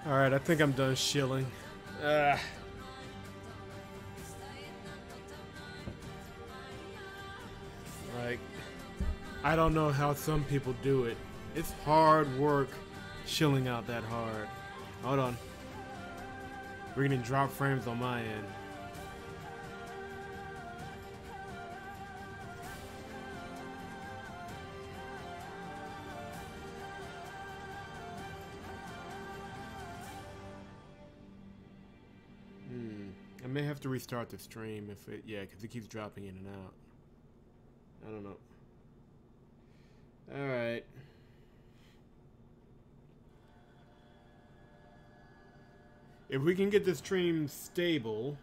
Alright, I think I'm done shilling. Like, I don't know how some people do it. It's hard work shilling out that hard. Hold on. We're getting drop frames on my end. I may have to restart the stream if it, yeah, because it keeps dropping in and out. I don't know. Alright. If we can get the stream stable,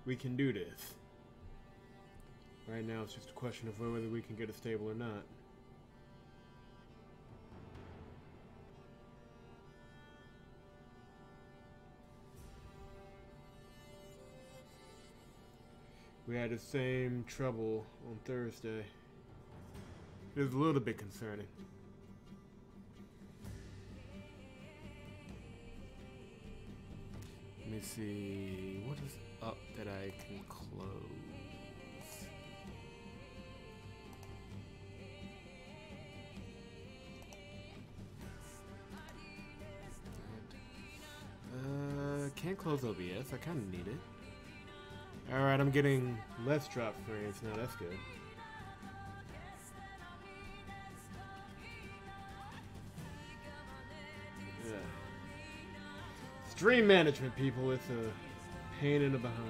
we can do this. Right now it's just a question of whether we can get it stable or not. We had the same trouble on Thursday. It was a little bit concerning. Let me see, what is up that I can close? Can't close OBS, I kinda need it. Alright, I'm getting less drop frames now, that's good. Yeah. Stream management, people, it's a pain in the behind.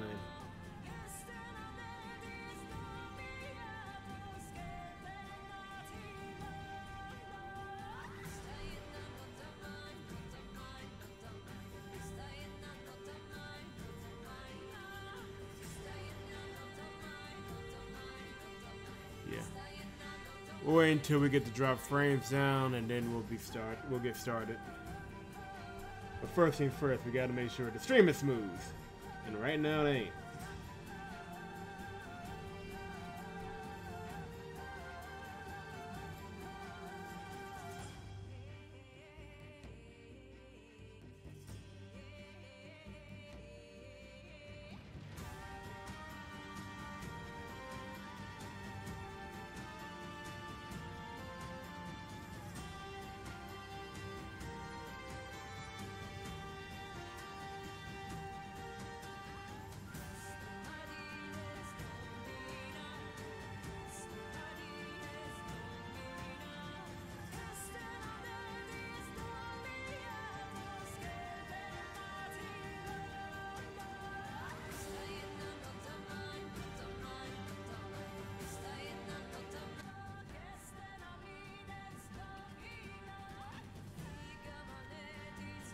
Yeah. We'll wait until we get the drop frames down and then we'll get started. But first things first, we gotta make sure the stream is smooth. And right now it ain't.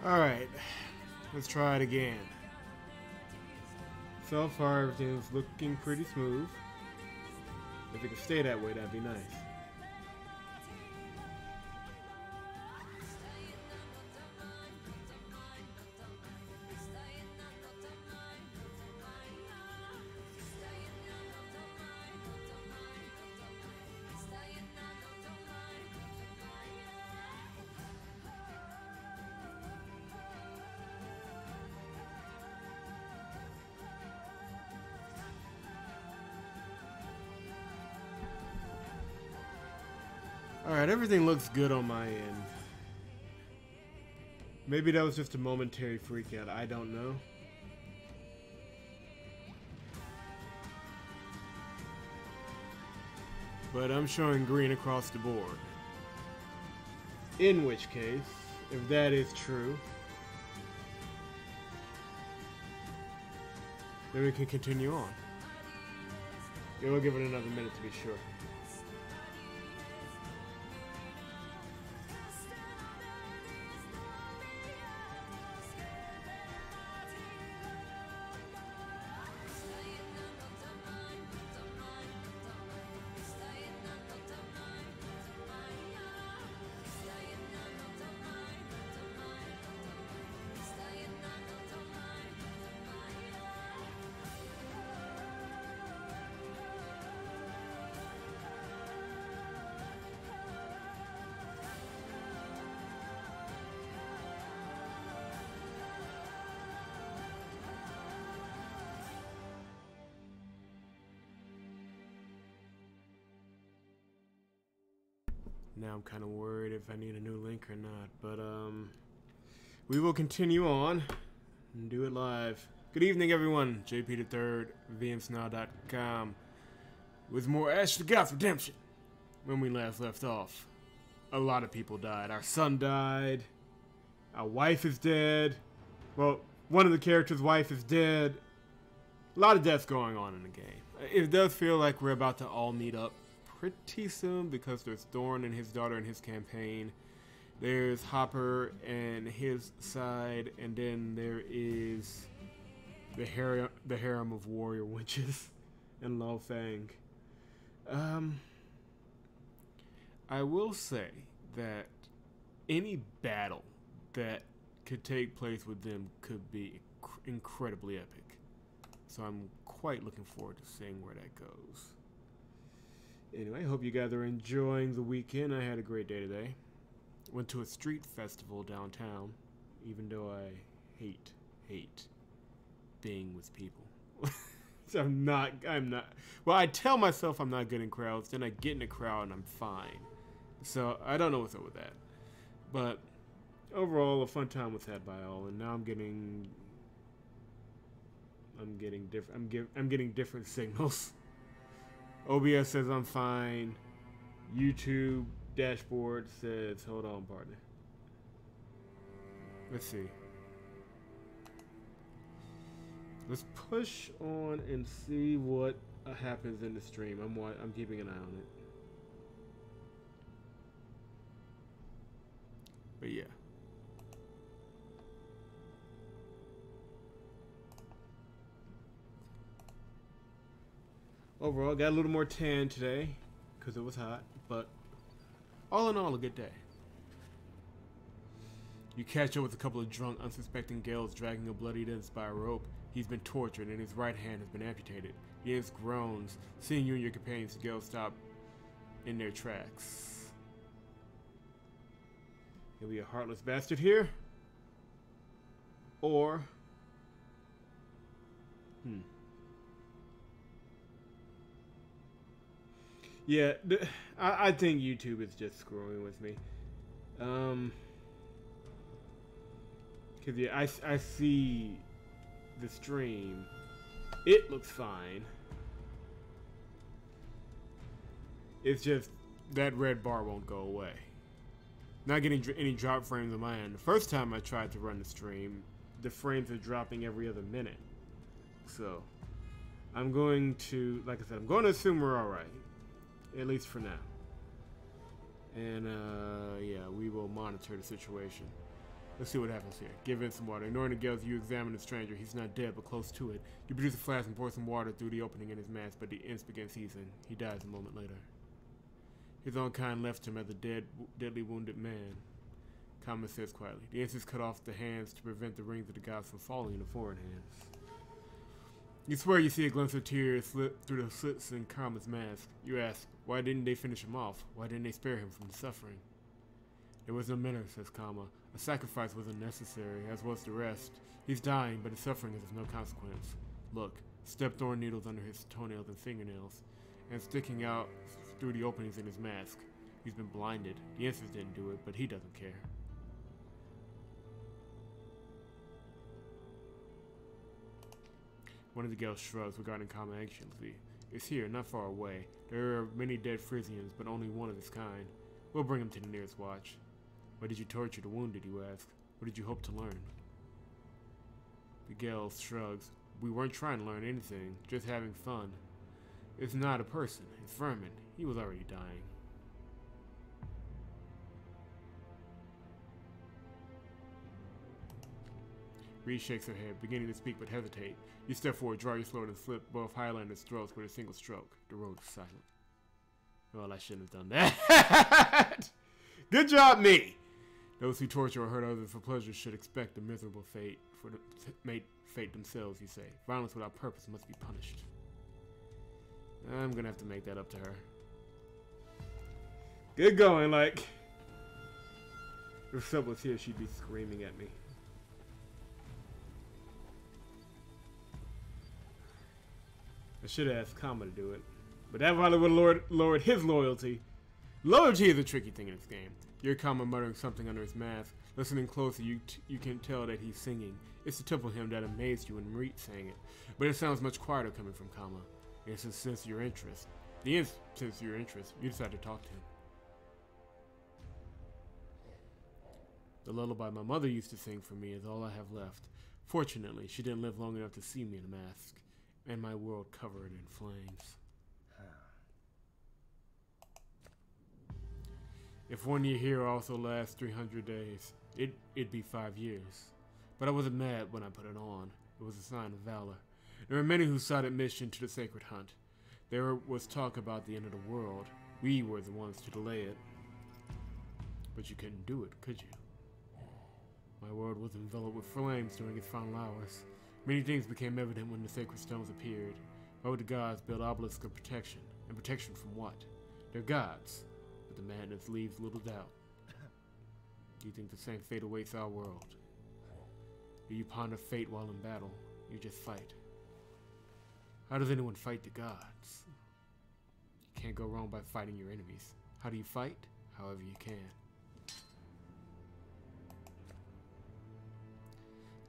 Alright, let's try it again. So far, everything's looking pretty smooth. If it could stay that way, that'd be nice. Alright, everything looks good on my end. Maybe that was just a momentary freak out, I don't know. But I'm showing green across the board. In which case, if that is true, then we can continue on. Yeah, we'll give it another minute to be sure. Now I'm kind of worried if I need a new link or not, but we will continue on and do it live. Good evening, everyone. JP the Third, VMsnow.com, with more Ash the Goth Redemption. When we last left off, a lot of people died. Our son died. Our wife is dead. Well, one of the characters' wife is dead. A lot of deaths going on in the game. It does feel like we're about to all meet up pretty soon because there's Thorn and his daughter in his campaign. There's Hopper and his side, and then there is the harem of warrior witches and Lo Fang. I will say that any battle that could take place with them could be incredibly epic. So I'm quite looking forward to seeing where that goes. Anyway, I hope you guys are enjoying the weekend. I had a great day today. Went to a street festival downtown, even though I hate being with people. So I'm not, well, I tell myself I'm not good in crowds, then I get in a crowd and I'm fine. So I don't know what's up with that. But overall, a fun time was had by all, and now I'm getting different signals. OBS says I'm fine. YouTube dashboard says, hold on, partner. Let's see. Let's push on and see what happens in the stream. I'm keeping an eye on it. But yeah. Overall, got a little more tan today because it was hot, but all in all, a good day. You catch up with a couple of drunk, unsuspecting Gales dragging a bloodied Ents by a rope. He's been tortured and his right hand has been amputated. He Ents groans. Seeing you and your companions, Gales stop in their tracks. He'll be a heartless bastard here. Or... Yeah, I think YouTube is just screwing with me. Cause yeah, I see the stream. It looks fine. It's just that red bar won't go away. Not getting any drop frames on my end. The first time I tried to run the stream, the frames are dropping every other minute. So I'm going to, like I said, I'm going to assume we're all right. At least for now. And, yeah, we will monitor the situation. Let's see what happens here. Give in some water. Ignoring the Gales, you examine the stranger. He's not dead, but close to it. You produce a flask and pour some water through the opening in his mask, but the Ents begin seizing. He dies a moment later. His own kind left him as a deadly wounded man. Kama says quietly. The Ents cut off the hands to prevent the rings of the gods from falling into foreign hands. You swear you see a glimpse of tears slip through the slits in Kama's mask. You ask, why didn't they finish him off? Why didn't they spare him from the suffering? There was no manner, says Kama. A sacrifice was unnecessary, as was the rest. He's dying, but his suffering is of no consequence. Look, step thorn needles under his toenails and fingernails, and sticking out through the openings in his mask. He's been blinded. The Ents didn't do it, but he doesn't care. One of the Gales shrugs, regarding Kama anxiously. It's here, not far away. There are many dead Frisians, but only one of his kind. We'll bring him to the nearest watch. Why did you torture the wounded, you ask? What did you hope to learn? The Gales shrugs. We weren't trying to learn anything, just having fun. It's not a person, it's vermin. He was already dying. Reed shakes her head, beginning to speak but hesitate. You step forward, draw your sword, and slip both Highlander's throats with a single stroke. The road is silent. Well, I shouldn't have done that. Good job, me! Those who torture or hurt others for pleasure should expect a miserable fate themselves, you say. Violence without purpose must be punished. I'm gonna have to make that up to her. Good going, like... If Sub was here, she'd be screaming at me. I should have asked Kama to do it. But that probably would have lowered his loyalty. Loyalty is a tricky thing in this game. You hear Kama muttering something under his mask. Listening closer, you can tell that he's singing. It's the temple hymn that amazed you when Reet sang it, but it sounds much quieter coming from Kama. It's a sense of your interest. Since your interest, you decide to talk to him. The lullaby my mother used to sing for me is all I have left. Fortunately, she didn't live long enough to see me in a mask, and my world covered in flames. If 1 year here also lasts 300 days, it'd be 5 years. But I wasn't mad when I put it on. It was a sign of valor. There were many who sought admission to the sacred hunt. There was talk about the end of the world. We were the ones to delay it. But you couldn't do it, could you? My world was enveloped with flames during its final hours. Many things became evident when the sacred stones appeared. Why would the gods build obelisks of protection? And protection from what? They're gods. But the madness leaves little doubt. Do you think the same fate awaits our world? Do you ponder fate while in battle? You just fight. How does anyone fight the gods? You can't go wrong by fighting your enemies. How do you fight? However you can.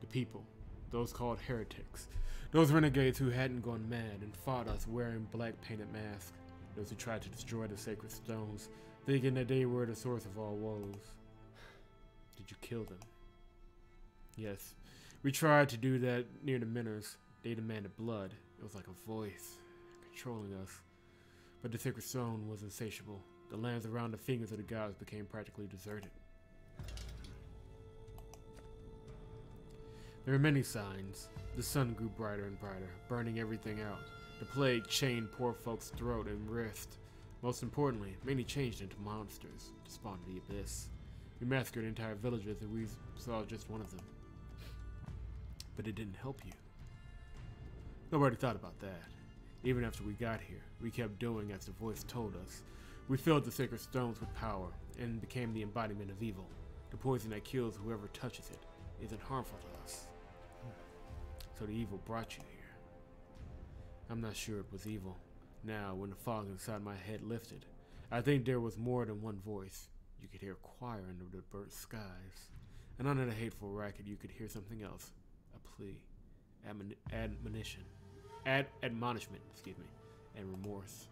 The people, those called heretics, those renegades who hadn't gone mad and fought us wearing black painted masks, those who tried to destroy the sacred stones, thinking that they were the source of all woes. Did you kill them? Yes, we tried to do that near the Miners. They demanded blood. It was like a voice controlling us. But the sacred stone was insatiable. The lands around the fingers of the gods became practically deserted. There were many signs. The sun grew brighter and brighter, burning everything out. The plague chained poor folks' throat and wrist. Most importantly, many changed into monsters to spawn the abyss. We massacred entire villages and we saw just one of them. But it didn't help you. Nobody thought about that. Even after we got here, we kept doing as the voice told us. We filled the sacred stones with power and became the embodiment of evil. The poison that kills whoever touches it isn't harmful to us. So the evil brought you here. I'm not sure it was evil. Now, when the fog inside my head lifted, I think there was more than one voice. You could hear a choir under the burnt skies. And under the hateful racket, you could hear something else. A plea. Admonishment, and remorse.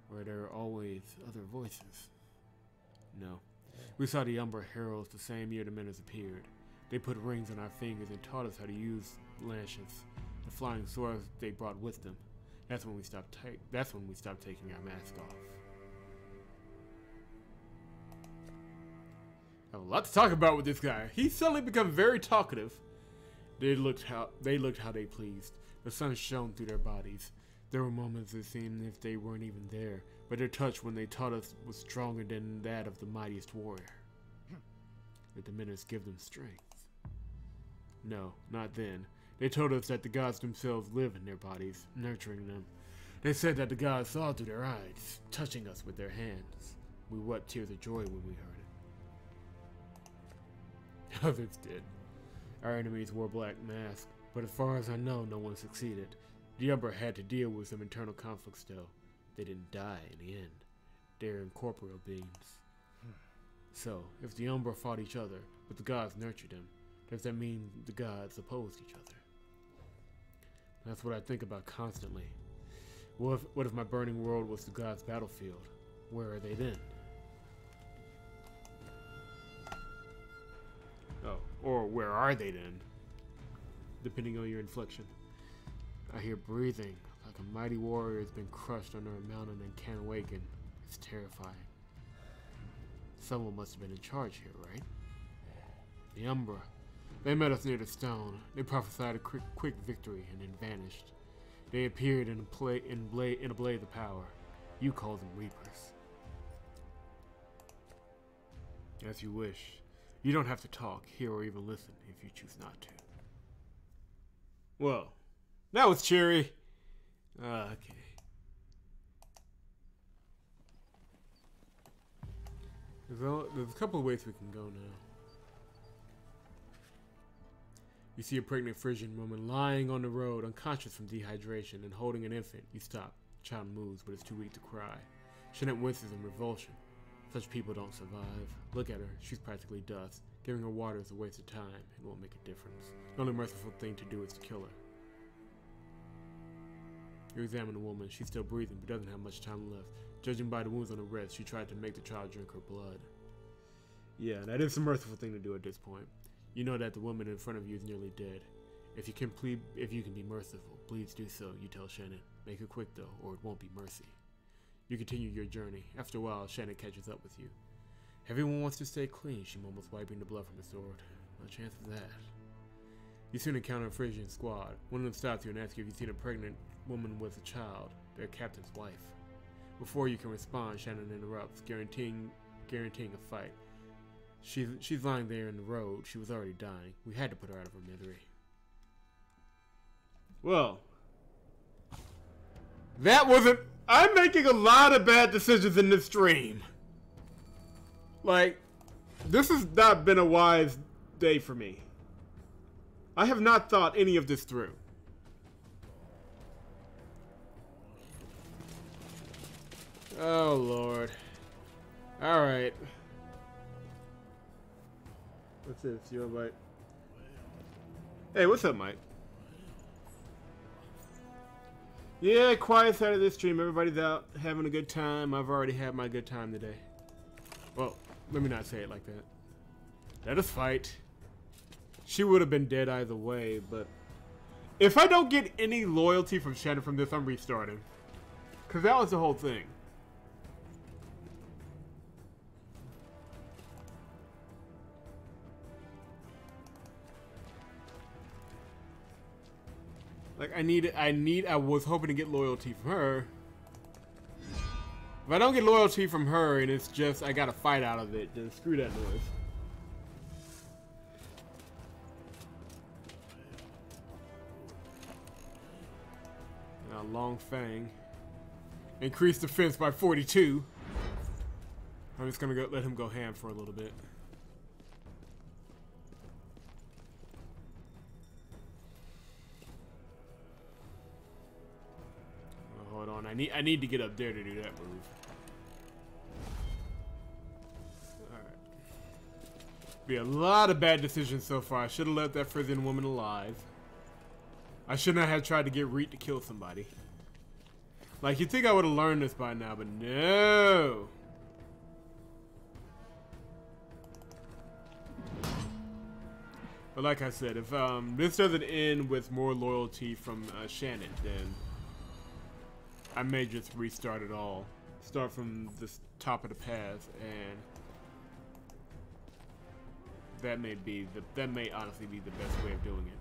Were there always other voices? No. We saw the Umbra heralds the same year the Miners appeared. They put rings on our fingers and taught us how to use lancets, the flying swords they brought with them. That's when we stopped taking our mask off. I have a lot to talk about with this guy. He's suddenly become very talkative. They looked how they pleased. The sun shone through their bodies. There were moments it seemed as if they weren't even there, but their touch when they taught us was stronger than that of the mightiest warrior. Did the Miners give them strength? No, not then. They told us that the gods themselves live in their bodies, nurturing them. They said that the gods saw through their eyes, touching us with their hands. We wept tears of joy when we heard it. Others did. Our enemies wore black masks, but as far as I know, no one succeeded. The Umbra had to deal with some internal conflict still. They didn't die in the end. They're incorporeal beings. So, if the Umbra fought each other, but the gods nurtured them, does that mean the gods opposed each other? That's what I think about constantly. What if my burning world was the gods' battlefield? Where are they then? Oh, or where are they then? Depending on your inflection. I hear breathing, like a mighty warrior has been crushed under a mountain and can't awaken. It's terrifying. Someone must have been in charge here, right? The Umbra. They met us near the stone. They prophesied a quick victory and then vanished. They appeared in a blaze of power. You call them Reapers. As you wish. You don't have to talk, hear, or even listen if you choose not to. Well, that was cheery. Okay. There's a couple of ways we can go now. You see a pregnant Frisian woman lying on the road, unconscious from dehydration and holding an infant. You stop. The child moves, but it's too weak to cry. Shannon winces in revulsion. Such people don't survive. Look at her. She's practically dust. Giving her water is a waste of time. It won't make a difference. The only merciful thing to do is to kill her. You examine the woman. She's still breathing, but doesn't have much time left. Judging by the wounds on her wrist, she tried to make the child drink her blood. Yeah, that is the merciful thing to do at this point. You know that the woman in front of you is nearly dead. If you can be merciful, please do so, you tell Shannon. Make it quick though, or it won't be mercy. You continue your journey. After a while, Shannon catches up with you. Everyone wants to stay clean, she mumbles, wiping the blood from her sword. No chance of that. You soon encounter a Frisian squad. One of them stops you and asks you if you've seen a pregnant woman with a child, their captain's wife. Before you can respond, Shannon interrupts, guaranteeing a fight. She's lying there in the road. She was already dying. We had to put her out of her misery. Well, that wasn't... I'm making a lot of bad decisions in this stream. Like, this has not been a wise day for me. I have not thought any of this through. Oh, Lord. Alright. What's this? You invite? Hey, what's up, Mike? Yeah, quiet side of this stream. Everybody's out having a good time. I've already had my good time today. Well, let me not say it like that. Let us fight. She would have been dead either way, but... If I don't get any loyalty from Shannon from this, I'm restarting. Because that was the whole thing. Like, I was hoping to get loyalty from her. If I don't get loyalty from her and it's just, I gotta fight out of it, then screw that noise. Now, Long Fang. Increase defense by 42. I'm just gonna let him go ham for a little bit. Hold on, I need to get up there to do that move. Alright. Be a lot of bad decisions so far. I should have left that Frisian woman alive. I should not have tried to get Reet to kill somebody. Like, you'd think I would have learned this by now, but no! But like I said, if this doesn't end with more loyalty from Shannon, then I may just restart it all. Start from the top of the path, and that may honestly be the best way of doing it.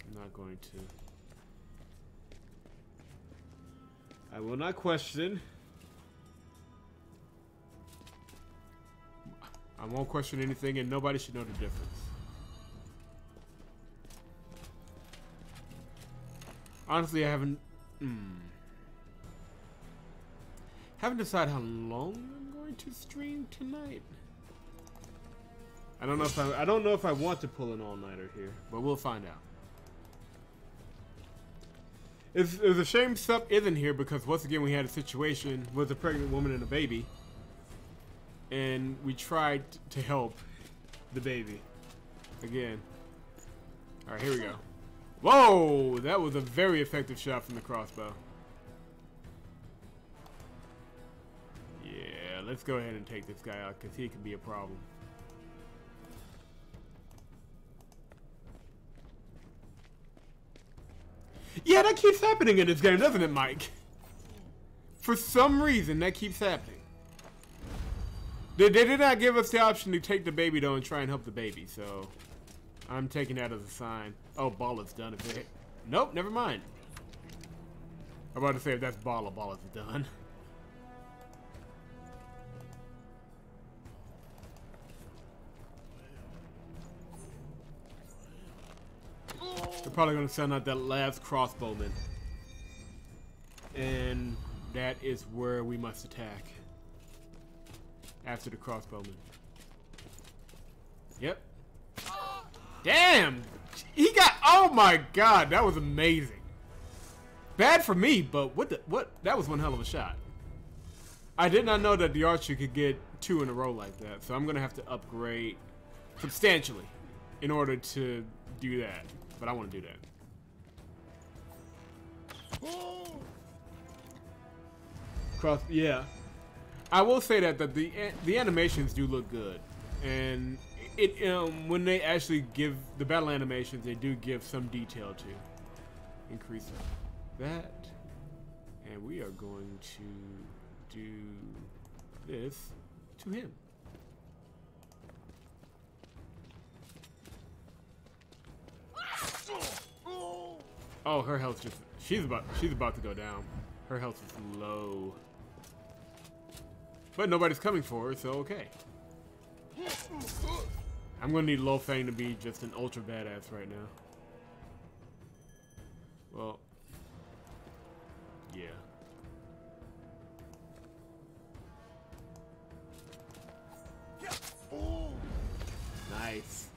I'm not going to. I will not question. I won't question anything, and nobody should know the difference. Honestly, I haven't decided how long I'm going to stream tonight. I don't know if I want to pull an all-nighter here, but we'll find out. It's a shame Sup isn't here because once again we had a situation with a pregnant woman and a baby, and we tried to help the baby again. All right, here we go. Whoa, that was a very effective shot from the crossbow. Yeah, let's go ahead and take this guy out because he could be a problem. Yeah, that keeps happening in this game, doesn't it, Mike? For some reason, that keeps happening. They did not give us the option to take the baby, though, and try and help the baby, so I'm taking that as a sign. Oh, ball is done. Nope, never mind. I'm about to say if that's ball is done. They're probably going to send out that last crossbowman. And that is where we must attack. After the crossbowman. Yep. Damn! He got... Oh my god, that was amazing. Bad for me, but what? That was one hell of a shot. I did not know that the archer could get 2 in a row like that, so I'm gonna have to upgrade substantially in order to do that. But I want to do that. Cross, yeah. I will say that the animations do look good, and when they actually give the battle animations, they do give some detail to increase that. And we are going to do this to him. Oh, her health just she's about to go down. Her health is low. But nobody's coming for her, so okay. I'm gonna need Lo Fang to be just an ultra badass right now. Well, yeah. Nice.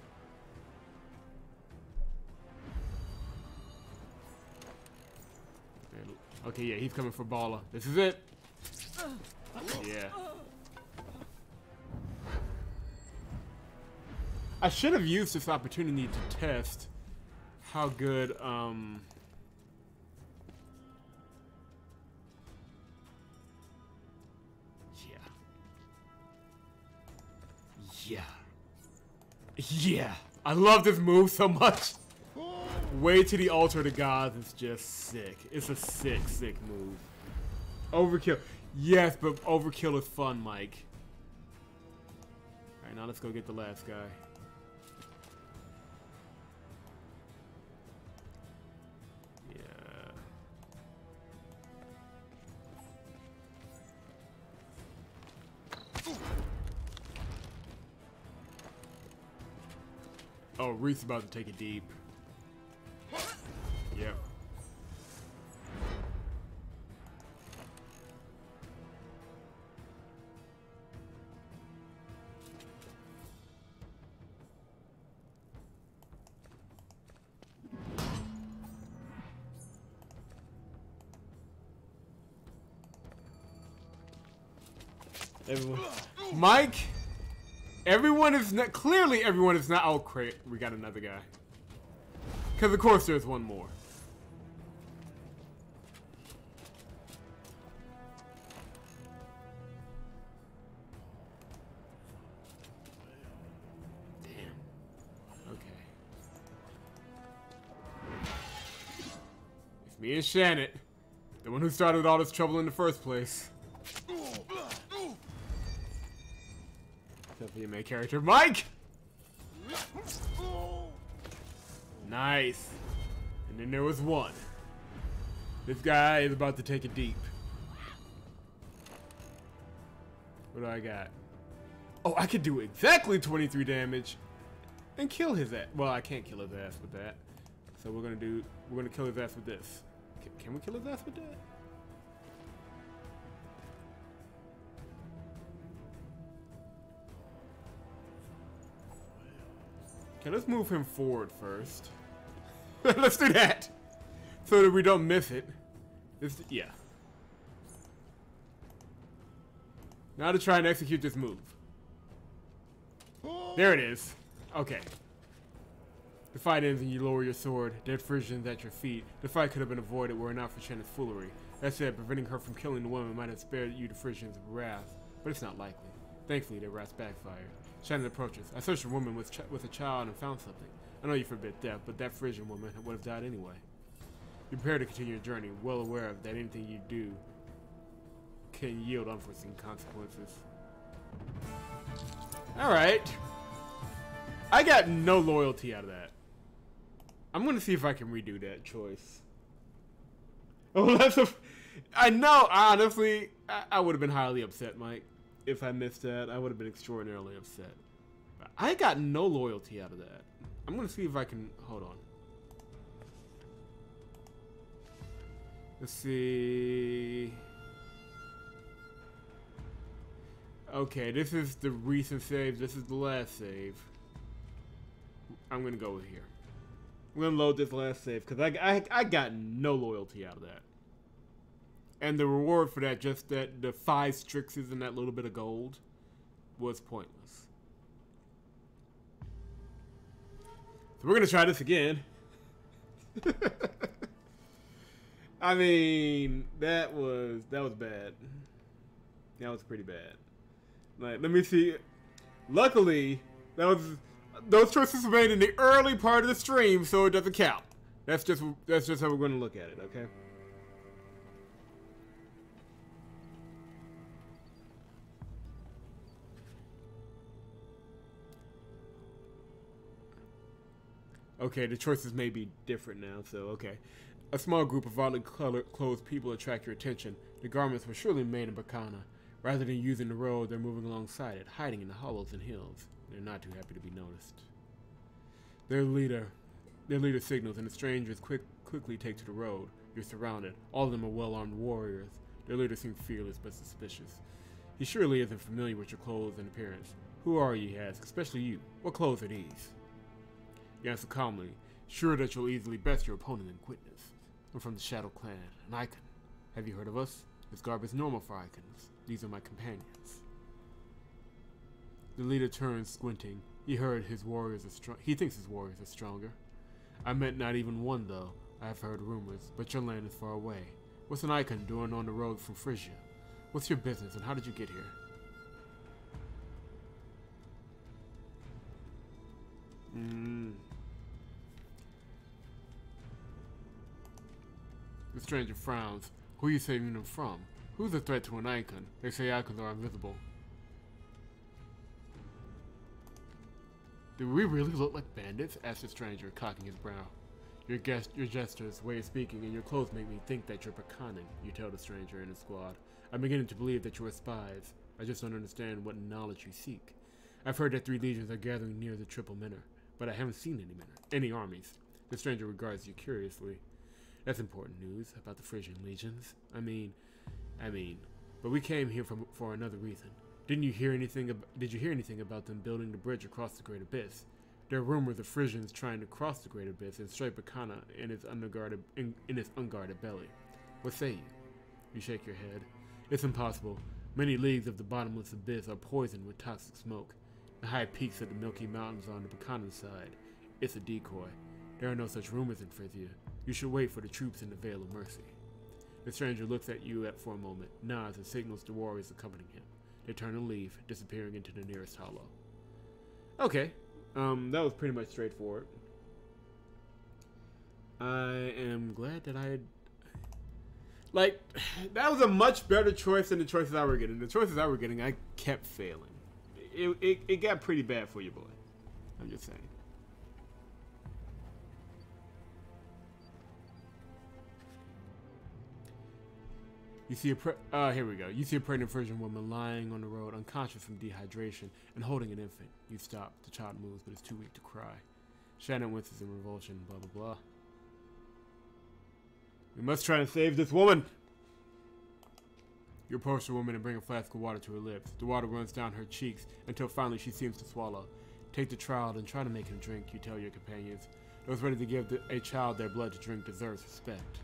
Okay, yeah, he's coming for Bala. This is it. Yeah. I should have used this opportunity to test how good, Yeah. I love this move so much. Way to the altar of the gods is just sick. It's a sick move. Overkill. Yes, but overkill is fun, Mike. Alright, now let's go get the last guy. Oh, Reith's about to take it deep. Yep. Everyone. Mike! Everyone is not, clearly everyone is not, oh great, we got another guy. Because of course there's one more. Damn. Okay. It's me and Shannon, the one who started all this trouble in the first place. Except for your main character, Mike! Nice. And then there was one. This guy is about to take it deep. What do I got? Oh, I could do exactly 23 damage and kill his ass. Well, I can't kill his ass with that. So we're gonna kill his ass with this. Can we kill his ass with that? Okay, let's move him forward first. Let's do that! So that we don't miss it. Yeah. Now to try and execute this move. There it is. Okay. The fight ends and you lower your sword. Dead Frisians at your feet. The fight could have been avoided were it not for Shannon's foolery. That said, preventing her from killing the woman might have spared you the Frisians' wrath, but it's not likely. Thankfully, their wrath backfired. Shannon approaches. I searched a woman with a child and found something. I know you forbid death, but that Frisian woman would have died anyway. You prepare to continue your journey, well aware of that anything you do can yield unforeseen consequences. Alright. I got no loyalty out of that. I'm gonna see if I can redo that choice. Oh, that's a... I know, honestly, I would have been highly upset, Mike. If I missed that, I would have been extraordinarily upset. But I got no loyalty out of that. I'm gonna see if I can... Hold on. Let's see... Okay, this is the recent save. This is the last save. I'm gonna go with here. I'm gonna load this last save because I got no loyalty out of that. And the reward for that, just that the 5 Strixes and that little bit of gold, was pointless. So we're gonna try this again. I mean, that was bad. That was pretty bad. Like, let me see. Luckily, those choices were made in the early part of the stream, so it doesn't count. That's just how we're going to look at it, okay? Okay, the choices may be different now, so okay. A small group of oddly clothed people attract your attention. The garments were surely made in Bacana. Rather than using the road, they're moving alongside it, hiding in the hollows and hills. They're not too happy to be noticed. Their leader signals, and the strangers quickly take to the road. You're surrounded. All of them are well-armed warriors. Their leader seems fearless but suspicious. He surely isn't familiar with your clothes and appearance. Who are you, he asks, especially you. What clothes are these? You answer calmly, sure that you'll easily best your opponent in quickness. I'm from the Shadow Clan, an icon. Have you heard of us? This garb is normal for icons. These are my companions. The leader turns, squinting. He thinks his warriors are stronger. I meant not even one, though. I have heard rumors, but your land is far away. What's an icon doing on the road from Frisia? What's your business, and how did you get here? The stranger frowns. Who are you saving them from? Who's a threat to an icon? They say icons are invisible. Do we really look like bandits? Asked the stranger, cocking his brow. Your gestures, way of speaking, and your clothes make me think that you're Bakanan, you tell the stranger and his squad. I'm beginning to believe that you are spies. I just don't understand what knowledge you seek. I've heard that 3 legions are gathering near the Triple Minor, but I haven't seen any armies. The stranger regards you curiously. That's important news about the Frisian legions. I mean, but we came here for another reason. Did you hear anything about them building the bridge across the Great Abyss? There are rumors of Frisians trying to cross the Great Abyss and strike Bacana in its unguarded belly. What say you? You shake your head. It's impossible. Many leagues of the bottomless abyss are poisoned with toxic smoke. The high peaks of the Milky Mountains are on the Bacana side. It's a decoy. There are no such rumors in Frisia. You should wait for the troops in the Vale of Mercy. The stranger looks at you for a moment, nods, and signals to warriors accompanying him. They turn and leave, disappearing into the nearest hollow. Okay. That was pretty much straightforward. I am glad that I had... Like, that was a much better choice than the choices I were getting. The choices I were getting, I kept failing. It got pretty bad for you, boy. I'm just saying. You see here we go. You see a pregnant Frisian woman lying on the road, unconscious from dehydration, and holding an infant. You stop. The child moves, but is too weak to cry. Shannon winces in revulsion, blah, blah, blah. We must try and save this woman! You approach the woman and bring a flask of water to her lips. The water runs down her cheeks until finally she seems to swallow. Take the child and try to make him drink, you tell your companions. Those ready to give a child their blood to drink deserves respect.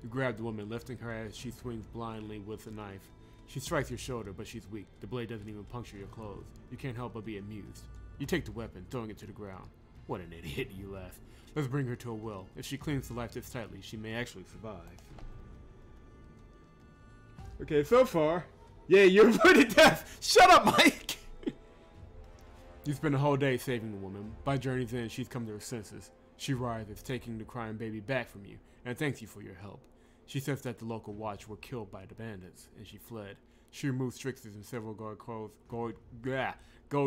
You grab the woman, lifting her as she swings blindly with a knife. She strikes your shoulder, but she's weak. The blade doesn't even puncture your clothes. You can't help but be amused. You take the weapon, throwing it to the ground. What an idiot, you laugh. Let's bring her to a well. If she clings to life this tightly, she may actually survive. Okay, so far. Yeah, you're put to death. Shut up, Mike! You spend the whole day saving the woman. By journey's end, she's come to her senses. She rises, taking the crying baby back from you, and thanks you for your help. She says that the local watch were killed by the bandits, and she fled. She removes Strixes and several gold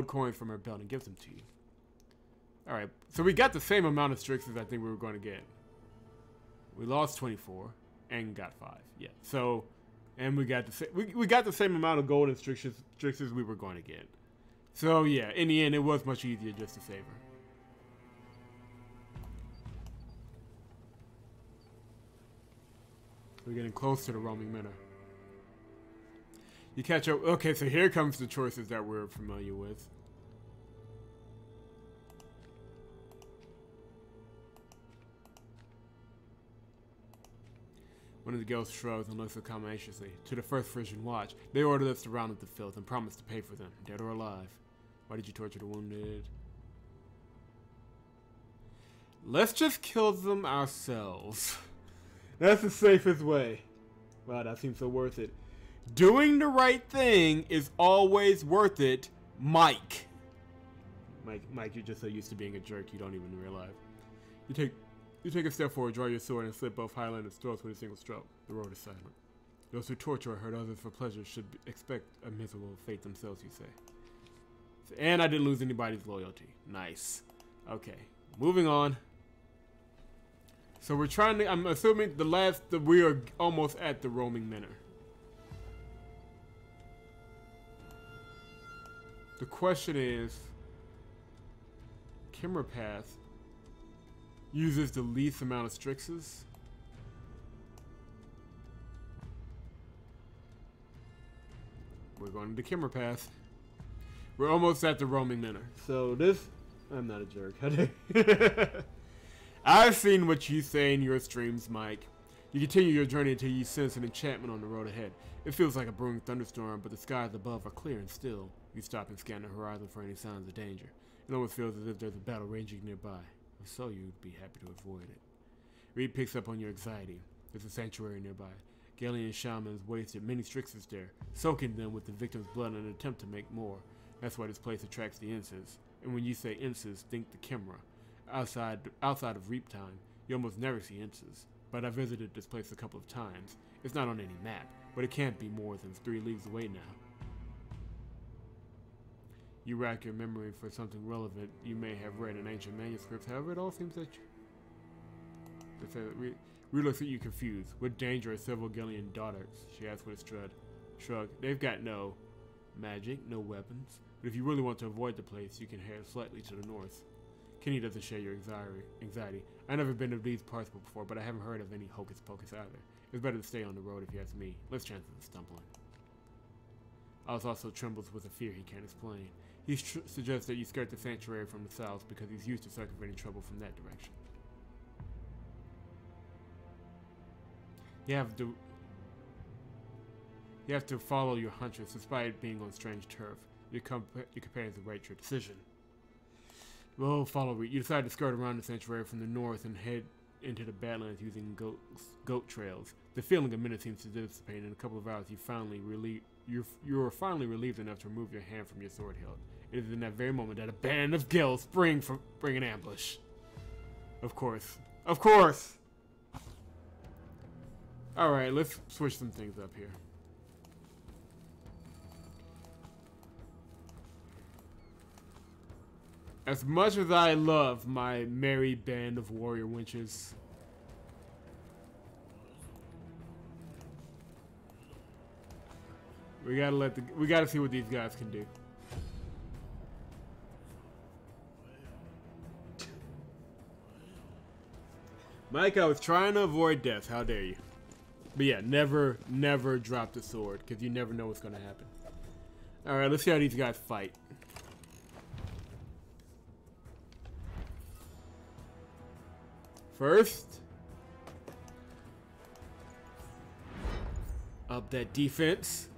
coins from her belt and gives them to you. Alright, so we got the same amount of Strixes I think we were going to get. We lost 24 and got 5. Yeah, so, and we got the same amount of gold and Strixes we were going to get. So yeah, in the end, it was much easier just to save her. We're getting close to the roaming minnow. You catch up. Okay, so here comes the choices that we're familiar with. One of the girls shrugs and looks at Kama anxiously. To the first Frisian watch, they ordered us to round up the filth and promised to pay for them, dead or alive. Why did you torture the wounded? Let's just kill them ourselves. That's the safest way. Wow, that seems so worth it. Doing the right thing is always worth it, Mike. Mike, you're just so used to being a jerk you don't even realize. You take a step forward, draw your sword, and slit both Highlander's throats with a single stroke. The road is silent. Those who torture or hurt others for pleasure should expect a miserable fate themselves, you say. And I didn't lose anybody's loyalty. Nice. Okay, moving on. So we're trying to, I'm assuming we are almost at the roaming manor. The question is, Kimmer Path uses the least amount of Strixes. We're going to Kimmer Path. We're almost at the roaming manor. So this, I'm not a jerk. I've seen what you say in your streams, Mike. You continue your journey until you sense an enchantment on the road ahead. It feels like a brewing thunderstorm, but the skies above are clear and still. You stop and scan the horizon for any signs of danger. It almost feels as if there's a battle raging nearby. If so, you'd be happy to avoid it. Reed picks up on your anxiety. There's a sanctuary nearby. Gallian shamans wasted many Strixes there, soaking them with the victim's blood in an attempt to make more. That's why this place attracts the Enses. And when you say Enses, think the Kimra. Outside of Reap time, you almost never see Enses. But I visited this place a couple of times. It's not on any map, but it can't be more than 3 leagues away now. You rack your memory for something relevant you may have read in ancient manuscripts. However, it all seems that Reed looks at you confused. What danger are several Gallian daughters? She asks with a shrug. They've got no magic, no weapons. But if you really want to avoid the place, you can head slightly to the north. Kenny doesn't share your anxiety. I've never been to these parts before, but I haven't heard of any hocus pocus either. It's better to stay on the road if you ask me. Less chances of stumbling. Oz also trembles with a fear he can't explain. He suggests that you skirt the sanctuary from the south because he's used to circumventing trouble from that direction. You have to follow your hunches despite being on strange turf. Your companions will rate your decision. Well, follow Reed. You decide to skirt around the sanctuary from the north and head into the Badlands using goat trails. The feeling of menace seems to dissipate. In a couple of hours, you are finally relieved enough to remove your hand from your sword hilt. It is in that very moment that a band of Gills spring an ambush. Of course. Of course! Alright, let's switch some things up here. As much as I love my merry band of warrior wenches, we gotta see what these guys can do. Mike, I was trying to avoid death. How dare you? But yeah, never drop the sword, because you never know what's gonna happen. Alright, let's see how these guys fight. First, up that defense.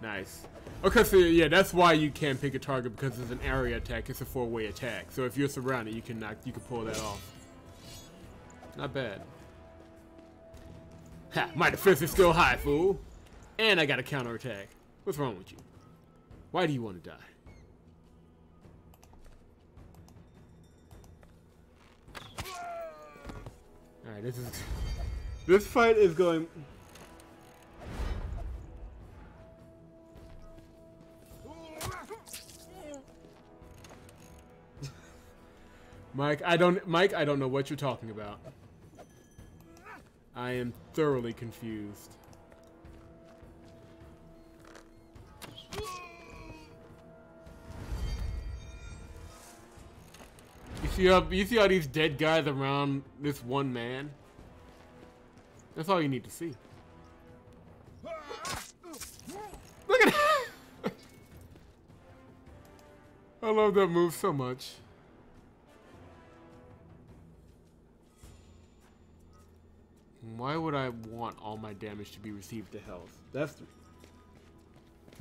Nice. Okay, so yeah, that's why you can't pick a target, because it's an area attack. It's a 4-way attack. So if you're surrounded, you can pull that off. Not bad. Ha! My defense is still high, fool. And I got a counterattack. What's wrong with you? Why do you want to die? Alright, this fight is going. Mike, I don't know what you're talking about. I am thoroughly confused. You see how these dead guys around this one man? That's all you need to see. Look at that! I love that move so much. Why would I want all my damage to be received to health? They're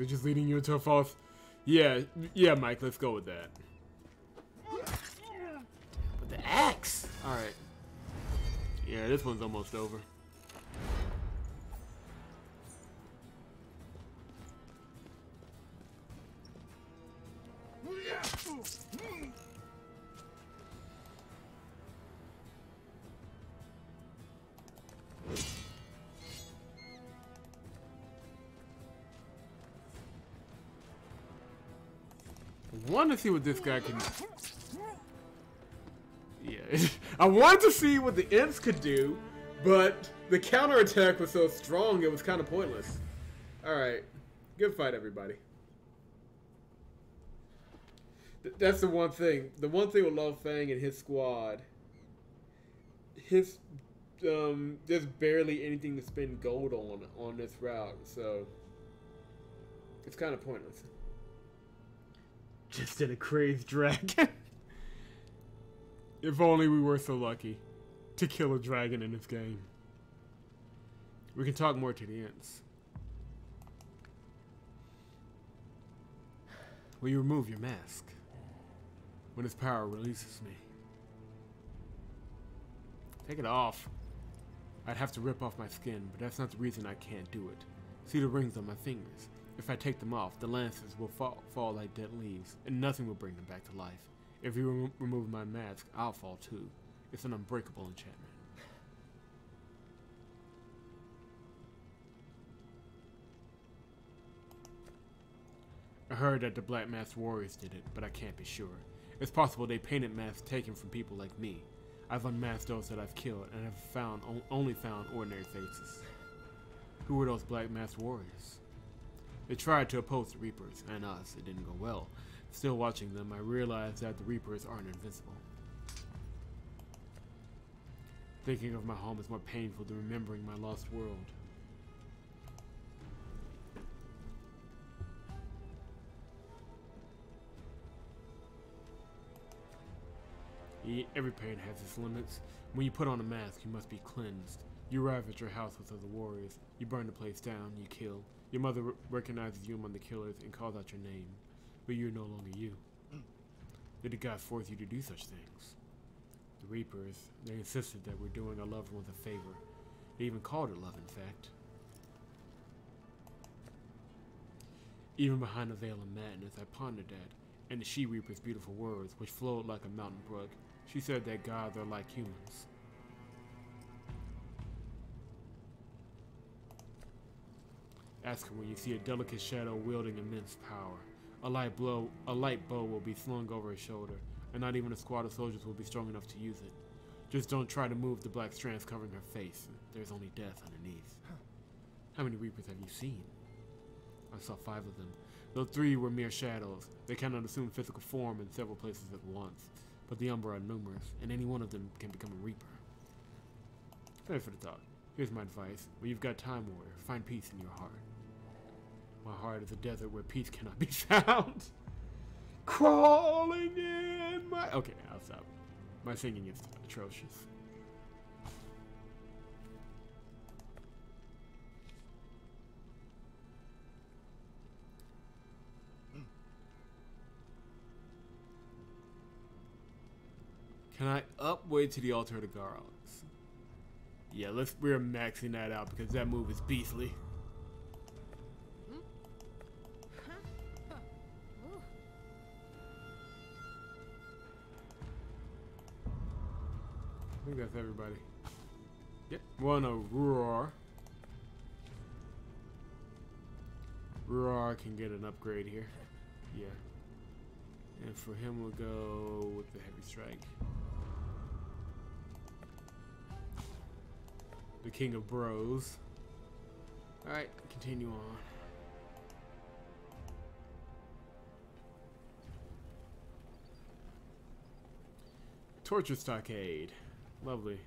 just leading you into a false... Yeah, Mike, let's go with that. But the axe! Alright. Yeah, this one's almost over. I want to see what this guy can... Yeah, I wanted to see what the imps could do, but the counterattack was so strong it was kind of pointless. Alright, good fight everybody. That's the one thing. The one thing with Lo Fang and his squad, there's barely anything to spend gold on this route, so it's kind of pointless. Just in a crazed dragon. If only we were so lucky to kill a dragon in this game. We can talk more to the ends. Will you remove your mask when his power releases me? Take it off. I'd have to rip off my skin, but that's not the reason I can't do it. See the rings on my fingers. If I take them off, the lances will fall like dead leaves, and nothing will bring them back to life. If you remove my mask, I'll fall too. It's an unbreakable enchantment. I heard that the Black Masked Warriors did it, but I can't be sure. It's possible they painted masks taken from people like me. I've unmasked those that I've killed, and have only found ordinary faces. Who were those Black Masked Warriors? They tried to oppose the Reapers, and us. It didn't go well. Still watching them, I realized that the Reapers aren't invincible. Thinking of my home is more painful than remembering my lost world. Every pain has its limits. When you put on a mask, you must be cleansed. You arrive at your house with other warriors. You burn the place down, you kill. Your mother recognizes you among the killers and calls out your name. But you're no longer you. Did the gods force you to do such things? The Reapers, they insisted that we're doing our loved ones a favor. They even called it love, in fact. Even behind the veil of madness, I pondered that, and the She-Reaper's beautiful words, which flowed like a mountain brook. She said that gods are like humans. Ask her when you see a delicate shadow wielding immense power. A light bow will be slung over his shoulder, and not even a squad of soldiers will be strong enough to use it. Just don't try to move the black strands covering her face. There's only death underneath. How many Reapers have you seen? I saw 5 of them. Those 3 were mere shadows. They cannot assume physical form in several places at once. But the Umbra are numerous, and any one of them can become a Reaper. Thanks for the thought. Here's my advice. When you've got time, warrior, find peace in your heart. My heart is a desert where peace cannot be found. Crawling in my... Okay, I'll stop. My singing is atrocious. Can I upweight to the altar of the Gods? Yeah, we're maxing that out because that move is beastly. I think that's everybody. Yep. Well, no, Roar. Roar can get an upgrade here. Yeah. And for him, we'll go with the Heavy Strike. The King of Bros. Alright, continue on. Torture Stockade. Lovely.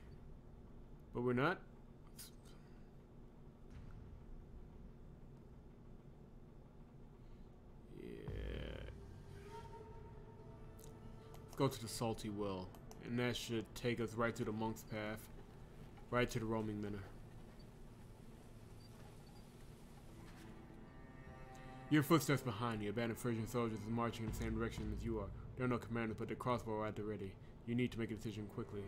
But we're not. go to the Salty Well. And that should take us right to the Monk's Path. Right to the Roaming Manor. Your footsteps behind you. Abandoned Frisian soldiers are marching in the same direction as you are. There are no commanders, but their crossbow are at the ready. You need to make a decision quickly.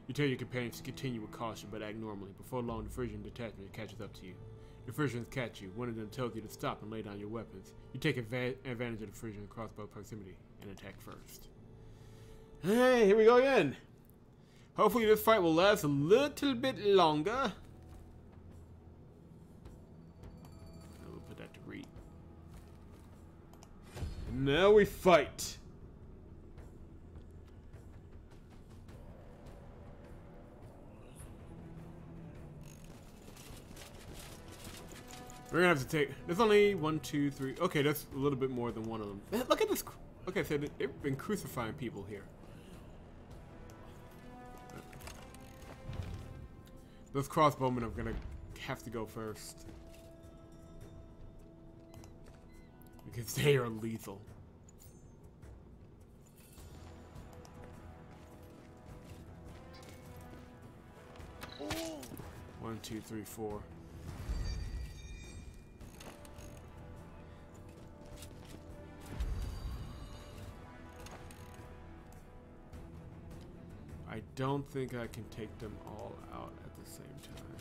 You tell your companions to continue with caution, but act normally. Before long, the Frisian detachment catches up to you. The Frisians catch you. One of them tells you to stop and lay down your weapons. You take advantage of the Frisian crossbow proximity and attack first. Hey, here we go again. Hopefully this fight will last a little bit longer. We'll put that to read. And now we fight. We're gonna have to take. There's only 1, 2, 3. Okay, that's a little bit more than one of them. Man, look at this. Okay, so they've been crucifying people here. Those crossbowmen are gonna have to go first because they are lethal. One, 2, 3, 4. I don't think I can take them all out at the same time.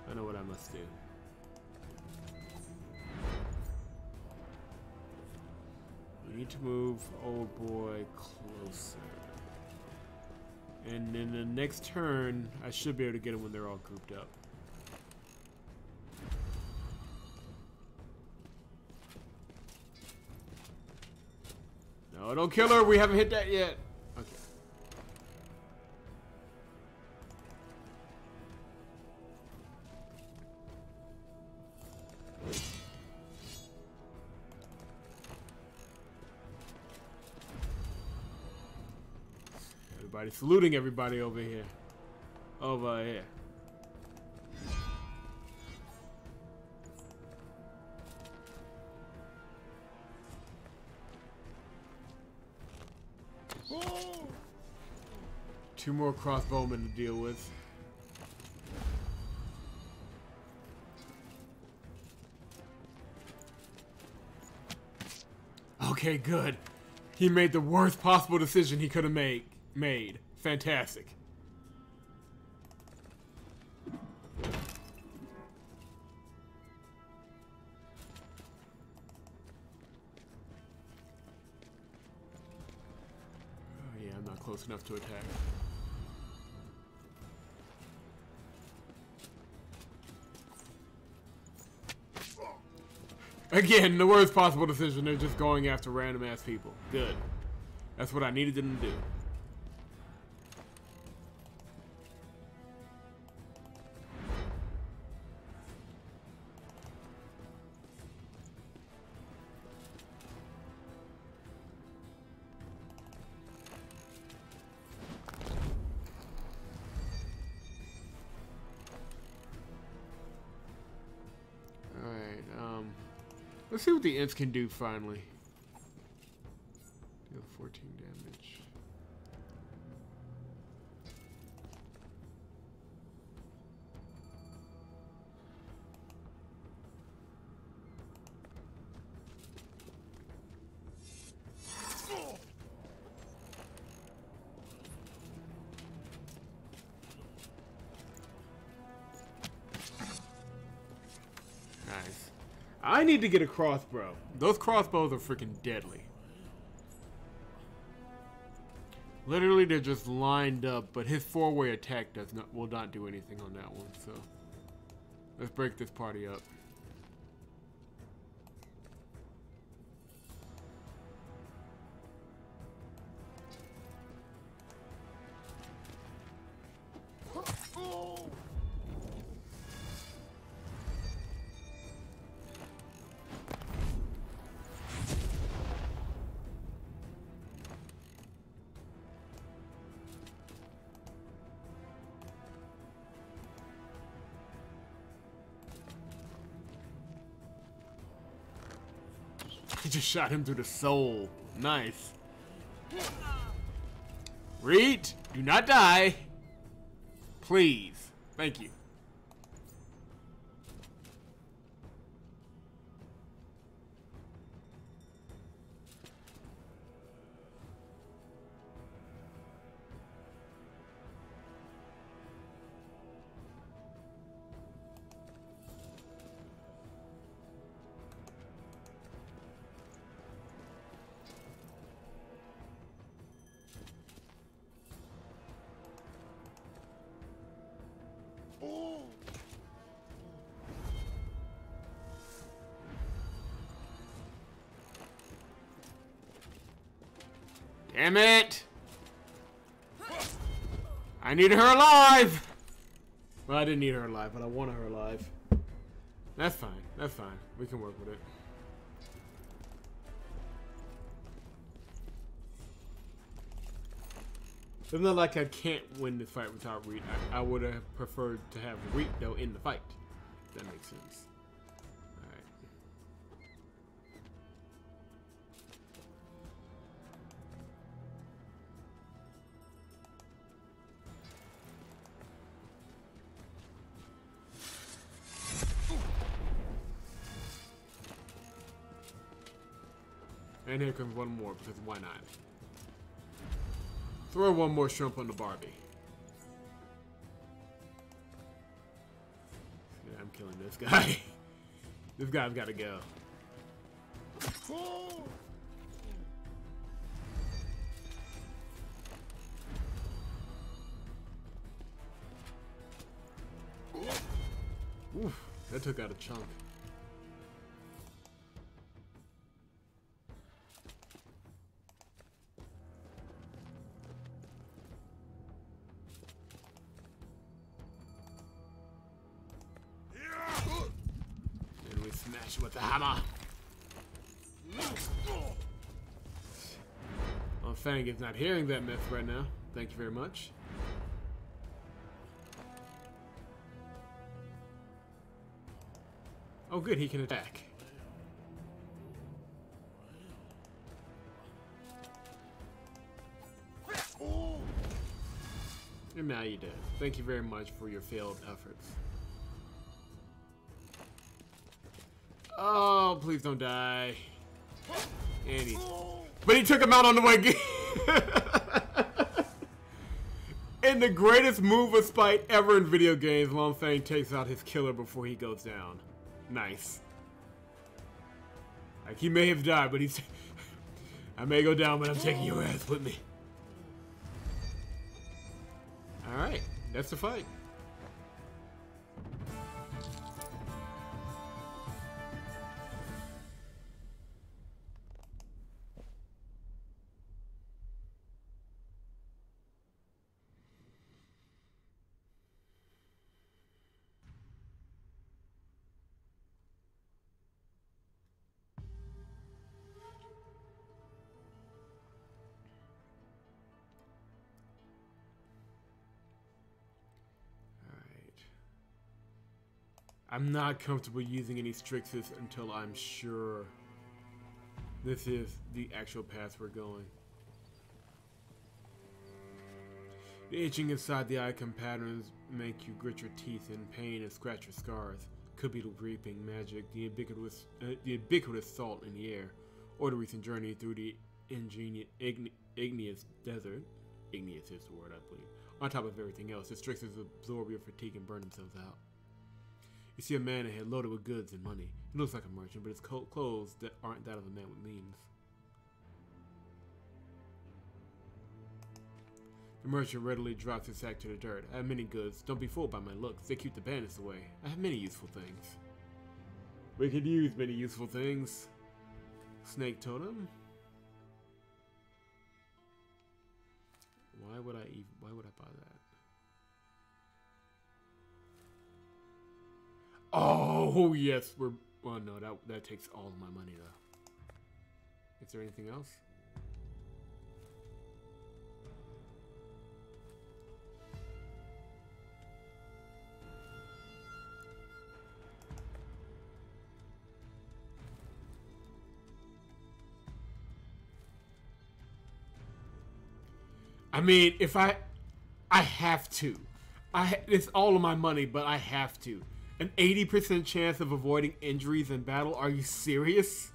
I know what I must do. We need to move old boy closer. And in the next turn, I should be able to get them when they're all grouped up. No, don't kill her. We haven't hit that yet. Okay. Everybody saluting everybody over here. Over here. Two more crossbowmen to deal with. Okay, good. He made the worst possible decision he could have made. Fantastic. Oh yeah, I'm not close enough to attack. Again, the worst possible decision. They're just going after random ass people. Good. That's what I needed them to do. Let's see what the imps can do finally. Deal 14 damage. Nice. I need to get a crossbow. Those crossbows are freaking deadly. Literally, they're just lined up, but his four-way attack will not do anything on that one. So let's break this party up. I just shot him through the soul. Nice. Reed, do not die. Please. Thank you. Damn it! I need her alive! Well, I didn't need her alive, but I wanted her alive. That's fine. That's fine. We can work with it. It's not like I can't win this fight without Reed. I would have preferred to have Reed, though, in the fight. If that makes sense. Alright. And here comes one more, because why not? Throw one more shrimp on the Barbie. Yeah, I'm killing this guy. This guy's gotta go. Oof, that took out a chunk. Smash with the hammer. Well, Fang is not hearing that myth right now. Thank you very much. Oh, good, he can attack. And now you did. Thank you very much for your failed efforts. Oh, please don't die. And he, but he took him out on the way. In the greatest move of spite ever in video games, Long Fang takes out his killer before he goes down. Nice. Like, he may have died, but he's... I may go down, but I'm taking your ass with me. Alright, that's the fight. I'm not comfortable using any Strixes until I'm sure this is the actual path we're going. The itching inside the icon patterns make you grit your teeth in pain and scratch your scars. Could be the reaping magic, the ubiquitous salt in the air, or the recent journey through the igneous desert. Igneous is the word, I believe. On top of everything else, the Strixes absorb your fatigue and burn themselves out. You see a man ahead loaded with goods and money. He looks like a merchant, but his clothes that aren't that of a man with means. The merchant readily drops his sack to the dirt. I have many goods. Don't be fooled by my looks. They keep the bandits away. I have many useful things. We could use many useful things. Snake totem. Why would I buy that? Oh yes, well no, that takes all of my money though. Is there anything else? I mean, if I have to. It's all of my money, but I have to. An 80% chance of avoiding injuries in battle? Are you serious?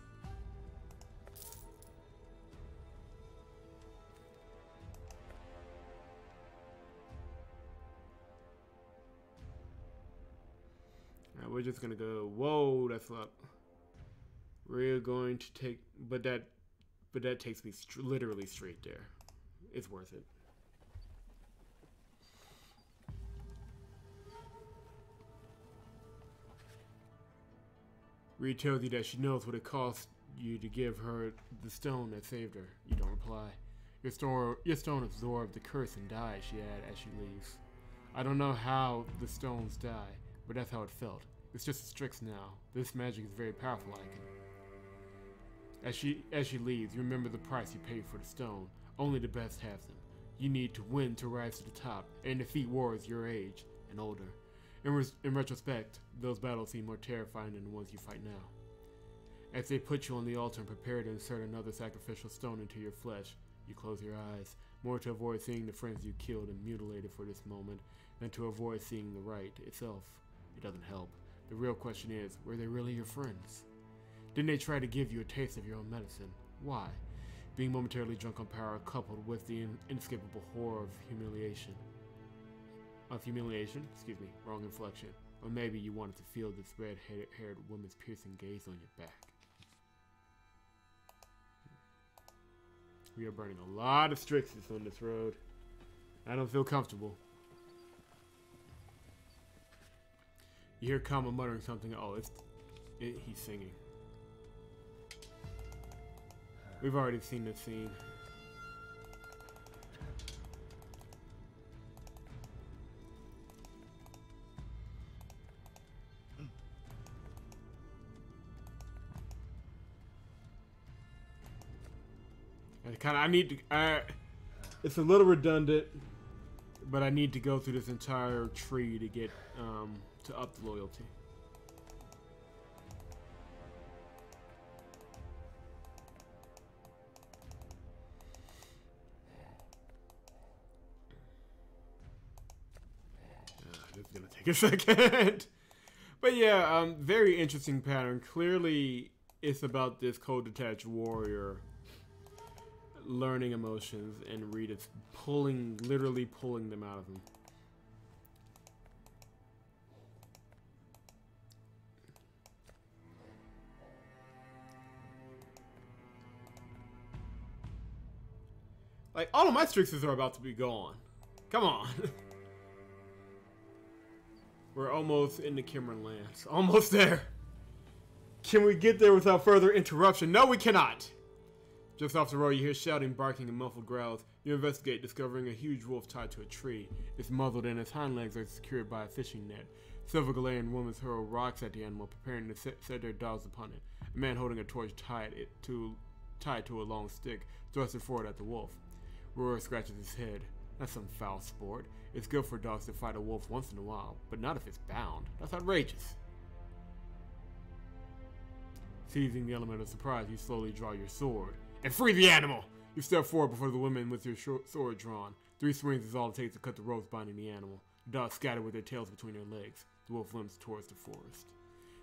Alright, we're just gonna go. Whoa, that's a lot. We're going to take, but that takes me literally straight there. It's worth it. Reed tells you that she knows what it cost you to give her the stone that saved her. You don't reply. Your stone absorbed the curse and died, she added as she leaves. I don't know how the stones die, but that's how it felt. It's just a Strix now. This magic is very powerful, Icon. As she leaves, you remember the price you paid for the stone. Only the best have them. You need to win to rise to the top and defeat warriors your age and older. In retrospect, those battles seem more terrifying than the ones you fight now. As they put you on the altar and prepare to insert another sacrificial stone into your flesh, you close your eyes, more to avoid seeing the friends you killed and mutilated for this moment than to avoid seeing the rite itself. It doesn't help. The real question is, were they really your friends? Didn't they try to give you a taste of your own medicine? Why? Being momentarily drunk on power coupled with the inescapable horror of humiliation. Excuse me, wrong inflection. Or maybe you wanted to feel this red-haired woman's piercing gaze on your back. We are burning a lot of Strixes on this road. I don't feel comfortable. You hear Kama muttering something. Oh, he's singing. We've already seen this scene. It's a little redundant, but I need to go through this entire tree to get to up the loyalty. This is gonna take a second. But yeah, very interesting pattern. Clearly, it's about this cold detached warrior learning emotions, and Reed is literally pulling them out of him. Like, all of my Strixes are about to be gone. Come on. We're almost in the Cameron lands. Almost there. Can we get there without further interruption? No, we cannot. Just off the road, you hear shouting, barking, and muffled growls. You investigate, discovering a huge wolf tied to a tree. It's muzzled and its hind legs are secured by a fishing net. Several Galarian women hurl rocks at the animal, preparing to set their dogs upon it. A man holding a torch tied to a long stick thrusts it forward at the wolf. Roar scratches his head. That's some foul sport. It's good for dogs to fight a wolf once in a while, but not if it's bound. That's outrageous. Seizing the element of surprise, you slowly draw your sword. And free the animal! You step forward before the women with your sword drawn. 3 swings is all it takes to cut the ropes binding the animal. The dogs scatter with their tails between their legs. The wolf limps towards the forest.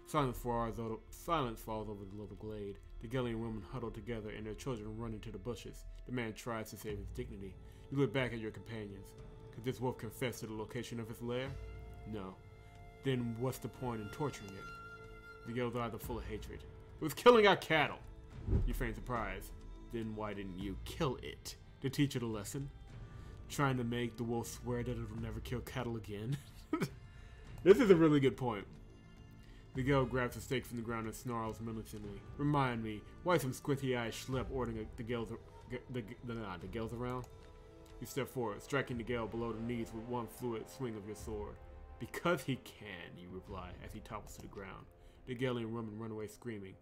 Silence falls over the little glade. The Galarian women huddle together and their children run into the bushes. The man tries to save his dignity. You look back at your companions. Could this wolf confess to the location of his lair? No. Then what's the point in torturing it? The Gale's eyes are full of hatred. It was killing our cattle! You feign surprise. Then why didn't you kill it? To teach it a lesson? Trying to make the wolf swear that it'll never kill cattle again? This is a really good point. The Gale grabs a stake from the ground and snarls menacingly. Remind me, why some squinty-eyed schlep ordering the Gales around? You step forward, striking the Gale below the knees with one fluid swing of your sword. Because he can, you reply, as he topples to the ground. The Galarian women run away screaming.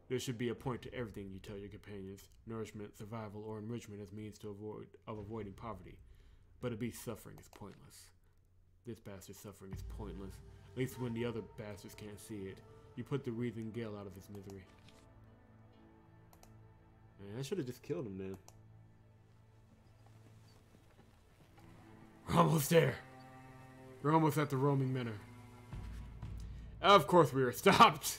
There should be a point to everything you tell your companions. Nourishment, survival, or enrichment as means of avoiding poverty. But a beast's suffering is pointless. This bastard's suffering is pointless. At least when the other bastards can't see it. You put the wreathing Gale out of his misery. Man, I should have just killed him then. almost there. We're almost at the roaming manor. Of course we are stopped.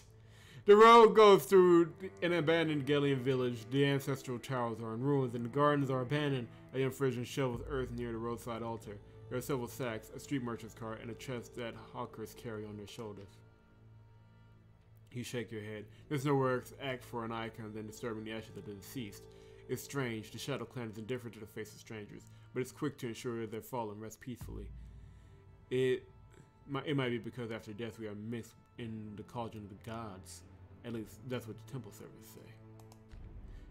The road goes through an abandoned Gallian village. The ancestral towers are in ruins and the gardens are abandoned. A young Frisian shovels earth near the roadside altar. There are several sacks, a street merchant's cart, and a chest that hawkers carry on their shoulders. You shake your head. There's no worse act for an icon than disturbing the ashes of the deceased. It's strange. The Shadow Clan is indifferent to the face of strangers, but it's quick to ensure their fallen rest peacefully. It might be because after death we are mixed in the cauldron of the gods. At least that's what the temple servers say.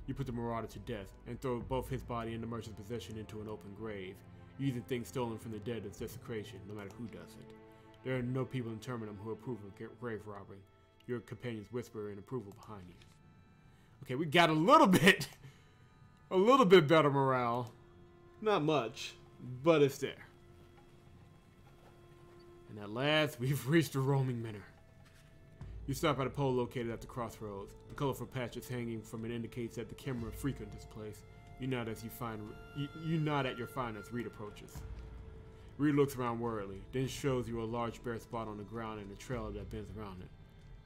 You put the marauder to death and throw both his body and the merchant's possession into an open grave, using things stolen from the dead as desecration, no matter who does it. There are no people in Terminum who approve of grave robbing. Your companions whisper in approval behind you. Okay, we got a little bit better morale. Not much, but it's there. And at last, we've reached the roaming manor. You stop at a pole located at the crossroads. The colorful patches hanging from it indicates that the camera frequent this place. You nod as you nod at your find as Reed approaches. Reed looks around worriedly, then shows you a large bare spot on the ground and a trail that bends around it.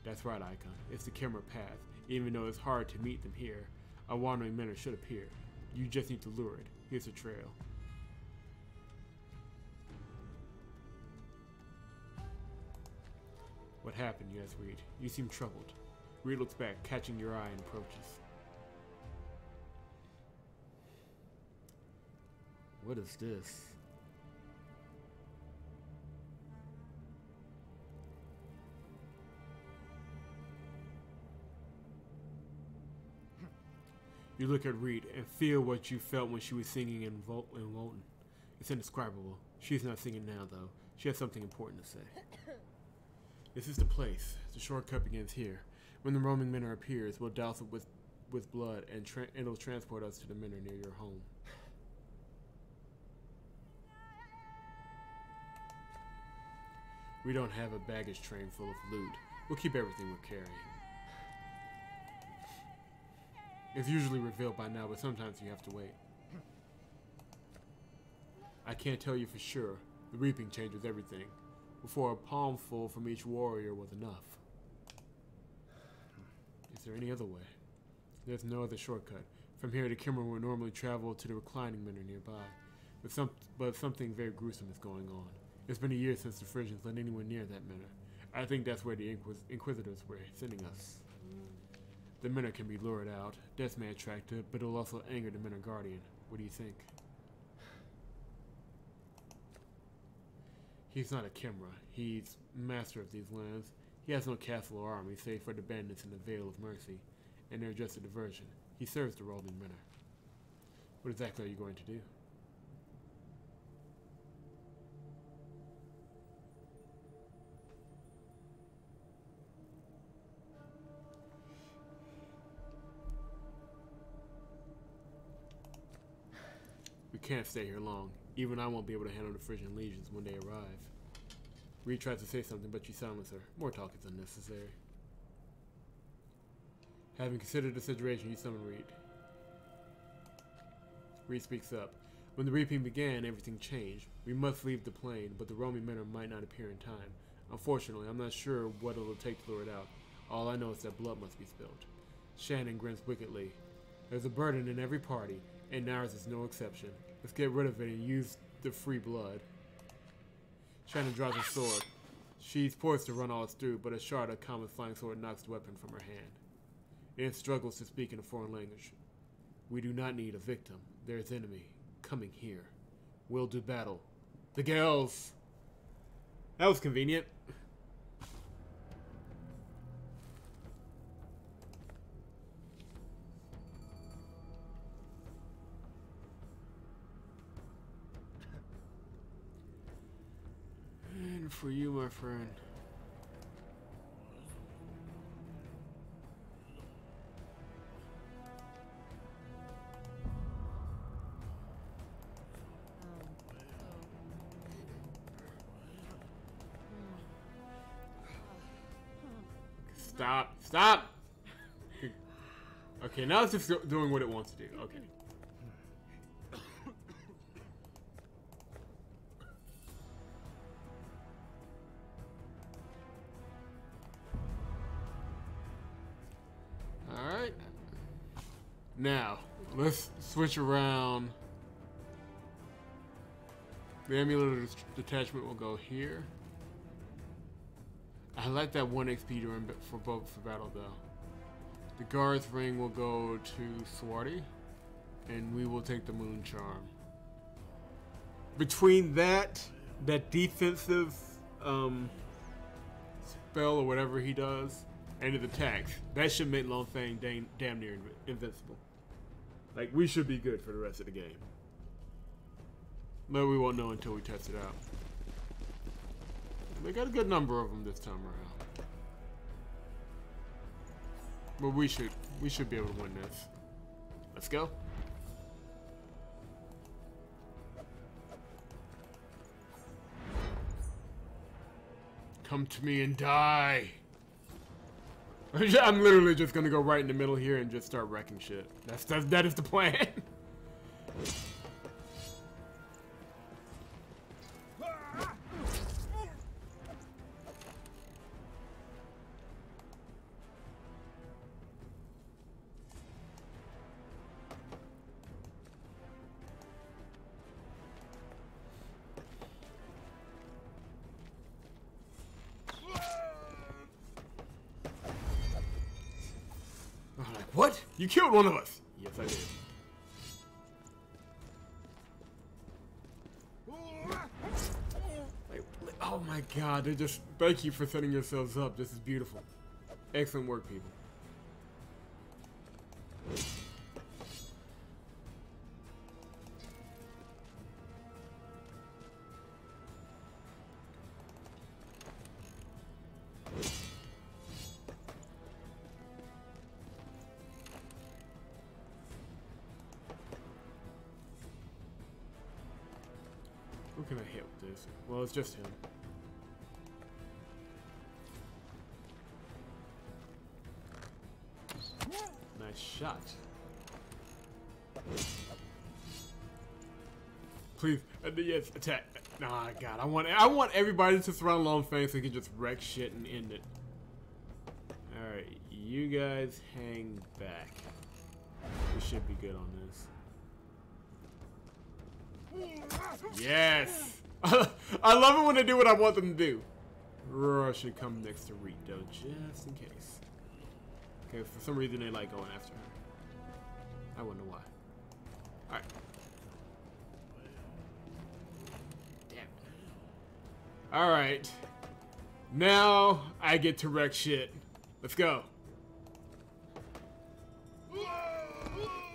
That's right, Icon. It's the camera path. Even though it's hard to meet them here, a wandering manor should appear. You just need to lure it. Here's the trail. What happened? You ask Reed. You seem troubled. Reed looks back, catching your eye, and approaches. What is this? You look at Reed and feel what you felt when she was singing in Wotan. It's indescribable. She's not singing now, though. She has something important to say. This is the place. The shortcut begins here. When the roaming manor appears, we'll douse it with blood, and it'll transport us to the manor near your home. We don't have a baggage train full of loot. We'll keep everything we're carrying. It's usually revealed by now, but sometimes you have to wait. I can't tell you for sure. The reaping changes everything. Before a palmful from each warrior was enough. Is there any other way? There's no other shortcut. From here, the Kimmer would normally travel to the reclining manor nearby. But something very gruesome is going on. It's been a year since the Frisians let anyone near that manor. I think that's where the Inquisitors were sending us. The manor can be lured out. Death may attract it, but it'll also anger the manor guardian. What do you think? He's not a Kimra. He's master of these lands. He has no castle or army, save for the bandits in the Vale of Mercy, and they're just a diversion. He serves the roaming manor. What exactly are you going to do? We can't stay here long. Even I won't be able to handle the Frisian legions when they arrive. Reed tries to say something, but you silence her. More talk is unnecessary. Having considered the situation, you summon Reed. Reed speaks up. When the reaping began, everything changed. We must leave the plain, but the roaming manor might not appear in time. Unfortunately, I'm not sure what it'll take to lure it out. All I know is that blood must be spilled. Shannon grins wickedly. There's a burden in every party, and ours is no exception. Let's get rid of it and use the free blood. Shannon draws a sword. She's poised to run all through, but a shard of common flying sword knocks the weapon from her hand. Anne struggles to speak in a foreign language. We do not need a victim. There's enemy coming here. We'll do battle. The girls! That was convenient. And for you, my friend. Stop. Stop! Okay, now it's just doing what it wants to do. Okay. Now, let's switch around. The amulet detachment will go here. I like that 1 XP for battle though. The guard's ring will go to Swarty, and we will take the moon charm. Between that defensive spell or whatever he does, and his attacks, that should make Long Fang damn near invincible. Like, we should be good for the rest of the game. But we won't know until we test it out. We got a good number of them this time around. But we should be able to win this. Let's go. Come to me and die. I'm literally just gonna go right in the middle here and just start wrecking shit. That is the plan. What? You killed one of us! Yes, I did. Oh my god, they're just... Thank you for setting yourselves up. This is beautiful. Excellent work, people. Who can I hit with this? Well, it's just him. Nice shot. Please, yes, attack. Nah, God, I want everybody to surround Long Fang so he can just wreck shit and end it. All right, you guys hang back. We should be good on this. Yes! I love it when they do what I want them to do. Roar should come next to Rito, just in case. Okay, for some reason they like going after her. I wonder why. Alright. Damn. Alright. Now I get to wreck shit. Let's go.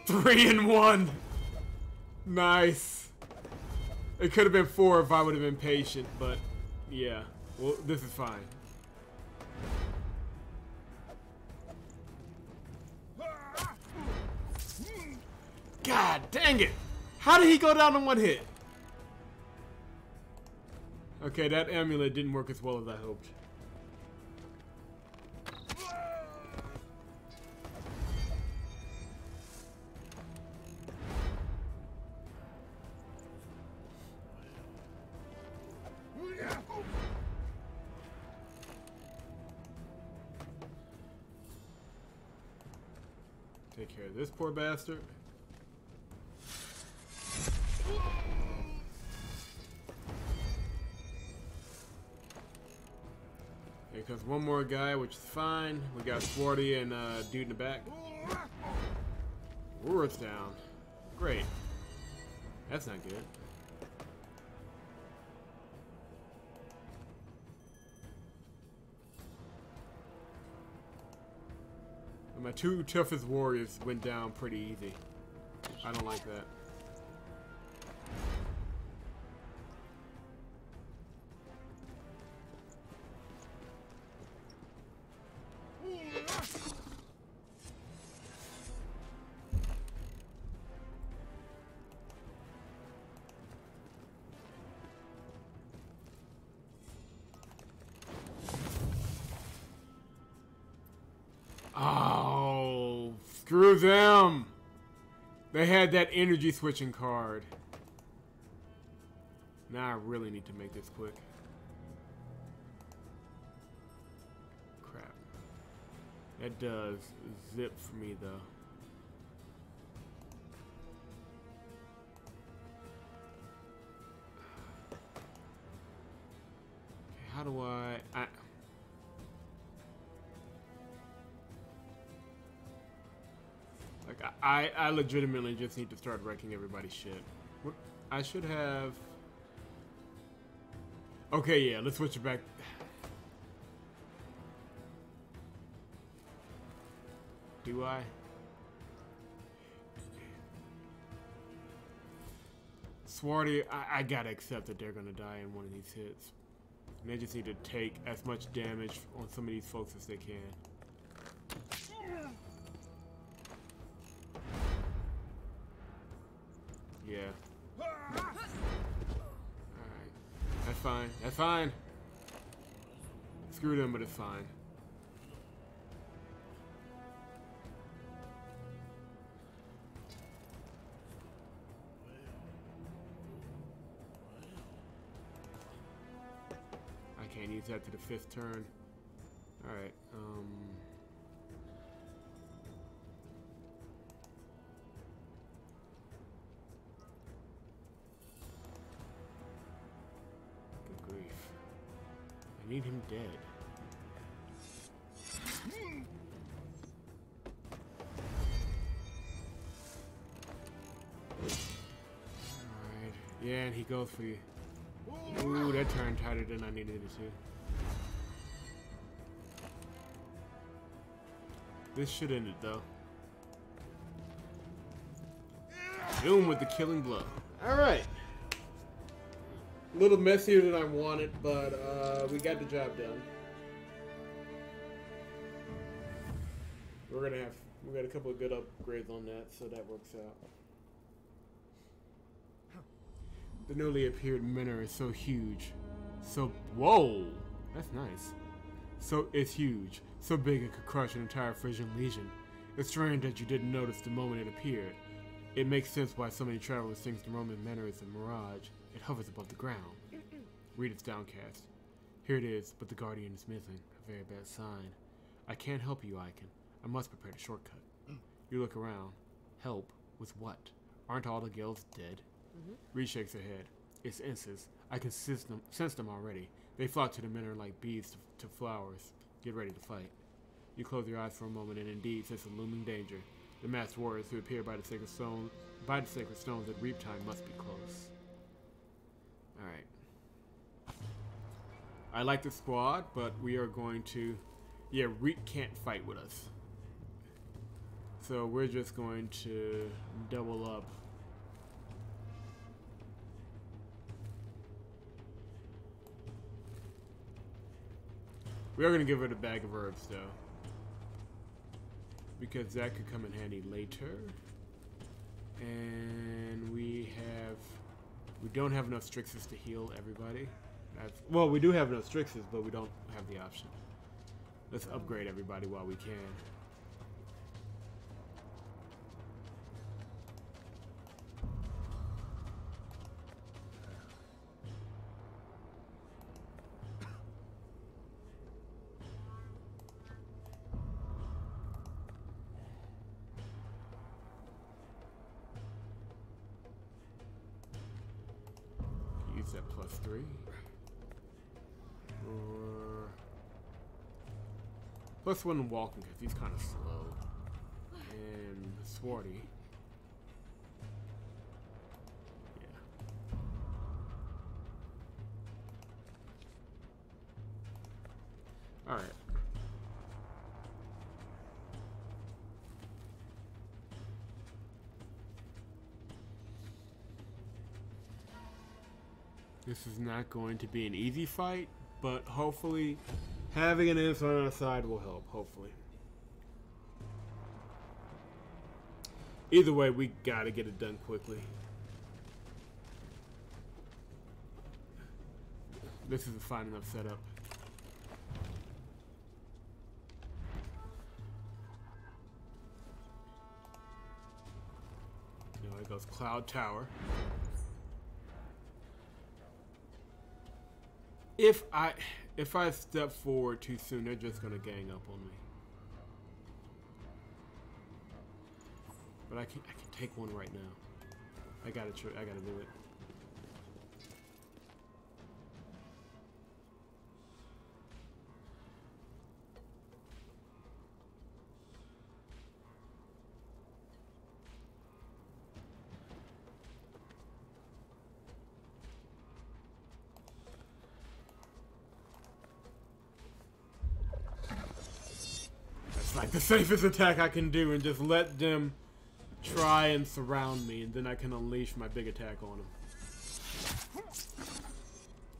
3 and 1. Nice. It could have been 4 if I would have been patient, but yeah. Well, this is fine. God dang it! How did he go down in 1 hit? Okay, that amulet didn't work as well as I hoped. Take care of this poor bastard. Here comes one more guy, which is fine. We got Swarty and dude in the back. Roar's down. Great. That's not good. My 2 toughest warriors went down pretty easy. I don't like that. Oh, screw them. They had that energy switching card. Now I really need to make this quick. Crap. That does zip for me though. do I like I legitimately just need to start wrecking everybody's shit. What I should have. Okay, yeah, let's switch it back. Do I? Swarty, I gotta accept that they're gonna die in one of these hits. And they just need to take as much damage on some of these folks as they can. Yeah. Alright. That's fine. That's fine. Screw them, but it's fine. I can't use that to the 5th turn. Alright, good grief. I need him dead. Alright. Yeah, and he goes for you. Ooh, that turned tighter than I needed it to. This should end it, though. Doom with the killing blow. Alright. A little messier than I wanted, but we got the job done. We got a couple of good upgrades on that, so that works out. The newly appeared Menor is so huge. Whoa! That's nice. So, it's huge. So big it could crush an entire Frisian legion. It's strange that you didn't notice the moment it appeared. It makes sense why so many travelers think the Roman Menor is a mirage. It hovers above the ground. Read its downcast. Here it is, but the Guardian is missing. A very bad sign. I can't help you, Icon. I must prepare a shortcut. You look around. Help? With what? Aren't all the guilds dead? Reed shakes her head. It's incense. I can sense them already. They flock to the Menor like bees to flowers. Get ready to fight. You close your eyes for a moment and indeed sense a looming danger. The masked warriors who appear by the sacred stones at reap time must be close. Alright. I like the squad, but we are going to... Yeah, Reap can't fight with us. So we're just going to double up. We are going to give it a bag of herbs, though. Because that could come in handy later. And we don't have enough Strixes to heal everybody. Well, we do have enough Strixes, but we don't have the option. Let's upgrade everybody while we can. Use that +3. Or +1 walking because he's kind of slow. And Swarty. Yeah. Alright. This is not going to be an easy fight, but hopefully having an Imp on our side will help, hopefully. Either way, we gotta get it done quickly. This is a fine enough setup. Now it goes Cloud Tower. If I step forward too soon, they're just gonna gang up on me. But I can take one right now. I gotta do it. like the safest attack I can do and just let them try and surround me, and then I can unleash my big attack on them.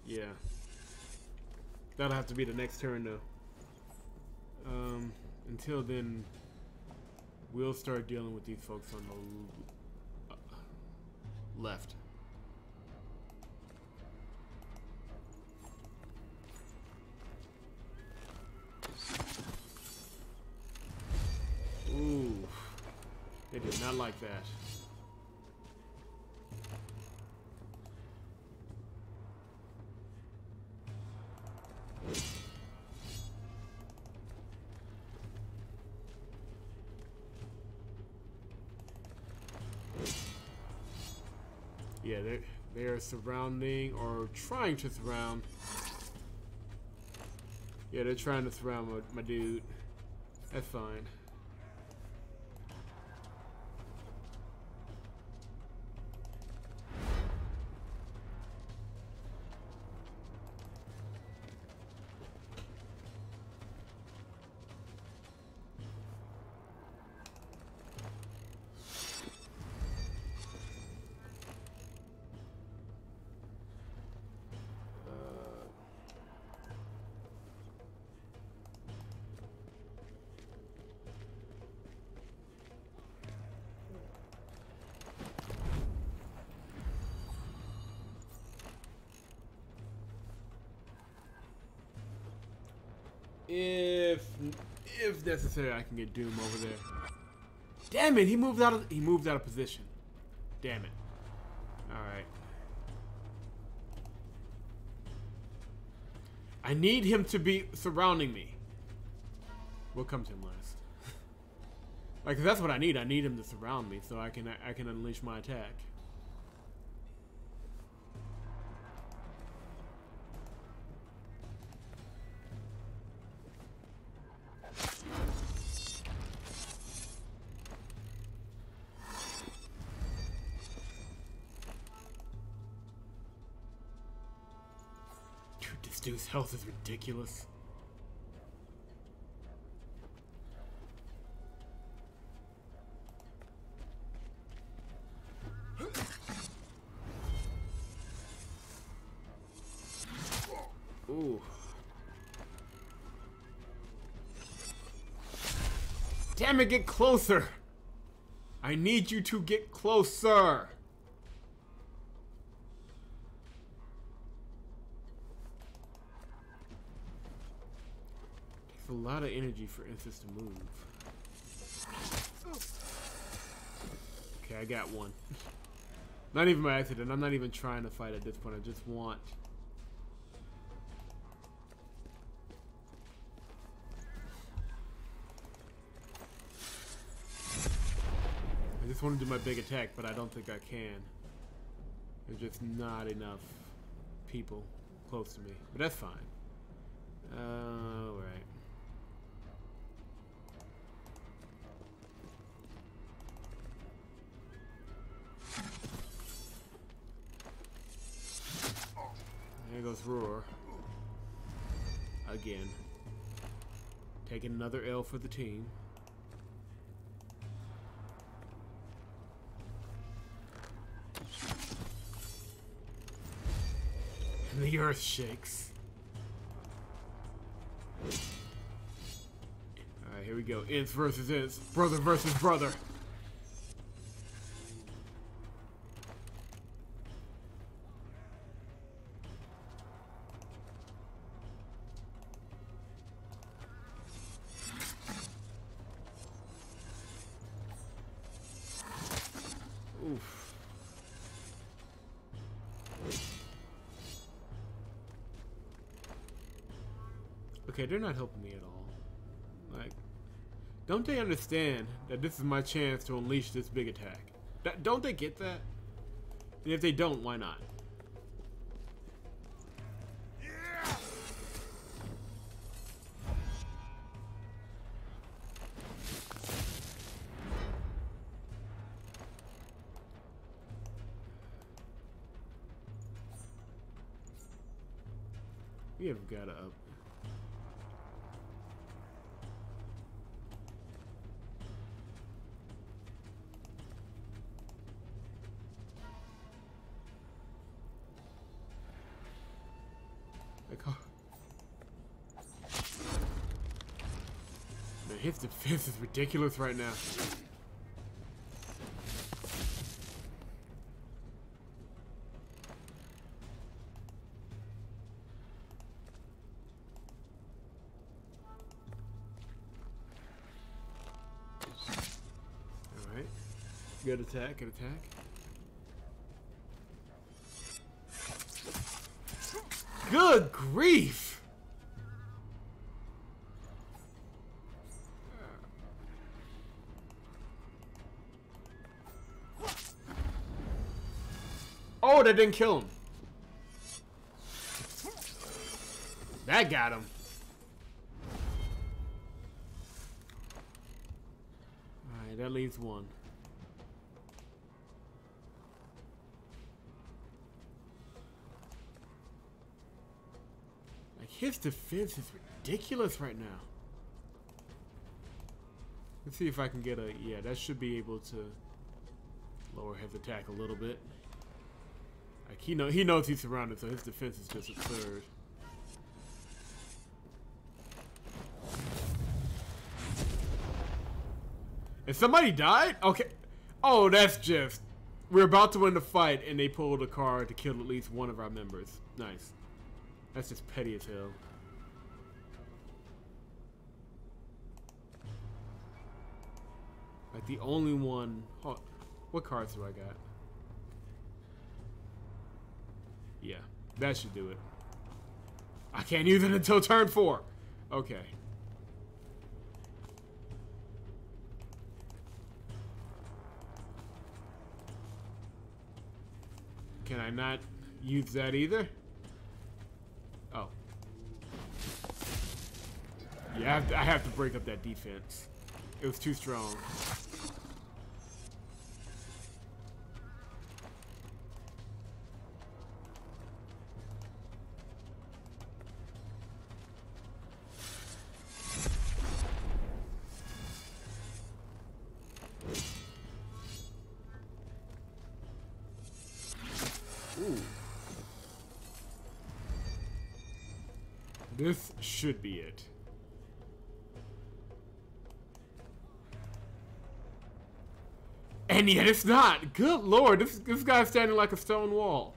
Yeah. That'll have to be the next turn though. Until then, we'll start dealing with these folks on the left. Ooh, they did not like that. Yeah, they're surrounding or trying to surround. Yeah, they're trying to surround my dude. That's fine. If necessary, I can get Doom over there. Damn it! He moved out of position. Damn it! All right. I need him to be surrounding me. What comes in last? Like that's what I need. I need him to surround me so I can unleash my attack. This dude's health is ridiculous. Ooh. Damn it, get closer! I need you to get closer! A lot of energy for instance to move. Okay, I got one. Not even by accident. I'm not even trying to fight at this point. I just want... I just want to do my big attack, but I don't think I can. There's just not enough people close to me. But that's fine. Alright. There goes Roar. Again. Taking another L for the team. And the earth shakes. Alright, here we go. Ents versus Ents. Brother versus brother. Oof. Okay, they're not helping me at all. Like, don't they understand that this is my chance to unleash this big attack? Don't they get that? And if they don't, why not? We have got to up. Like, oh. Man, his defense is ridiculous right now. Alright. Good attack, good attack. Good grief! Oh, that didn't kill him. That got him. Alright, that leaves one. Like, his defense is ridiculous right now. Let's see if I can get a... Yeah, that should be able to lower his attack a little bit. Like, he knows he's surrounded, so his defense is just absurd. And somebody died? Okay. Oh, that's just... We're about to win the fight, and they pulled a card to kill at least one of our members. Nice. That's just petty as hell. Like, the only one... Oh, what cards do I got? Yeah, that should do it. I can't use it until turn 4. Okay. Can I not use that either? Oh. Yeah, I have to break up that defense. It was too strong. Ooh. This should be it. And yet it's not. Good lord, this guy's standing like a stone wall.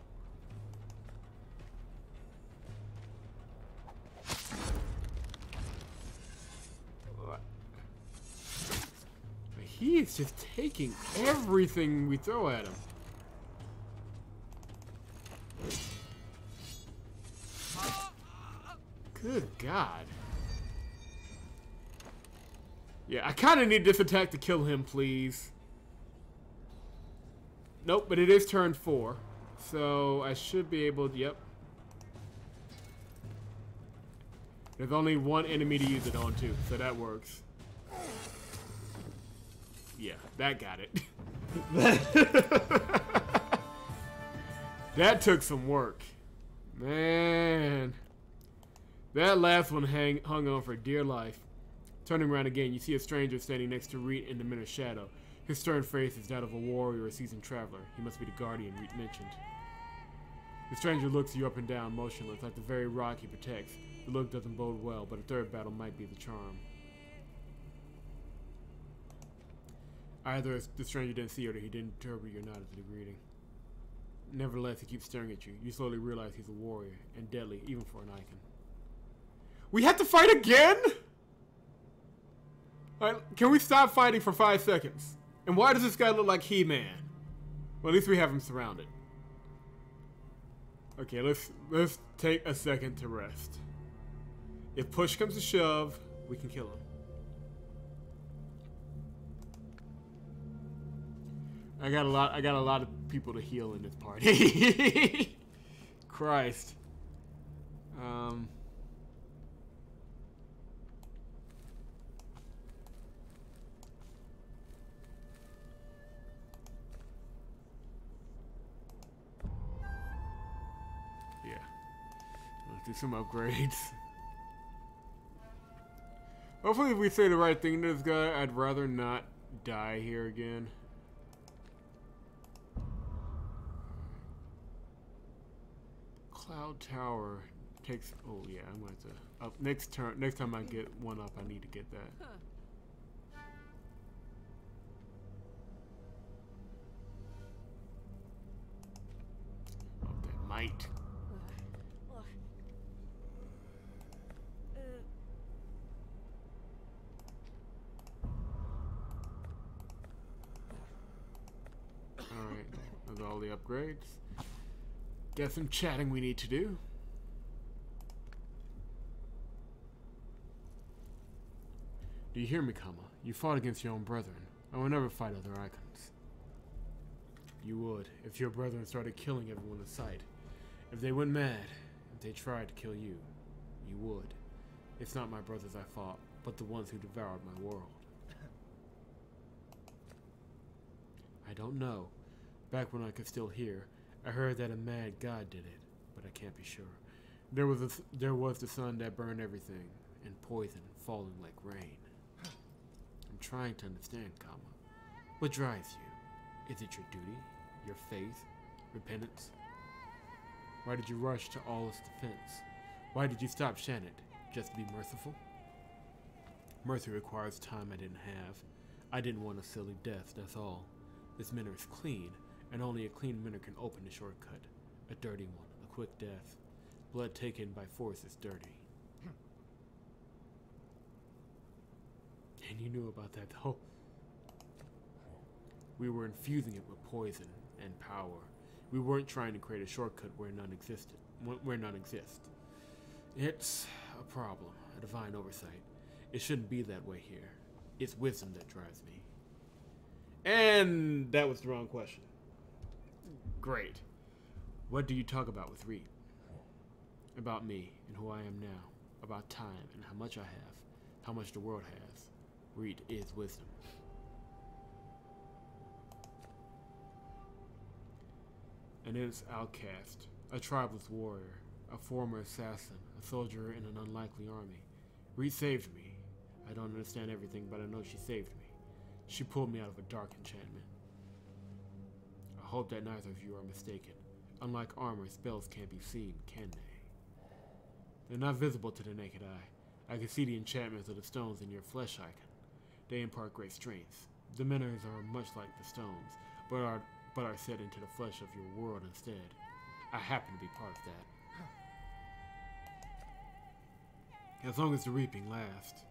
He is just taking everything we throw at him. Good God. Yeah, I kind of need this attack to kill him, please. Nope, but it is turn 4. So I should be able to, yep. There's only one enemy to use it on, too, so that works. Yeah, that got it. That took some work. Man. That last one hung on for dear life. Turning around again, you see a stranger standing next to Reet in the Minute Shadow. His stern face is that of a warrior or seasoned traveler. He must be the guardian Reet mentioned. The stranger looks you up and down, motionless, like the very rock he protects. The look doesn't bode well, but a third battle might be the charm. Either the stranger didn't see it or he didn't interpret your nod as a greeting. Nevertheless, he keeps staring at you. You slowly realize he's a warrior, and deadly, even for an icon. We have to fight again? Alright, can we stop fighting for 5 seconds? And why does this guy look like He-Man? Well, at least we have him surrounded. Okay, let's take a second to rest. If push comes to shove, we can kill him. I got a lot of people to heal in this party. Christ. Yeah. Let's do some upgrades. Hopefully if we say the right thing to this guy, I'd rather not die here again. Cloud Tower takes. Oh yeah, I'm going to up next turn. Next time I get one up, I need to get that. Up that might. All right, those are all the upgrades. Got some chatting we need to do. Do you hear me, Kama? You fought against your own brethren. I will never fight other icons. You would, if your brethren started killing everyone in sight. If they went mad, if they tried to kill you, you would. It's not my brothers I fought, but the ones who devoured my world. I don't know. Back when I could still hear, I heard that a mad god did it, but I can't be sure. There was the sun that burned everything, and poison falling like rain. I'm trying to understand, Kama. What drives you? Is it your duty? Your faith? Repentance? Why did you rush to Allah's defense? Why did you stop Shannon? Just to be merciful? Mercy requires time I didn't have. I didn't want a silly death, that's all. This minnow is clean, and only a clean minnow can open the shortcut. A dirty one, a quick death. Blood taken by force is dirty. And you knew about that, though. We were infusing it with poison and power. We weren't trying to create a shortcut where none existed. Where none exists. It's a problem, a divine oversight. It shouldn't be that way here. It's wisdom that drives me. And that was the wrong question. Great. What do you talk about with Reed? About me and who I am now. About time and how much I have. How much the world has. Reed is wisdom. And it is Outcast, a tribeless warrior, a former assassin, a soldier in an unlikely army. Reed saved me. I don't understand everything, but I know she saved me. She pulled me out of a dark enchantment. I hope that neither of you are mistaken. Unlike armor, spells can't be seen, can they? They're not visible to the naked eye. I can see the enchantments of the stones in your flesh icon. They impart great strength. The minnows are much like the stones, but are set into the flesh of your world instead. I happen to be part of that. As long as the reaping lasts,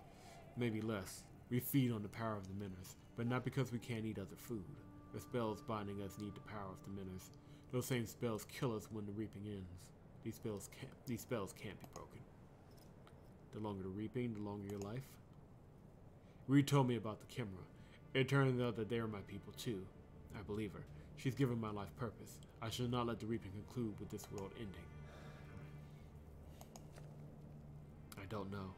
maybe less, we feed on the power of the minnows, but not because we can't eat other food. The spells binding us need the power of the minnows. Those same spells kill us when the reaping ends. These spells can't be broken. The longer the reaping, the longer your life. Reed told me about the Kimra. It turns out that they are my people too. I believe her. She's given my life purpose. I shall not let the reaping conclude with this world ending. I don't know.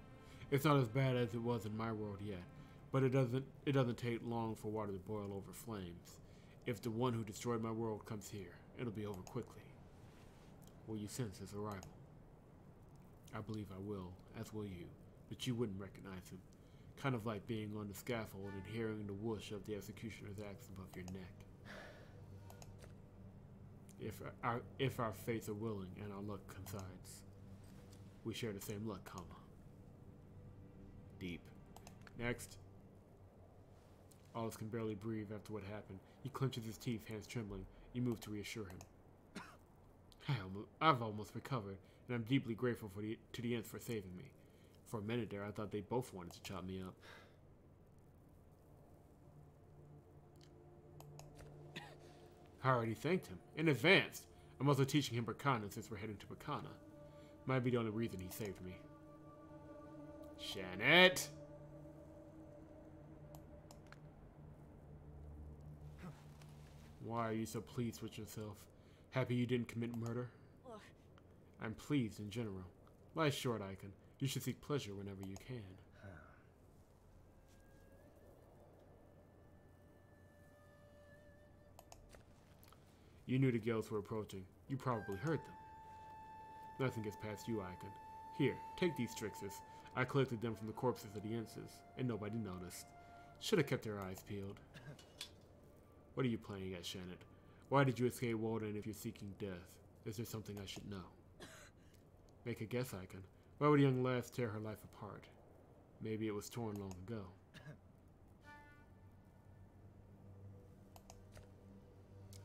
It's not as bad as it was in my world yet, but it doesn't take long for water to boil over flames. If the one who destroyed my world comes here, it'll be over quickly. Will you sense his arrival? I believe I will, as will you, but you wouldn't recognize him. Kind of like being on the scaffold and hearing the whoosh of the executioner's axe above your neck. If our fates are willing and our luck coincides. We share the same luck, Kama. Deep. Next. Aldous can barely breathe after what happened. He clenches his teeth, hands trembling. You move to reassure him. I've almost recovered, and I'm deeply grateful to the Ents for saving me. For a minute there, I thought they both wanted to chop me up. I already thanked him. In advance. I'm also teaching him Berkana since we're heading to Berkana. Might be the only reason he saved me. Shannon! Why are you so pleased with yourself? Happy you didn't commit murder? I'm pleased in general. Life's short, Icon. You should seek pleasure whenever you can. You knew the Gales were approaching. You probably heard them. Nothing gets past you, Icon. Here, take these tricksters. I collected them from the corpses of the Enses, and nobody noticed. Should have kept their eyes peeled. What are you playing at, Shannon? Why did you escape Walden if you're seeking death? Is there something I should know? Make a guess, Icon. Why would a young lass tear her life apart? Maybe it was torn long ago.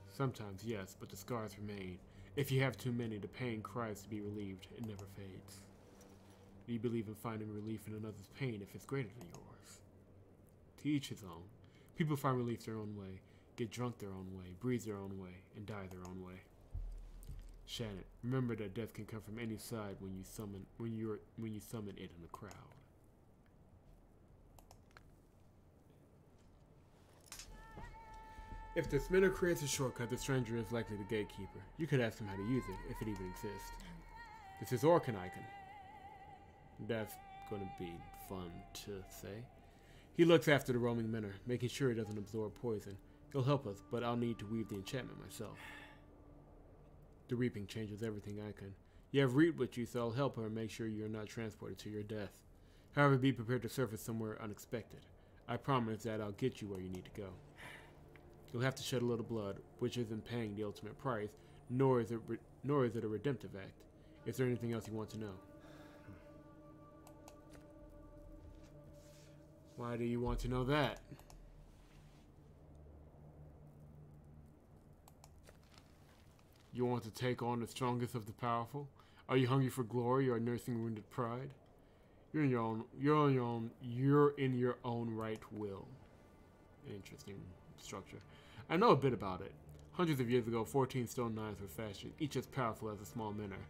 Sometimes, yes, but the scars remain. If you have too many, the pain cries to be relieved. It never fades. Do you believe in finding relief in another's pain if it's greater than yours? To each his own. People find relief their own way, get drunk their own way, breathe their own way, and die their own way. Shannon, remember that death can come from any side when you summon it in a crowd. If the spinner creates a shortcut, the stranger is likely the gatekeeper. You could ask him how to use it, if it even exists. This is Orkin Icon. That's gonna be fun to say. He looks after the roaming minnow, making sure he doesn't absorb poison. He'll help us, but I'll need to weave the enchantment myself. The reaping changes everything, Icon. You have reaped with you, so I'll help her and make sure you're not transported to your death. However, be prepared to surface somewhere unexpected. I promise that I'll get you where you need to go. You'll have to shed a little blood, which isn't paying the ultimate price, nor is it a redemptive act. Is there anything else you want to know? Why do you want to know that? You want to take on the strongest of the powerful? Are you hungry for glory or nursing wounded pride? You're in your own right will. Interesting structure. I know a bit about it. Hundreds of years ago, 14 stone knives were fashioned, each as powerful as a small minnow.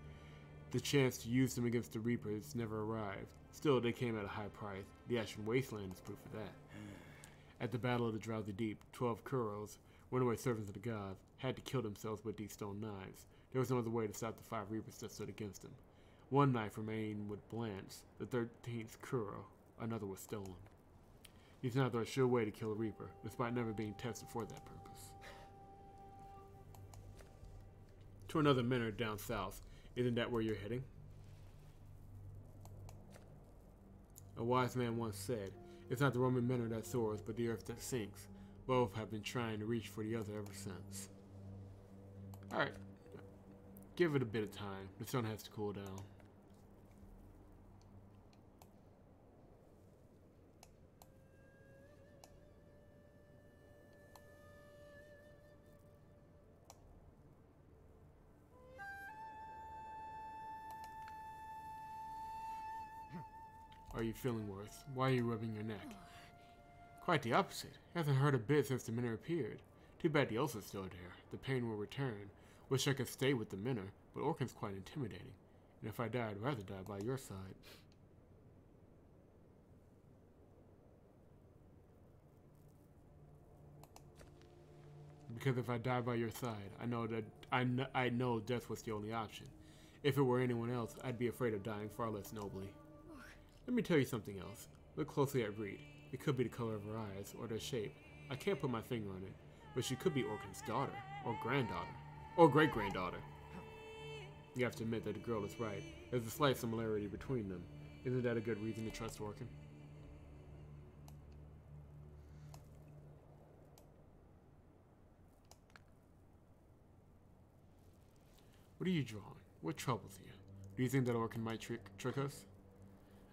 The chance to use them against the Reapers never arrived. Still, they came at a high price. The Ashen Wasteland is proof of that. At the Battle of the Drowsy Deep, 12 Kuros, runaway servants of the gods, had to kill themselves with these stone knives. There was no other way to stop the 5 Reapers that stood against them. One knife remained with Blanche, the 13th Kuro. Another was stolen. These knives are a sure way to kill a Reaper, despite never being tested for that purpose. To another minnow down south. Isn't that where you're heading? A wise man once said, it's not the Roman minnow that soars, but the earth that sinks. Both have been trying to reach for the other ever since. Alright. Give it a bit of time. The sun has to cool down. Are you feeling worse? Why are you rubbing your neck? Quite the opposite. Hasn't hurt a bit since the minnow appeared. Too bad the ulcer's still there. The pain will return. Wish I could stay with the minnow, but Orkin's quite intimidating. And if I die, I'd rather die by your side. Because if I die by your side, I know death was the only option. If it were anyone else, I'd be afraid of dying far less nobly. Let me tell you something else. Look closely at Reed. It could be the color of her eyes, or their shape. I can't put my finger on it, but she could be Orkin's daughter, or granddaughter, or great-granddaughter. You have to admit that the girl is right. There's a slight similarity between them. Isn't that a good reason to trust Orkin? What are you drawing? What troubles you? Do you think that Orkin might trick us?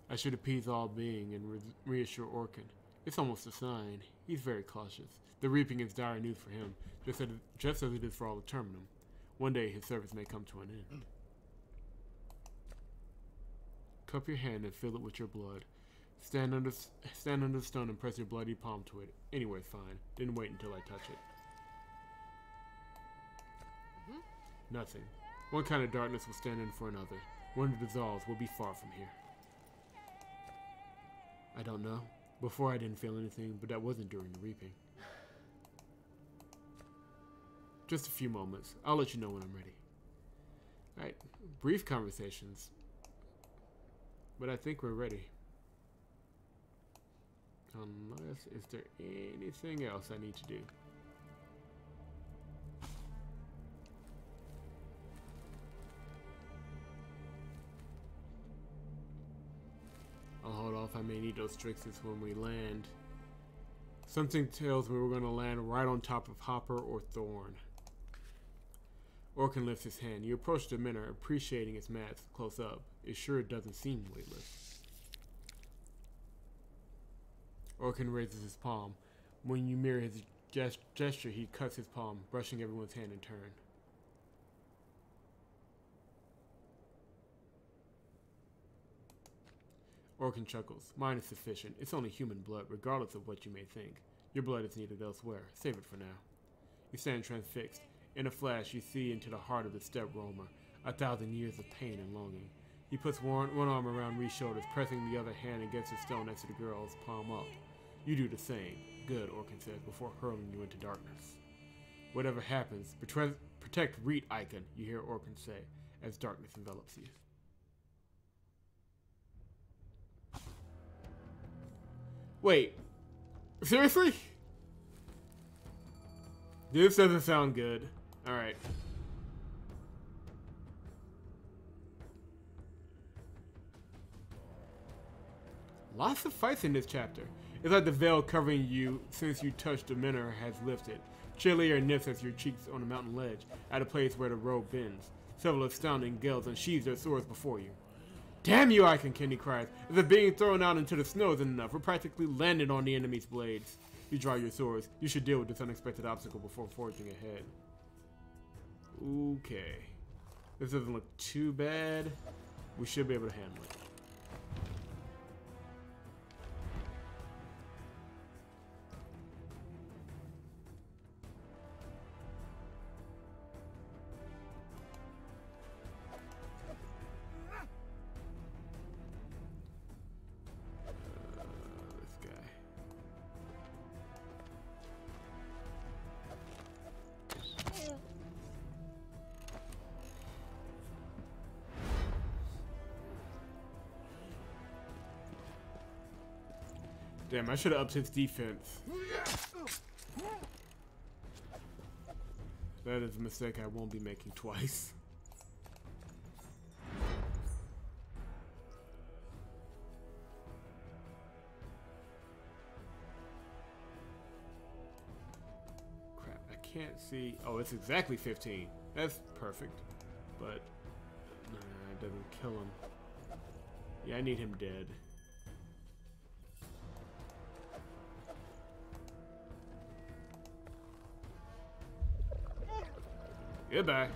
I should appease all being and reassure Orkin. It's almost a sign. He's very cautious. The reaping is dire news for him, just as it is for all of Terminum. One day his service may come to an end. Cup your hand and fill it with your blood. Stand under the stone and press your bloody palm to it. Anyway, fine. Then wait until I touch it. Nothing. One kind of darkness will stand in for another. When it dissolves, we'll be far from here. I don't know. Before I didn't feel anything, but that wasn't during the reaping. Just a few moments. I'll let you know when I'm ready. Alright, brief conversations. But I think we're ready. Unless, is there anything else I need to do? I'll hold off. I may need those Strixes when we land. Something tells me we're going to land right on top of Hopper or Thorn. Orkin lifts his hand. You approach the Minor, appreciating its mass close up. It sure doesn't seem weightless. Orkin raises his palm. When you mirror his gesture, he cuts his palm, brushing everyone's hand in turn. Orkin chuckles. Mine is sufficient. It's only human blood, regardless of what you may think. Your blood is needed elsewhere. Save it for now. You stand transfixed. In a flash, you see into the heart of the steppe roamer, 1,000 years of pain and longing. He puts one arm around Ree's shoulders, pressing the other hand against the stone next to the girl's palm up. You do the same. Good, Orkin says, before hurling you into darkness. Whatever happens, protect Reet Icon, you hear Orkin say, as darkness envelops you. Wait. Seriously? This doesn't sound good. Alright. Lots of fights in this chapter. It's like the veil covering you since you touched the Minor has lifted. Chillier nips as your cheeks on a mountain ledge, at a place where the road bends. Several astounding gales unsheathe their swords before you. Damn you, Icon, Kenny cries, as if being thrown out into the snow isn't enough. We're practically landed on the enemy's blades. You draw your swords. You should deal with this unexpected obstacle before forging ahead. Okay. This doesn't look too bad. We should be able to handle it. Damn, I should have upped his defense. That is a mistake I won't be making twice. Crap, I can't see. Oh, it's exactly 15. That's perfect. But, nah, it doesn't kill him. Yeah, I need him dead. Goodbye.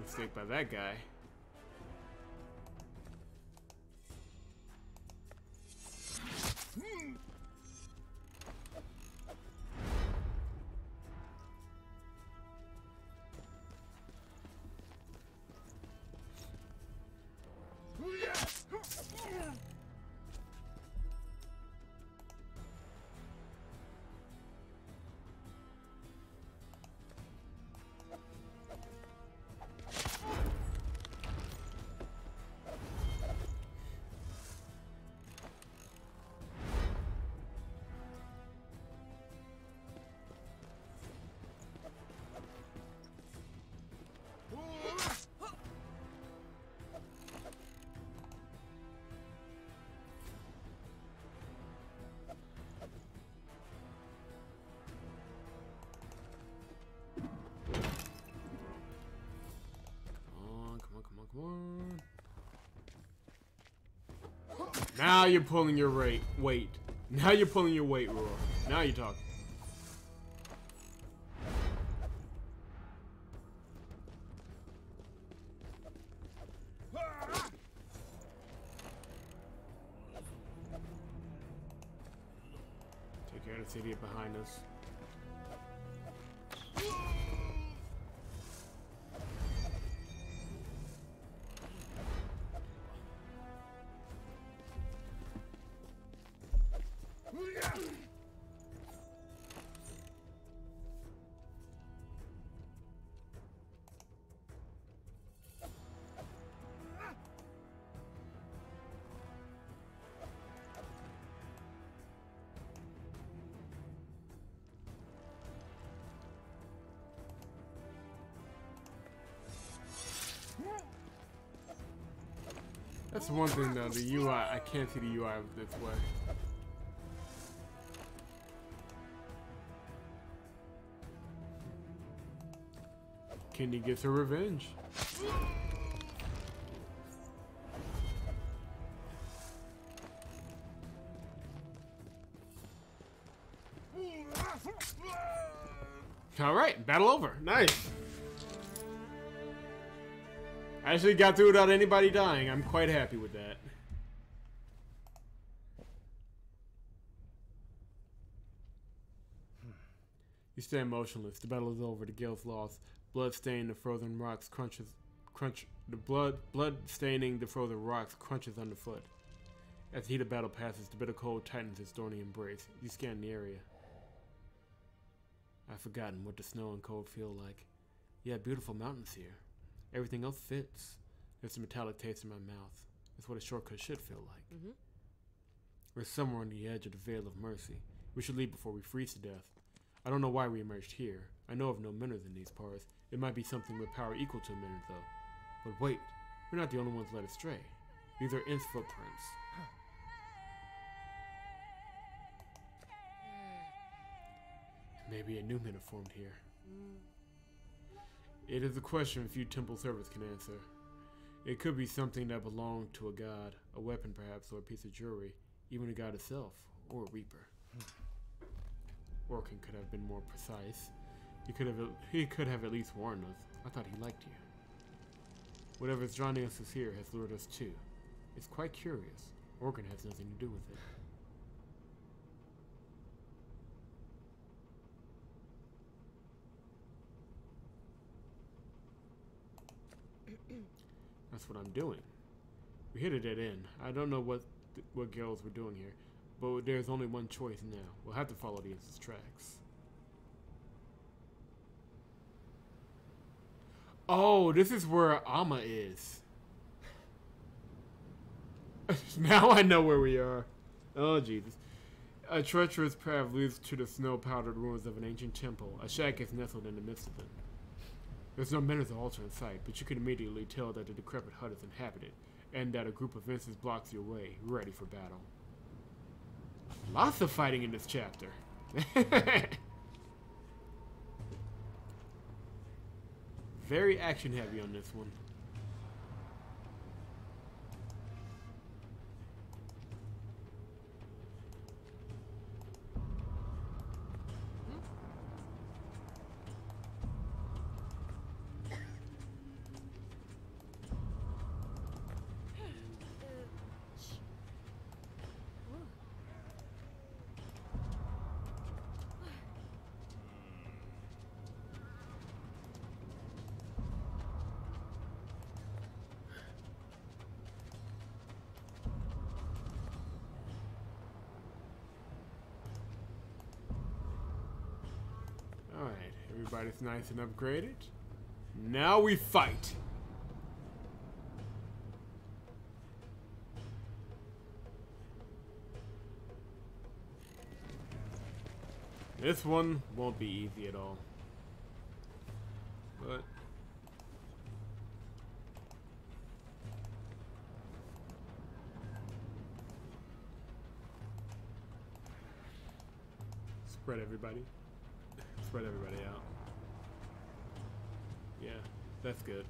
Mistake by that guy. Now you're pulling your weight. Now you're pulling your weight, Roar. Now you're talking. Take care of this idiot behind us. That's one thing though, the UI, I can't see the UI this way. Kenny gets her revenge. Alright, battle over. Nice. I actually got through without anybody dying. I'm quite happy with that. You stand motionless. The battle is over. The gale's lost. Blood staining the frozen rocks the blood staining the frozen rocks crunches underfoot. As the heat of battle passes, the bitter cold tightens its thorny embrace. You scan the area. I've forgotten what the snow and cold feel like. Yeah, beautiful mountains here. Everything else fits. There's a metallic taste in my mouth. It's what a shortcut should feel like. We're somewhere on the edge of the Veil of Mercy. We should leave before we freeze to death. I don't know why we emerged here. I know of no miners in these parts. It might be something with power equal to a miner, though. But wait, we're not the only ones led astray. These are In's footprints. Maybe a new mina formed here. It is a question few temple servers can answer. It could be something that belonged to a god, a weapon perhaps, or a piece of jewelry, even a god itself, or a reaper. Orkin could have been more precise. He could have at least warned us. I thought he liked you. Whatever's drawing us here has lured us too. It's quite curious. Orkin has nothing to do with it. That's what I'm doing. We hit a dead end. I don't know what girls were doing here, but there's only one choice now. We'll have to follow the In's tracks. Oh, this is where Amma is. Now I know where we are. Oh, Jesus. A treacherous path leads to the snow-powdered ruins of an ancient temple. A shack is nestled in the midst of them. There's no miners or altar in sight, but you can immediately tell that the decrepit hut is inhabited, and that a group of In's blocks your way, ready for battle. Lots of fighting in this chapter. Very action heavy on this one. Alright, everybody's nice and upgraded. Now we fight! This one won't be easy at all. But spread everybody. Spread everybody out. Yeah, that's good.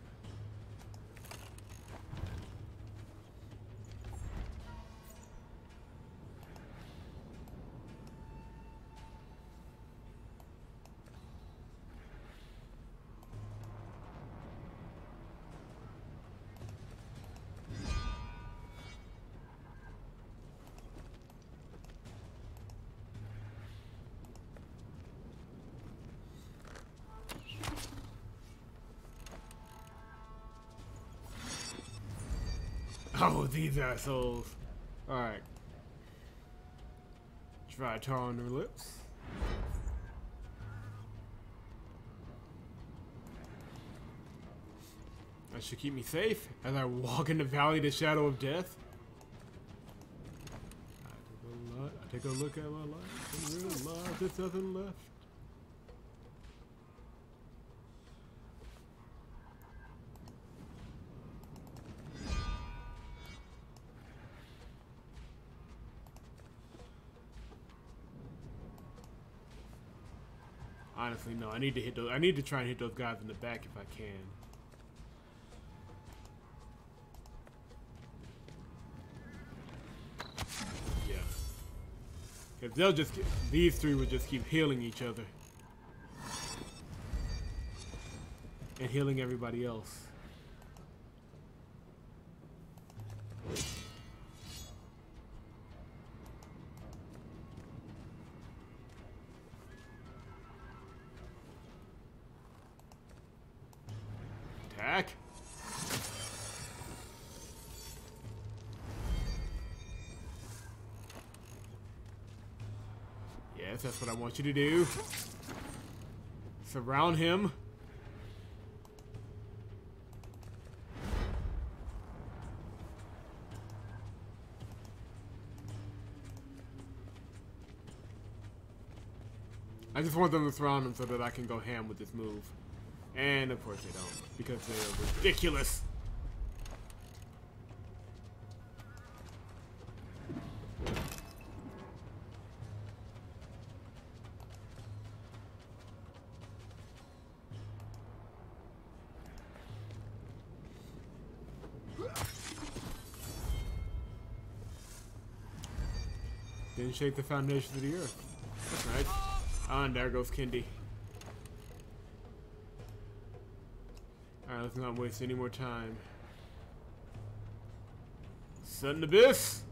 Oh, these assholes. Alright. Try tar on their lips. That should keep me safe as I walk in the valley of the shadow of death. I take a look at my life and realize there's nothing left. Honestly, no. I need to hit those. I need to try and hit those guys in the back if I can. Yeah. Because they'll just get, these three will just keep healing each other. And healing everybody else. Attack. Yes, that's what I want you to do. Surround him. I just want them to surround him so that I can go ham with this move. And of course they don't, because they are ridiculous. Didn't shake the foundations of the earth. That's right. Ah, and there goes Kendi. Alright, let's not waste any more time. Sudden Abyss!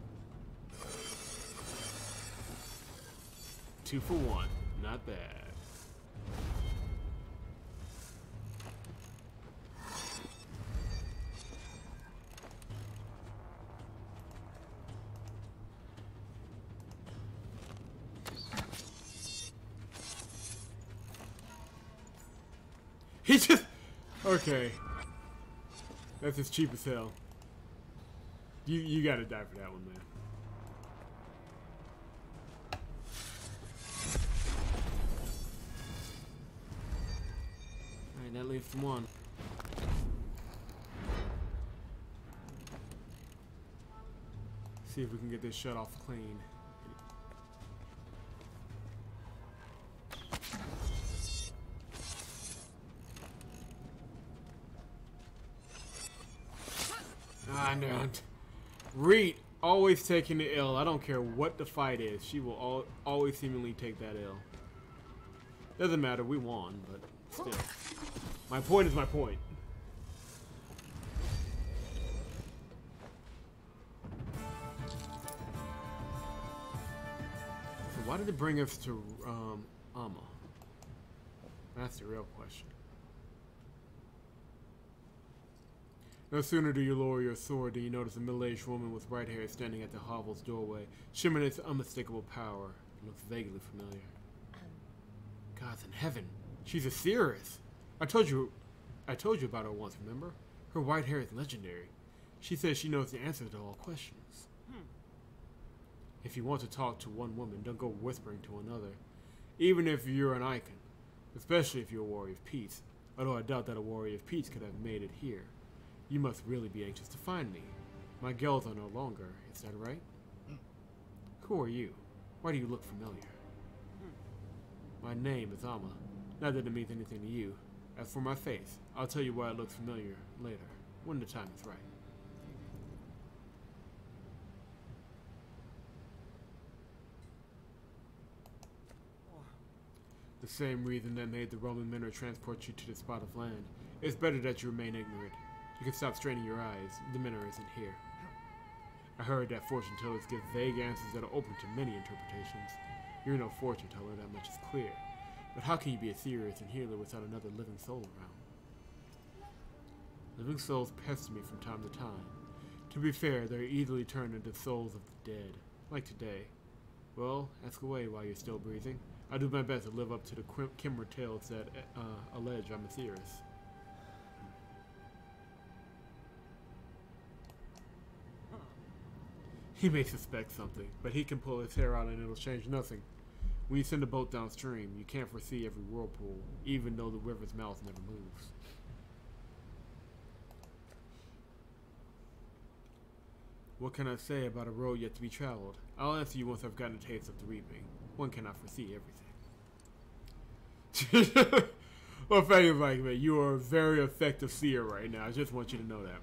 2 for 1. Not bad. He just... Okay. That's as cheap as hell. You gotta die for that one, man. Alright, that leaves one. See if we can get this shut off clean. I know. Reet, always taking the L. I don't care what the fight is. She will always seemingly take that L. Doesn't matter. We won, but still. My point is my point. So why did it bring us to Amma? That's the real question. No sooner do you lower your sword than you notice a middle-aged woman with white hair standing at the hovel's doorway. She emanates unmistakable power. It looks vaguely familiar. Gods in heaven, she's a seeress. I told you about her once, remember? Her white hair is legendary. She says she knows the answer to all questions. If you want to talk to one woman, don't go whispering to another. Even if you're an icon. Especially if you're a warrior of peace. Although I doubt that a warrior of peace could have made it here. You must really be anxious to find me. My girls are no longer, is that right? Who are you? Why do you look familiar? My name is Amma. Not that it means anything to you. As for my face, I'll tell you why it looks familiar later, when the time is right. The same reason that made the Roman Minor transport you to this spot of land. It's better that you remain ignorant. You can stop straining your eyes. The Minor isn't here. I heard that fortune tellers give vague answers that are open to many interpretations. You're no fortune teller, that much is clear. But how can you be a theorist and healer without another living soul around? Living souls pester me from time to time. To be fair, they're easily turned into souls of the dead, like today. Well, ask away while you're still breathing. I'll do my best to live up to the Kimmer tales that allege I'm a theorist. He may suspect something, but he can pull his hair out and it'll change nothing. When you send a boat downstream, you can't foresee every whirlpool, even though the river's mouth never moves. What can I say about a road yet to be traveled? I'll answer you once I've gotten a taste of the reaping. One cannot foresee everything. Well, Fanny was like, man, you are a very effective seer right now. I just want you to know that.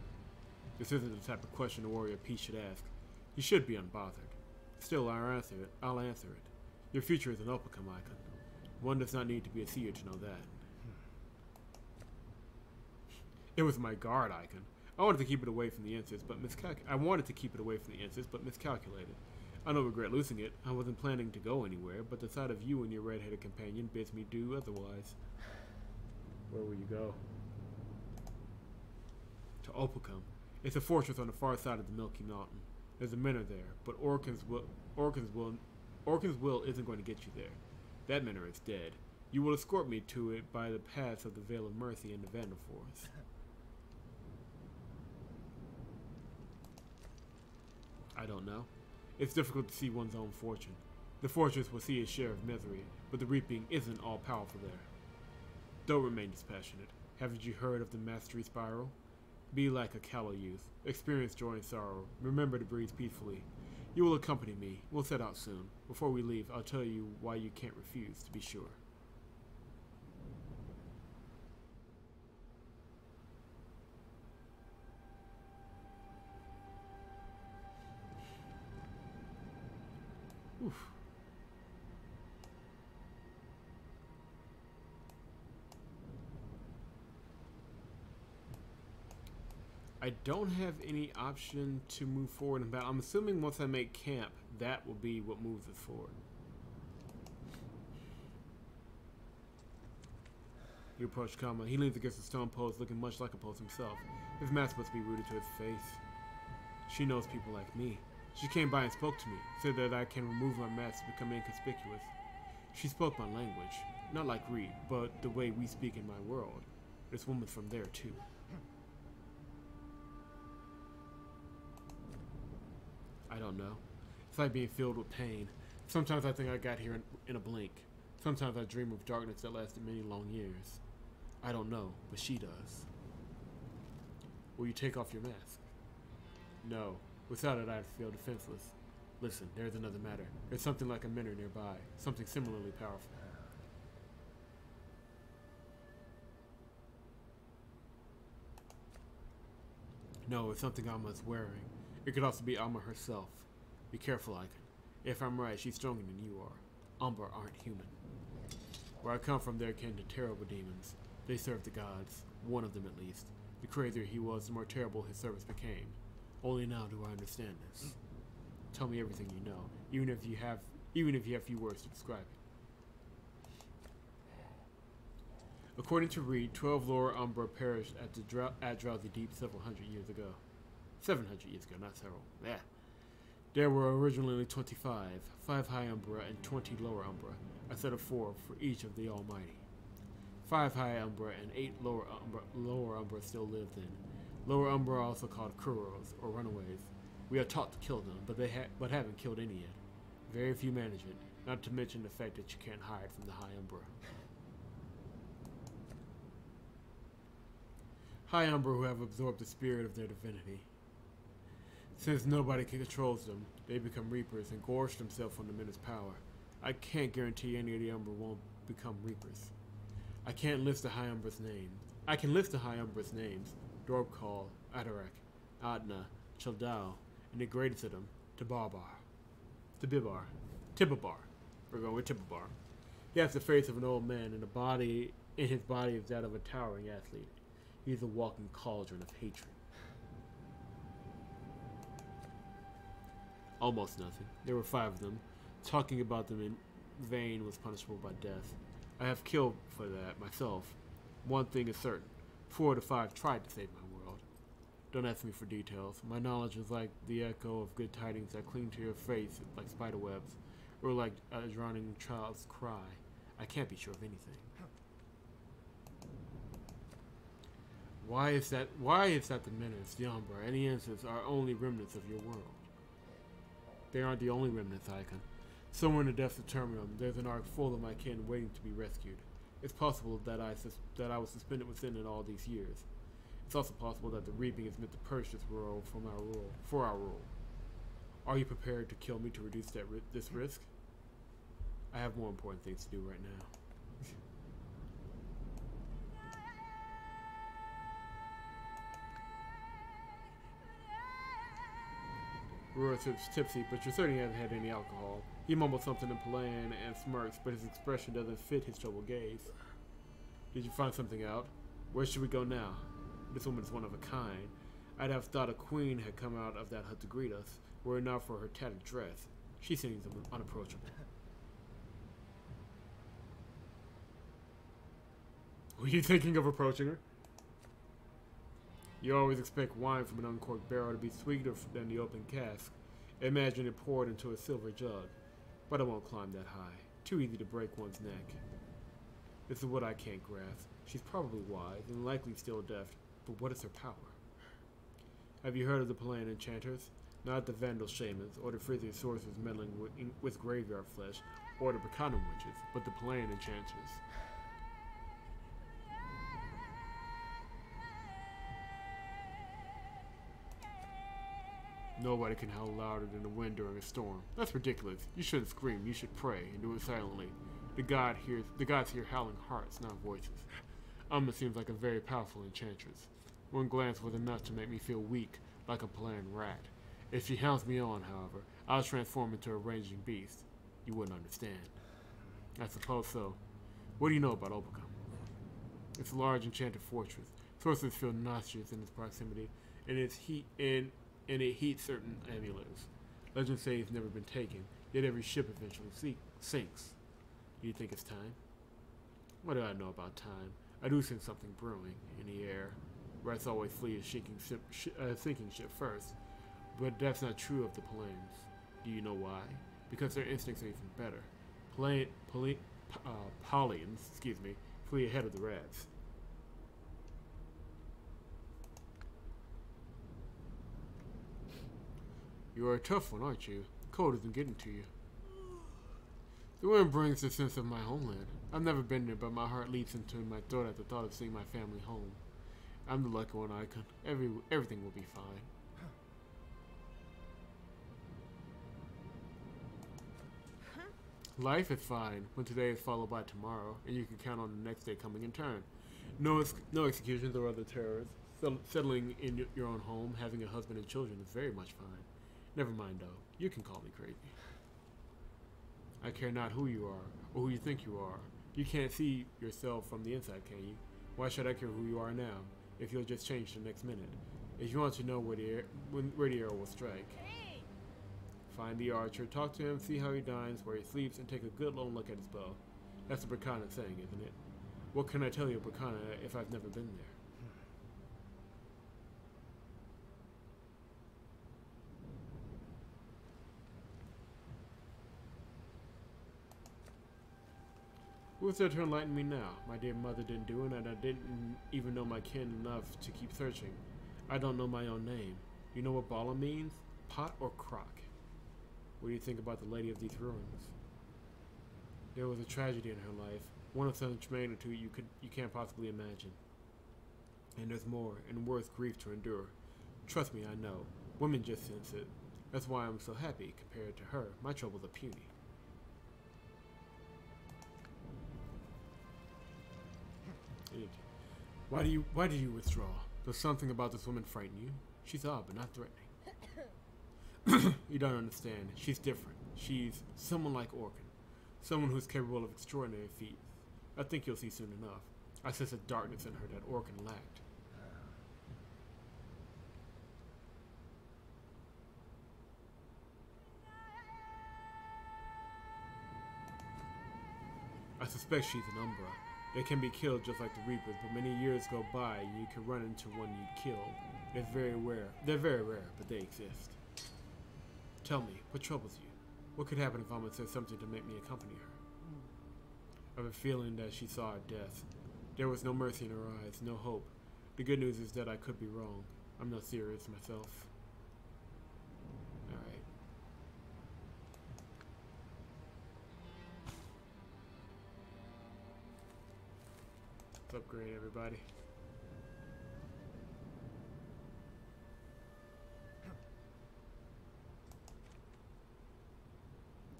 This isn't the type of question a warrior peace should ask. You should be unbothered. Still, I'll answer it. Your future is an Opacum icon. One does not need to be a seer to know that. It was my guard icon. I wanted to keep it away from the Answers, but miscalculated. I don't regret losing it. I wasn't planning to go anywhere, but the sight of you and your red-headed companion bids me do otherwise. Where will you go? To Opacum. It's a fortress on the far side of the Milky Mountain. There's a manor there, but Orcan's will isn't going to get you there. That manor is dead. You will escort me to it by the paths of the Vale of Mercy and the Vandal Forest. I don't know. It's difficult to see one's own fortune. The fortress will see its share of misery, but the reaping isn't all powerful there. Don't remain dispassionate. Haven't you heard of the Mastery Spiral? Be like a callow youth. Experience joy and sorrow. Remember to breathe peacefully. You will accompany me. We'll set out soon. Before we leave, I'll tell you why you can't refuse, to be sure. Oof. I don't have any option to move forward in battle. I'm assuming once I make camp, that will be what moves us forward. You approach Kama. He leans against a stone post, looking much like a post himself. His mask must be rooted to his face. She knows people like me. She came by and spoke to me, said that I can remove my mask to become inconspicuous. She spoke my language, not like Reed, but the way we speak in my world. This woman's from there, too. I don't know. It's like being filled with pain. Sometimes I think I got here in a blink. Sometimes I dream of darkness that lasted many long years. I don't know, but she does. Will you take off your mask? No. Without it, I'd feel defenseless. Listen, there's another matter. There's something like a manor nearby. Something similarly powerful. No, it's something Alma's wearing. It could also be Alma herself. Be careful, Icon. If I'm right, she's stronger than you are. Umbra aren't human. Where I come from, they're akin to terrible demons. They serve the gods. One of them, at least. The crazier he was, the more terrible his service became. Only now do I understand this. Tell me everything you know, even if you have few words to describe it. According to Reed, 12 Lower Umbra perished at Drowsy Deep several hundred years ago. 700 years ago, not several. Yeah. There were originally 25, 5 High Umbra and 20 Lower Umbra, a set of 4 for each of the Almighty. 5 High Umbra and 8 Lower Umbra still live then. Lower Umbra are also called Kuros, or runaways. We are taught to kill them, but haven't killed any yet. Very few manage it, not to mention the fact that you can't hide from the High Umbra. High Umbra who have absorbed the spirit of their divinity. Since nobody controls them, they become Reapers and gorge themselves on the Menace power. I can't guarantee any of the Umbra won't become Reapers. I can't list the High Umbra's names. I can list the High Umbra's names. Dorpcall, Adarak, Adna, Childao, and the greatest of them, Tibabar. We're going with Tibabar. He has the face of an old man, and his body is that of a towering athlete. He's a walking cauldron of hatred. Almost nothing. There were 5 of them. Talking about them in vain was punishable by death. I have killed for that myself. One thing is certain. 4 of the 5 tried to save my world. Don't ask me for details. My knowledge is like the echo of good tidings that cling to your face like spider webs, or like a drowning child's cry. I can't be sure of anything. Why is that the Menace, the Umbra, and the Answers are only remnants of your world? They aren't the only remnants, Icon. Somewhere in the depths of Terminum, there's an ark full of my kin waiting to be rescued. It's possible that I was suspended within it all these years. It's also possible that the reaping is meant to purge this world for our rule. Are you prepared to kill me to reduce this risk? I have more important things to do right now. Roar sips tipsy, but you certainly haven't had any alcohol. He mumbles something in Palayan and smirks, but his expression doesn't fit his troubled gaze. Did you find something out? Where should we go now? This woman is one of a kind. I'd have thought a queen had come out of that hut to greet us, were it not for her tattered dress. She seems unapproachable. Were you thinking of approaching her? You always expect wine from an uncorked barrel to be sweeter than the open cask. Imagine it poured into a silver jug. But I won't climb that high. Too easy to break one's neck. This is what I can't grasp. She's probably wise and likely still deaf, but what is her power? Have you heard of the Palayan enchanters? Not the Vandal shamans or the Frisian sorcerers meddling with graveyard flesh or the Berkanan witches, but the Palayan enchanters. Nobody can howl louder than the wind during a storm. That's ridiculous. You shouldn't scream. You should pray and do it silently. The gods hear howling hearts, not voices. Amma seems like a very powerful enchantress. One glance was enough to make me feel weak, like a Palayan rat. If she hounds me on, however, I'll transform into a raging beast. You wouldn't understand. I suppose so. What do you know about Obakam? It's a large enchanted fortress. Sorcerers feel nauseous in its proximity, and it heats certain amulets. Legends say it's never been taken, yet every ship eventually sinks. Do you think it's time? What do I know about time? I do sense something brewing in the air. Rats always flee a sinking ship first, but that's not true of the Palayans. Do you know why? Because their instincts are even better. Palayans, flee ahead of the rats. You are a tough one, aren't you? Cold isn't getting to you. The wind brings the sense of my homeland. I've never been there, but my heart leaps into my throat at the thought of seeing my family home. I'm the lucky one, Icon. Everything will be fine. Life is fine when today is followed by tomorrow, and you can count on the next day coming in turn. No executions or other terrors. Settling in your own home, having a husband and children is very much fine. Never mind, though. You can call me crazy. I care not who you are, or who you think you are. You can't see yourself from the inside, can you? Why should I care who you are now, if you'll just change the next minute? If you want to know where the arrow will strike. Find the archer, talk to him, see how he dines, where he sleeps, and take a good long look at his bow. That's a Berkanan saying, isn't it? What can I tell you of Berkanan if I've never been there? Who's there to enlighten me now? My dear mother didn't do it, and I didn't even know my kin enough to keep searching. I don't know my own name. You know what Bala means? Pot or crock? What do you think about the Lady of these ruins? There was a tragedy in her life, one of such magnitude you can't possibly imagine. And there's more and worse grief to endure. Trust me, I know. Women just sense it. That's why I'm so happy. Compared to her, my troubles are puny. Why do you withdraw? Does something about this woman frighten you? She's odd, but not threatening. You don't understand. She's different. She's someone like Orkin. Someone who's capable of extraordinary feats. I think you'll see soon enough. I sense a darkness in her that Orkin lacked. I suspect she's an Umbra. They can be killed just like the Reapers, but many years go by and you can run into one you'd kill. They're very rare, but they exist. Tell me, what troubles you? What could happen if Amma says something to make me accompany her? I have a feeling that she saw her death. There was no mercy in her eyes, no hope. The good news is that I could be wrong. I'm not serious myself. Alright. Let's upgrade everybody.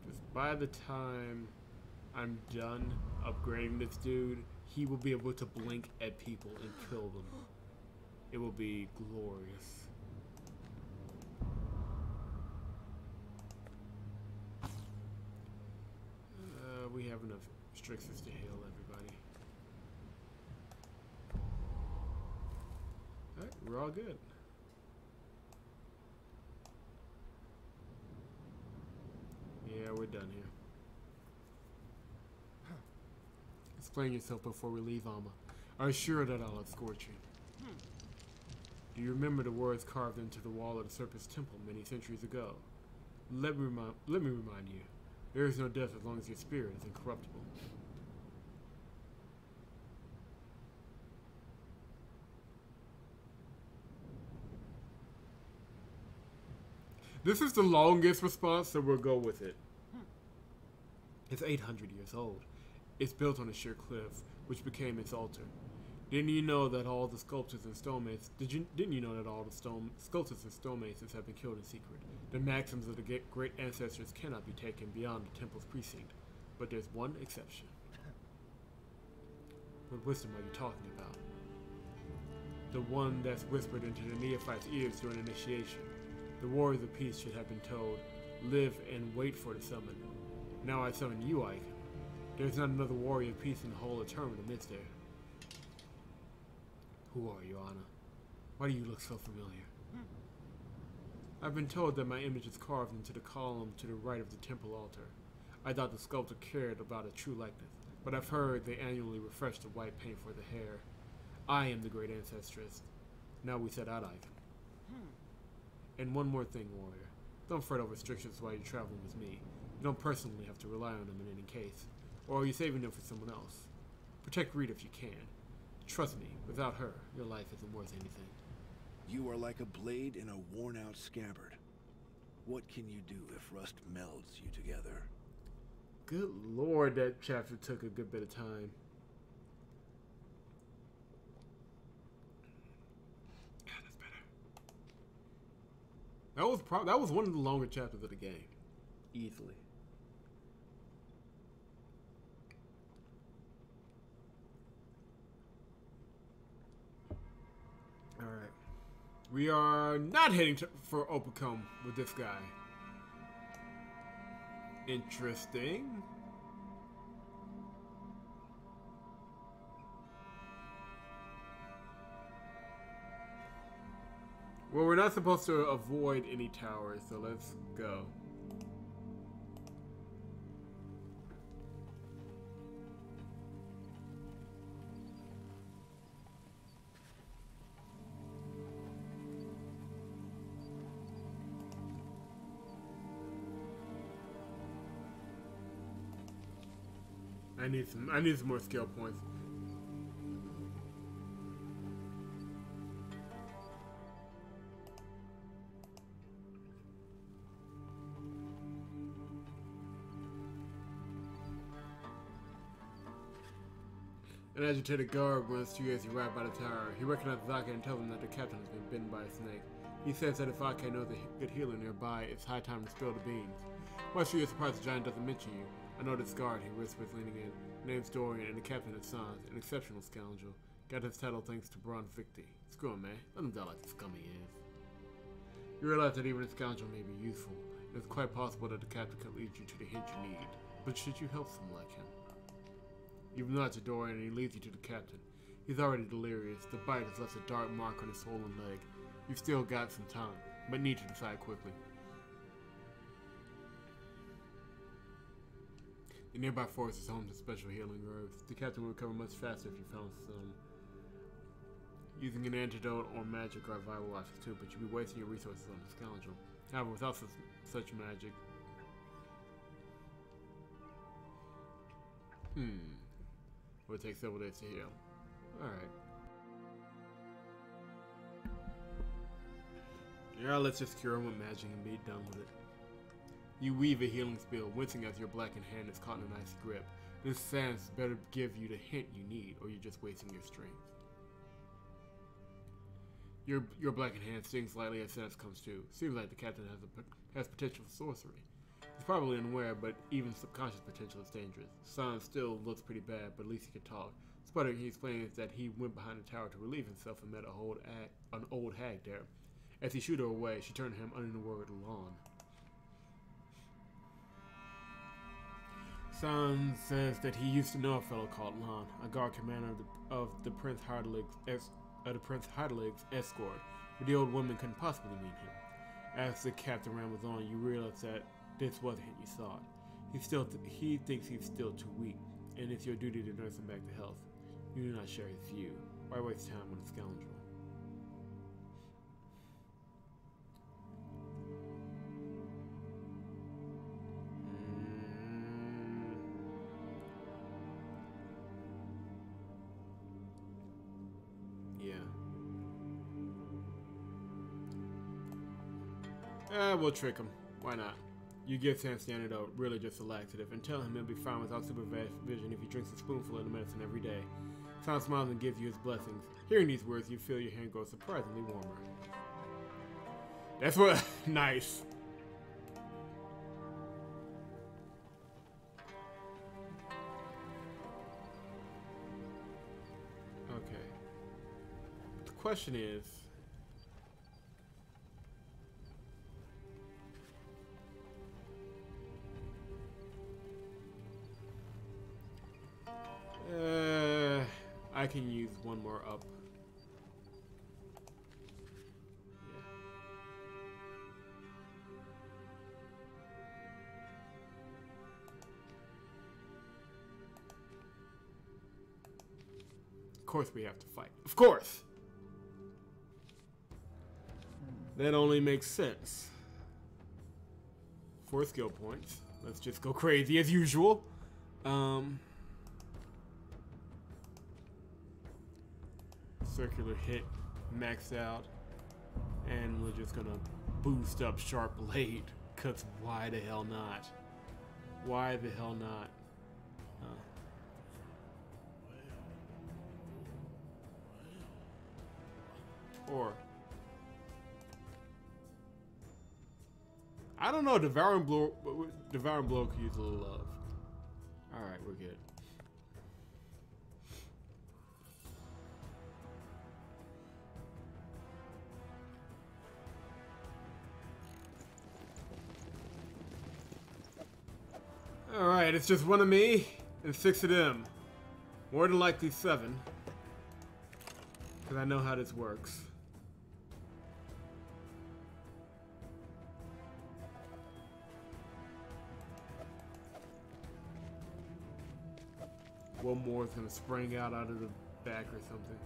Just by the time I'm done upgrading this dude, he will be able to blink at people and kill them. It will be glorious. Strixus to heal everybody. Alright, we're all good. Yeah, we're done here. Explain yourself before we leave, Alma. I assure that I'll escort you. Do you remember the words carved into the wall of the Serpent's Temple many centuries ago? Let me remind you. There is no death as long as your spirit is incorruptible. This is the longest response, so we'll go with it. It's 800 years old. It's built on a sheer cliff, which became its altar. Didn't you know that all the sculptors and stonemasons? Didn't you know that all the sculptors and stonemasons have been killed in secret? The maxims of the great ancestors cannot be taken beyond the temple's precinct. But there's one exception. What wisdom are you talking about? The one that's whispered into the neophyte's ears during initiation. The warriors of peace should have been told, live and wait for the summon. Now I summon you, Ike. There's not another warrior of peace in the whole of Termina amidst there. Who are you, Anna? Why do you look so familiar? I've been told that my image is carved into the column to the right of the temple altar. I thought the sculptor cared about a true likeness, but I've heard they annually refresh the white paint for the hair. I am the great ancestress. Now we set out, Ike. And one more thing, warrior. Don't fret over restrictions while you're traveling with me. You don't personally have to rely on them in any case. Or are you saving them for someone else? Protect Rita if you can. Trust me, without her, your life isn't worth anything. You are like a blade in a worn-out scabbard. What can you do if rust melds you together? Good lord, that chapter took a good bit of time. Yeah, that's better. That was one of the longer chapters of the game. Easily. Alright. We are not heading for Opacum with this guy. Interesting. Well, we're not supposed to avoid any towers, so let's go. I need some more skill points. An agitated guard runs to you as you ride by the tower. He recognizes Ake and tells him that the captain has been bitten by a snake. He says that if Ake knows a good healer nearby, it's high time to spill the beans. Much to your surprise, the giant doesn't mention you. I know this guard, he whispers, leaning in. Name's Dorian, and the captain is Sans, an exceptional scoundrel. Got his title thanks to Bron Victi. Screw him, man. Let him die like the scum he is. You realize that even a scoundrel may be useful. It's quite possible that the captain could lead you to the hint you need. But should you help someone like him? You nod to Dorian, and he leads you to the captain. He's already delirious. The bite has left a dark mark on his swollen leg. You've still got some time, but need to decide quickly. The nearby forest is home to special healing herbs. The captain would recover much faster if you found some. Using an antidote or magic are vital options too, but you'd be wasting your resources on the scoundrel. However, without such magic... It would take several days to heal. Alright. Yeah, let's just cure him with magic and be done with it. You weave a healing spell, wincing as your blackened hand is caught in an icy grip. This sense better give you the hint you need, or you're just wasting your strength. Your blackened hand stings slightly as sense comes to. Seems like the captain has potential for sorcery. He's probably unaware, but even subconscious potential is dangerous. Sans still looks pretty bad, but at least he can talk. Sputtering, he explains that he went behind the tower to relieve himself and met an old hag there. As he shooed her away, she turned to him uttering the word lawn. Son says that he used to know a fellow called Lon, a guard commander of the Prince Heidelig's escort, but the old woman couldn't possibly meet him. As the captain rambles on, you realize that this wasn't what you thought. He thinks he's still too weak, and it's your duty to nurse him back to health. You do not share his view. Why waste time on a scoundrel? We'll trick him. Why not? You give Sans the antidote, really just a laxative, and tell him he'll be fine without supervision if he drinks a spoonful of the medicine every day. Sans smiles and gives you his blessings. Hearing these words, you feel your hand grow surprisingly warmer. That's what... Nice. Okay. The question is... I can use one more up. Yeah. Of course we have to fight. Of course! That only makes sense. 4 skill points. Let's just go crazy as usual. Circular hit maxed out, and we're just gonna boost up Sharp Blade, cause why the hell not? Why the hell not? Or I don't know. Devouring Blow could use a little love. All right, we're good. Alright, it's just one of me and 6 of them. More than likely 7. Because I know how this works. One more is going to spring out of the back or something.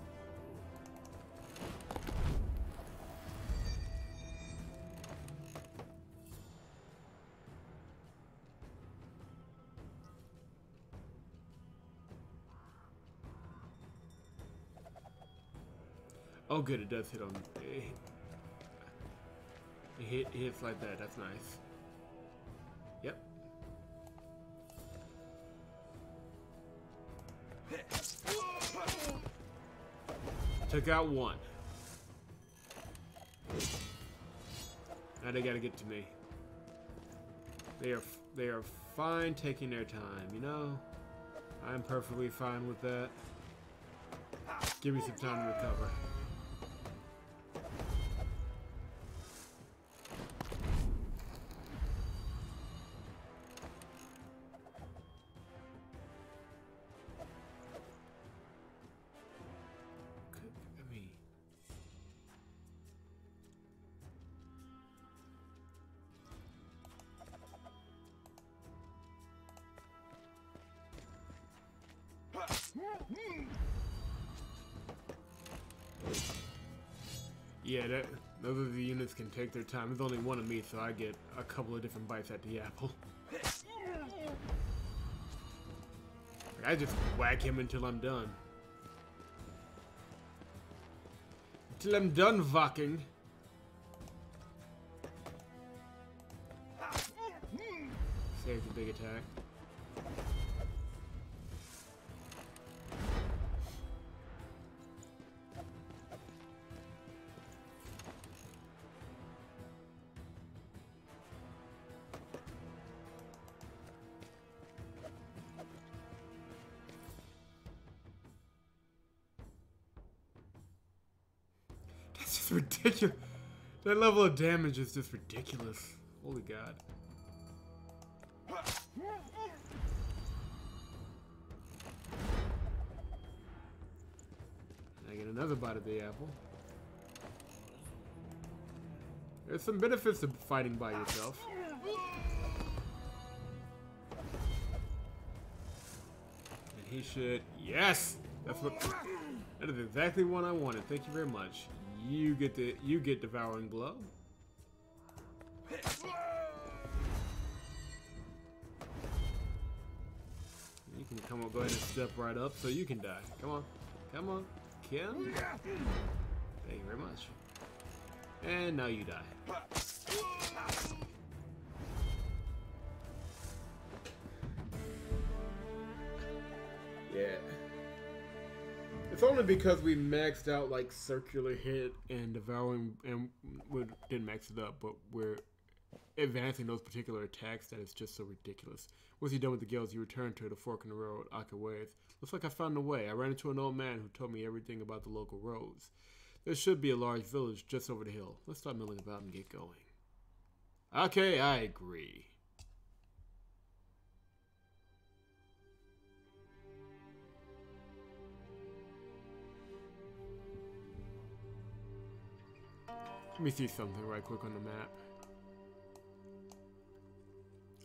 Oh good, it does hit on... It hits like that, that's nice. Yep. Took out 1. Now they gotta get to me. They are fine taking their time, you know? I'm perfectly fine with that. Give me some time to recover. Yeah, those are the units can take their time. There's only one of me, so I get a couple of different bites at the apple. I just whack him until I'm done. Until I'm done vocking. Save the big attack. Ridiculous. That level of damage is just ridiculous. Holy God. I get another bite of the apple. There's some benefits to fighting by yourself. And he should... Yes! That's what... That is exactly what I wanted. Thank you very much. You get Devouring Blow. You can come on, go ahead and step right up so you can die. Come on. Come on. Kill. Thank you very much. And now you die. Yeah. It's only because we maxed out like Circular Hit and Devouring, and we didn't max it up, but we're advancing those particular attacks that is just so ridiculous. Once you're done with the guilds, you return to the fork in the road, Akaways. Looks like I found a way. I ran into an old man who told me everything about the local roads. There should be a large village just over the hill. Let's stop milling about and get going. Okay, I agree. Let me see something right quick on the map.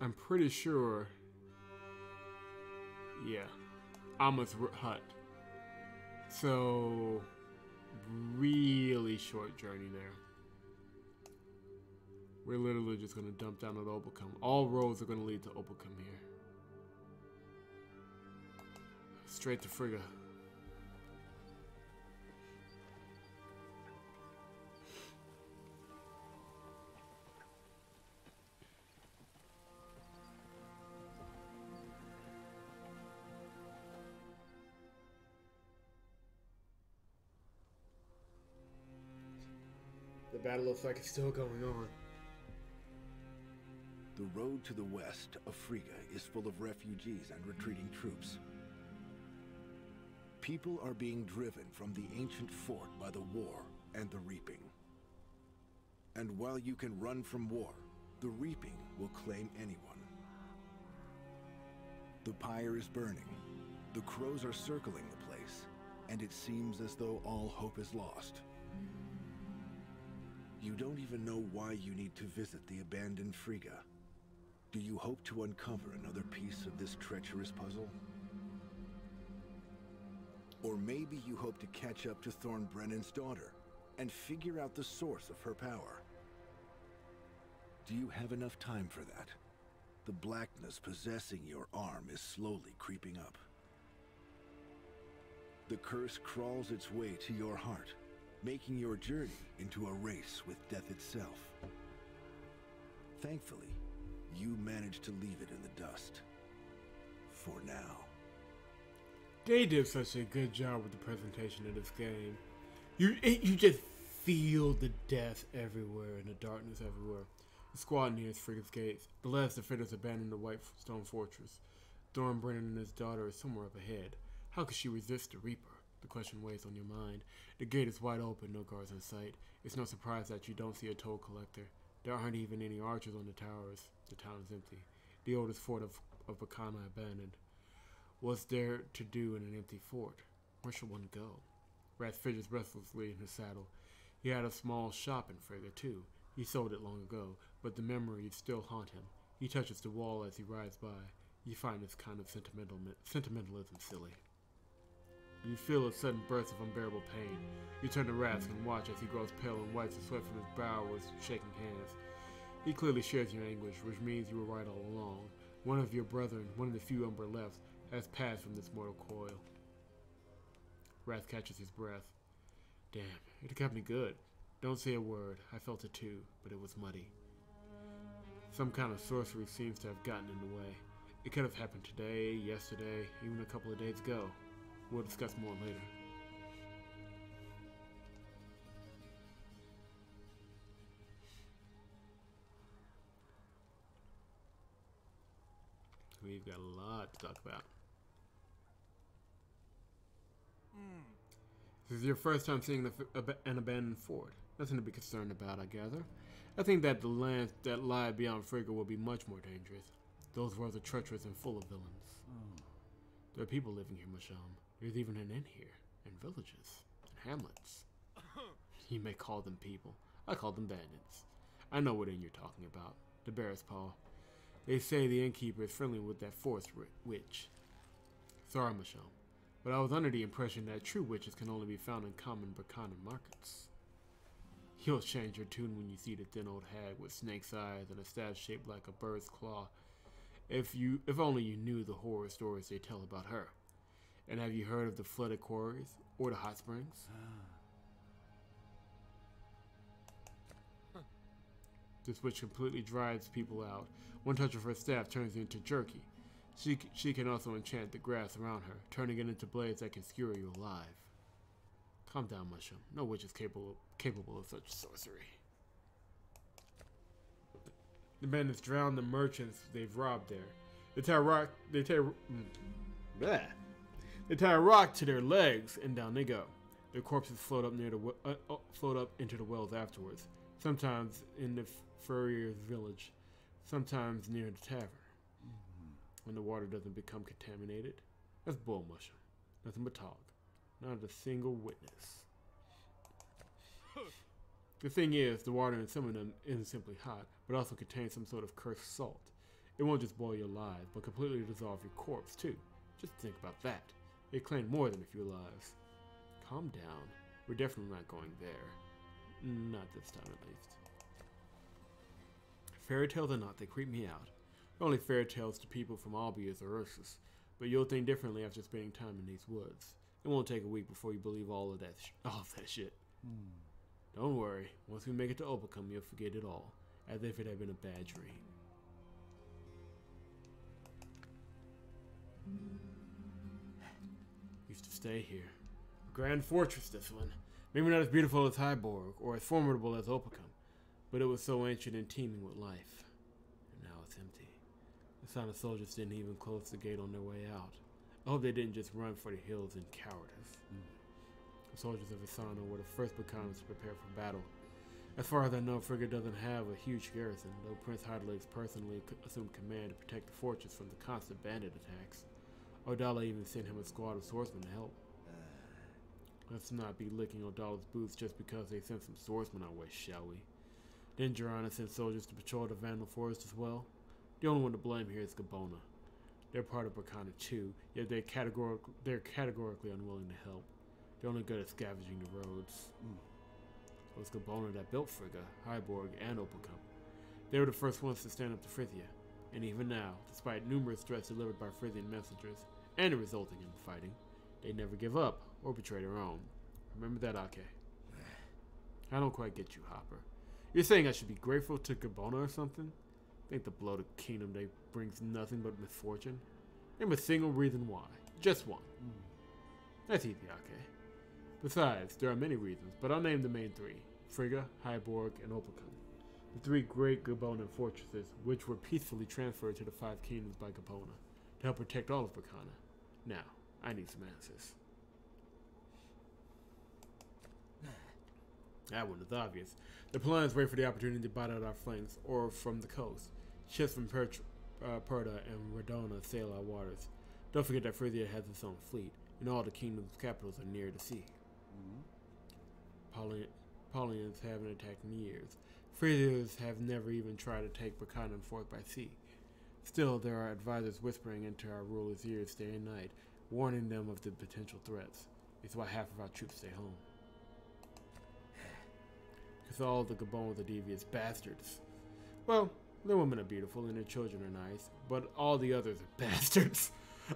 I'm pretty sure... Yeah. Amma's hut. So... really short journey there. We're literally just going to dump down at Obelcom. All roads are going to lead to Obelcom here. Straight to Frigga. The battle looks like it's still going on. The road to the west of Frigga is full of refugees and retreating troops. People are being driven from the ancient fort by the war and the reaping. And while you can run from war, the reaping will claim anyone. The pyre is burning. The crows are circling the place, and it seems as though all hope is lost. You don't even know why you need to visit the abandoned Frigga. Do you hope to uncover another piece of this treacherous puzzle? Or maybe you hope to catch up to Thornbrennan's daughter and figure out the source of her power. Do you have enough time for that? The blackness possessing your arm is slowly creeping up. The curse crawls its way to your heart, making your journey into a race with death itself. Thankfully, you managed to leave it in the dust. For now. They did such a good job with the presentation of this game. You just feel the death everywhere and the darkness everywhere. The squad nears Frigga's gates. The last defenders abandoned the white stone fortress. Thornbrennan and his daughter are somewhere up ahead. How could she resist the Reaper? The question weighs on your mind. The gate is wide open, no guards in sight. It's no surprise that you don't see a toll collector. There aren't even any archers on the towers. The town is empty. The oldest fort of Bacana abandoned. What's there to do in an empty fort? Where should one go? Rat fidgets restlessly in his saddle. He had a small shop in Frigga, too. He sold it long ago, but the memories still haunt him. He touches the wall as he rides by. You find this kind of sentimentalism silly. You feel a sudden burst of unbearable pain. You turn to Rask and watch as he grows pale and wipes the sweat from his brow with shaking hands. He clearly shares your anguish, which means you were right all along. One of your brethren, one of the few Umber left, has passed from this mortal coil. Rask catches his breath. Damn, it got me good. Don't say a word. I felt it too, but it was muddy. Some kind of sorcery seems to have gotten in the way. It could have happened today, yesterday, even a couple of days ago. We'll discuss more later. We've got a lot to talk about. This is your first time seeing an abandoned fort. Nothing to be concerned about, I gather. I think that the lands that lie beyond Frigga will be much more dangerous. Those roads are treacherous and full of villains. There are people living here, Masham. There's even an inn here, and villages, and hamlets. You may call them people. I call them bandits. I know what inn you're talking about. The Bear's Paw. They say the innkeeper is friendly with that forest witch. Sorry, Michonne, but I was under the impression that true witches can only be found in common Bacchanal markets. You'll change your tune when you see the thin old hag with snake's eyes and a staff shaped like a bird's claw. If only you knew the horror stories they tell about her. And have you heard of the flooded quarries or the hot springs? This witch completely drives people out. One touch of her staff turns it into jerky. She can also enchant the grass around her, turning it into blades that can skewer you alive. Calm down, Mushroom. No witch is capable of such sorcery. The bandits drown the merchants they've robbed there. They tie a rock to their legs, and down they go. Their corpses float up into the wells afterwards. Sometimes in the furrier's village, sometimes near the tavern. When the water doesn't become contaminated. That's bull, Mushroom. Nothing but talk. Not a single witness. The thing is, the water in some of them isn't simply hot, but also contains some sort of cursed salt. It won't just boil you alive, but completely dissolve your corpse, too. Just think about that. It claimed more than a few lives. Calm down. We're definitely not going there. Not this time, at least. Fairy tales or not, they creep me out. They're only fairy tales to people from Albius or Ursus, but you'll think differently after spending time in these woods. It won't take a week before you believe all of that shit. Don't worry. Once we make it to Opacum, you'll forget it all, as if it had been a bad dream. Used to stay here. A grand fortress, this one. Maybe not as beautiful as Hyborg, or as formidable as Opacum, but it was so ancient and teeming with life. And now it's empty. The silent soldiers didn't even close the gate on their way out. I hope they didn't just run for the hills in cowardice. The soldiers of Asana were the first Bacchanals to prepare for battle. As far as I know, Frigga doesn't have a huge garrison, though Prince Hyderlegs personally assumed command to protect the fortress from the constant bandit attacks. Odala even sent him a squad of swordsmen to help. Let's not be licking Odala's boots just because they sent some swordsmen our way, shall we? Didn't Jirana send soldiers to patrol the Vandal Forest as well? The only one to blame here is Gabona. They're part of Bracana too, yet they're categorically unwilling to help. They're only good at scavenging the roads. It was Gabona that built Frigga, Hyborg, and Opacum. They were the first ones to stand up to Frithia, and even now, despite numerous threats delivered by Frithian messengers, and resulting in fighting, they never give up or betray their own. Remember that, Ake. I don't quite get you, Hopper. You're saying I should be grateful to Gabona or something? Think the bloated kingdom they brings nothing but misfortune? Name a single reason why. Just one. That's easy, Ake. Besides, there are many reasons, but I'll name the main three. Frigga, Hyborg, and Opacum. The three great Gabonan fortresses, which were peacefully transferred to the Five Kingdoms by Gabona, to help protect all of Bracana. Now, I need some answers. That one is obvious. The Palans wait for the opportunity to bite out our flanks, or from the coast. Ships from Perda and Redona sail our waters. Don't forget that Frithia has its own fleet, and all the kingdom's capitals are near the sea. Paulians haven't attacked in years. Frithians have never even tried to take Bracana and forth by sea. Still, there are advisors whispering into our rulers' ears day and night, warning them of the potential threats. It's why half of our troops stay home. Because all the Gabons are devious bastards. Well, their women are beautiful and their children are nice, but all the others are bastards.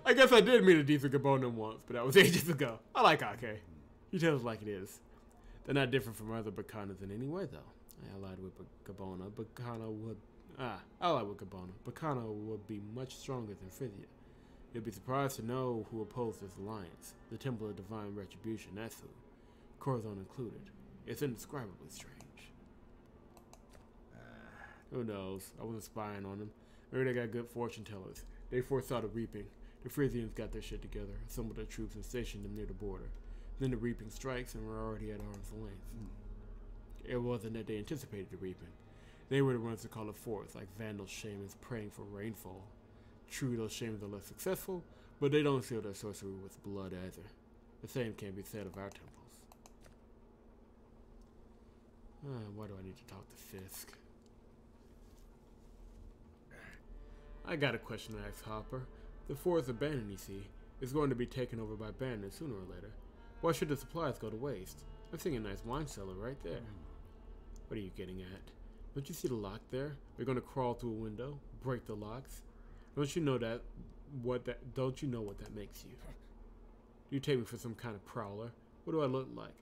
I guess I did meet a decent Gabonan once, but that was ages ago. I like Ake. He tells it like it is. They're not different from other Bacanas in any way, though. I allied with Gabona. Bracana would be much stronger than Frithia. You'll be surprised to know who opposed this alliance. The Temple of Divine Retribution, that's who. Corazon included. It's indescribably strange. Who knows? I wasn't spying on them. Maybe they got good fortune tellers. They foresaw the reaping. The Frisians got their shit together, assembled their troops, and stationed them near the border. Then the reaping strikes, and we're already at arm's length. It wasn't that they anticipated the reaping. They were the ones to call it forth, like Vandal shamans praying for rainfall. True, those shamans are less successful, but they don't seal their sorcery with blood either. The same can't be said of our temples. Why do I need to talk to Fisk? I got a question to ask Hopper. The forest abandoned, you see, is going to be taken over by bandits sooner or later. Why should the supplies go to waste? I'm seeing a nice wine cellar right there. What are you getting at? Don't you see the lock there? We're going to crawl through a window, break the locks. Don't you know what that makes you? Do you take me for some kind of prowler? What do I look like?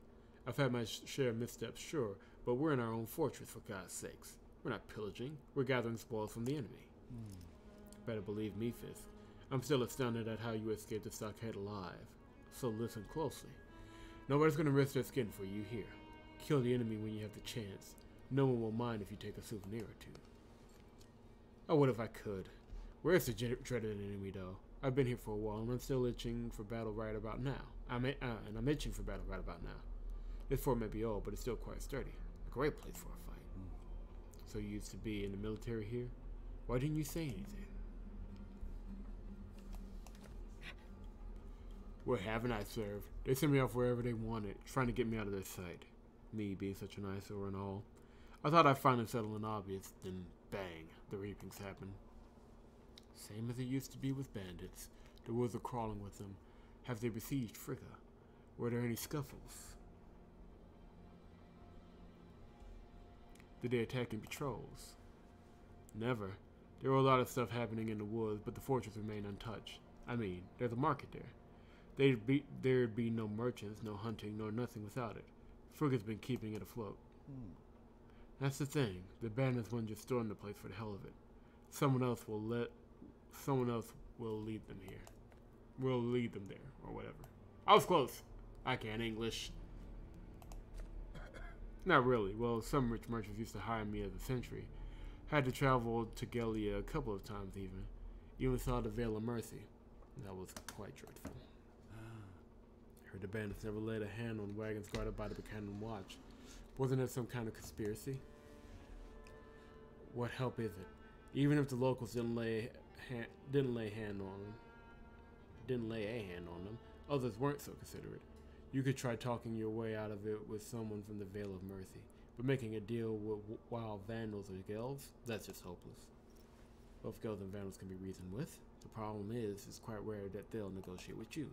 I've had my share of missteps, sure, but we're in our own fortress, for God's sakes. We're not pillaging. We're gathering spoils from the enemy. Better believe me, Fisk. I'm still astounded at how you escaped the stockade alive. So listen closely. Nobody's going to risk their skin for you here. Kill the enemy when you have the chance. No one will mind if you take a souvenir or two. I would if I could. Where's the dreaded enemy, though? I've been here for a while, and I'm still itching for battle right about now. I'm itching for battle right about now. This fort may be old, but it's still quite sturdy. A great place for a fight. So you used to be in the military here? Why didn't you say anything? What haven't I served? They sent me off wherever they wanted, trying to get me out of their sight. Me being such an eyesore and all. I thought I'd finally settle an obvious, then bang, the reapings happened. Same as it used to be with bandits. The woods are crawling with them. Have they besieged Frigga? Were there any scuffles? Did they attack in patrols? Never. There were a lot of stuff happening in the woods, but the fortress remained untouched. I mean, there's a market there. There'd be no merchants, no hunting, nor nothing without it. Frigga's been keeping it afloat. That's the thing. The bandits weren't just storing the place for the hell of it. Someone else will lead them here. We'll lead them there, or whatever. I was close. I can't English. Not really. Well, some rich merchants used to hire me as a sentry. Had to travel to Gelia a couple of times even. Even saw the Veil of Mercy. That was quite dreadful. Heard the bandits never laid a hand on wagons guarded by the Buchanan Watch. Wasn't it some kind of conspiracy? What help is it? Even if the locals didn't lay a hand on them, others weren't so considerate. You could try talking your way out of it with someone from the Veil of Mercy, but making a deal with wild vandals or Gells, that's just hopeless. Both Gells and vandals can be reasoned with. The problem is, it's quite rare that they'll negotiate with you.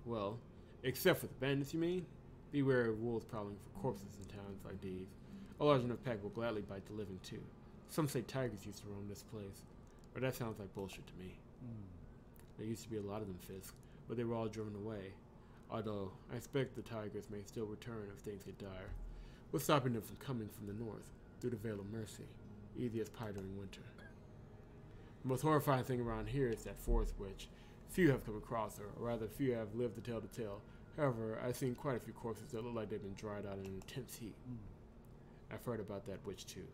Well, except for the bandits, you mean? Beware of wolves prowling for corpses in towns like these. A large enough pack will gladly bite the living too. Some say tigers used to roam this place, but that sounds like bullshit to me. There used to be a lot of them, Fisk, but they were all driven away. Although, I expect the tigers may still return if things get dire. What's stopping them from coming from the north, through the Veil of Mercy? Easy as pie during winter. The most horrifying thing around here is that forest witch. Few have come across her, or rather few have lived to tell the tale. However, I've seen quite a few corpses that look like they've been dried out in intense heat. I've heard about that witch too.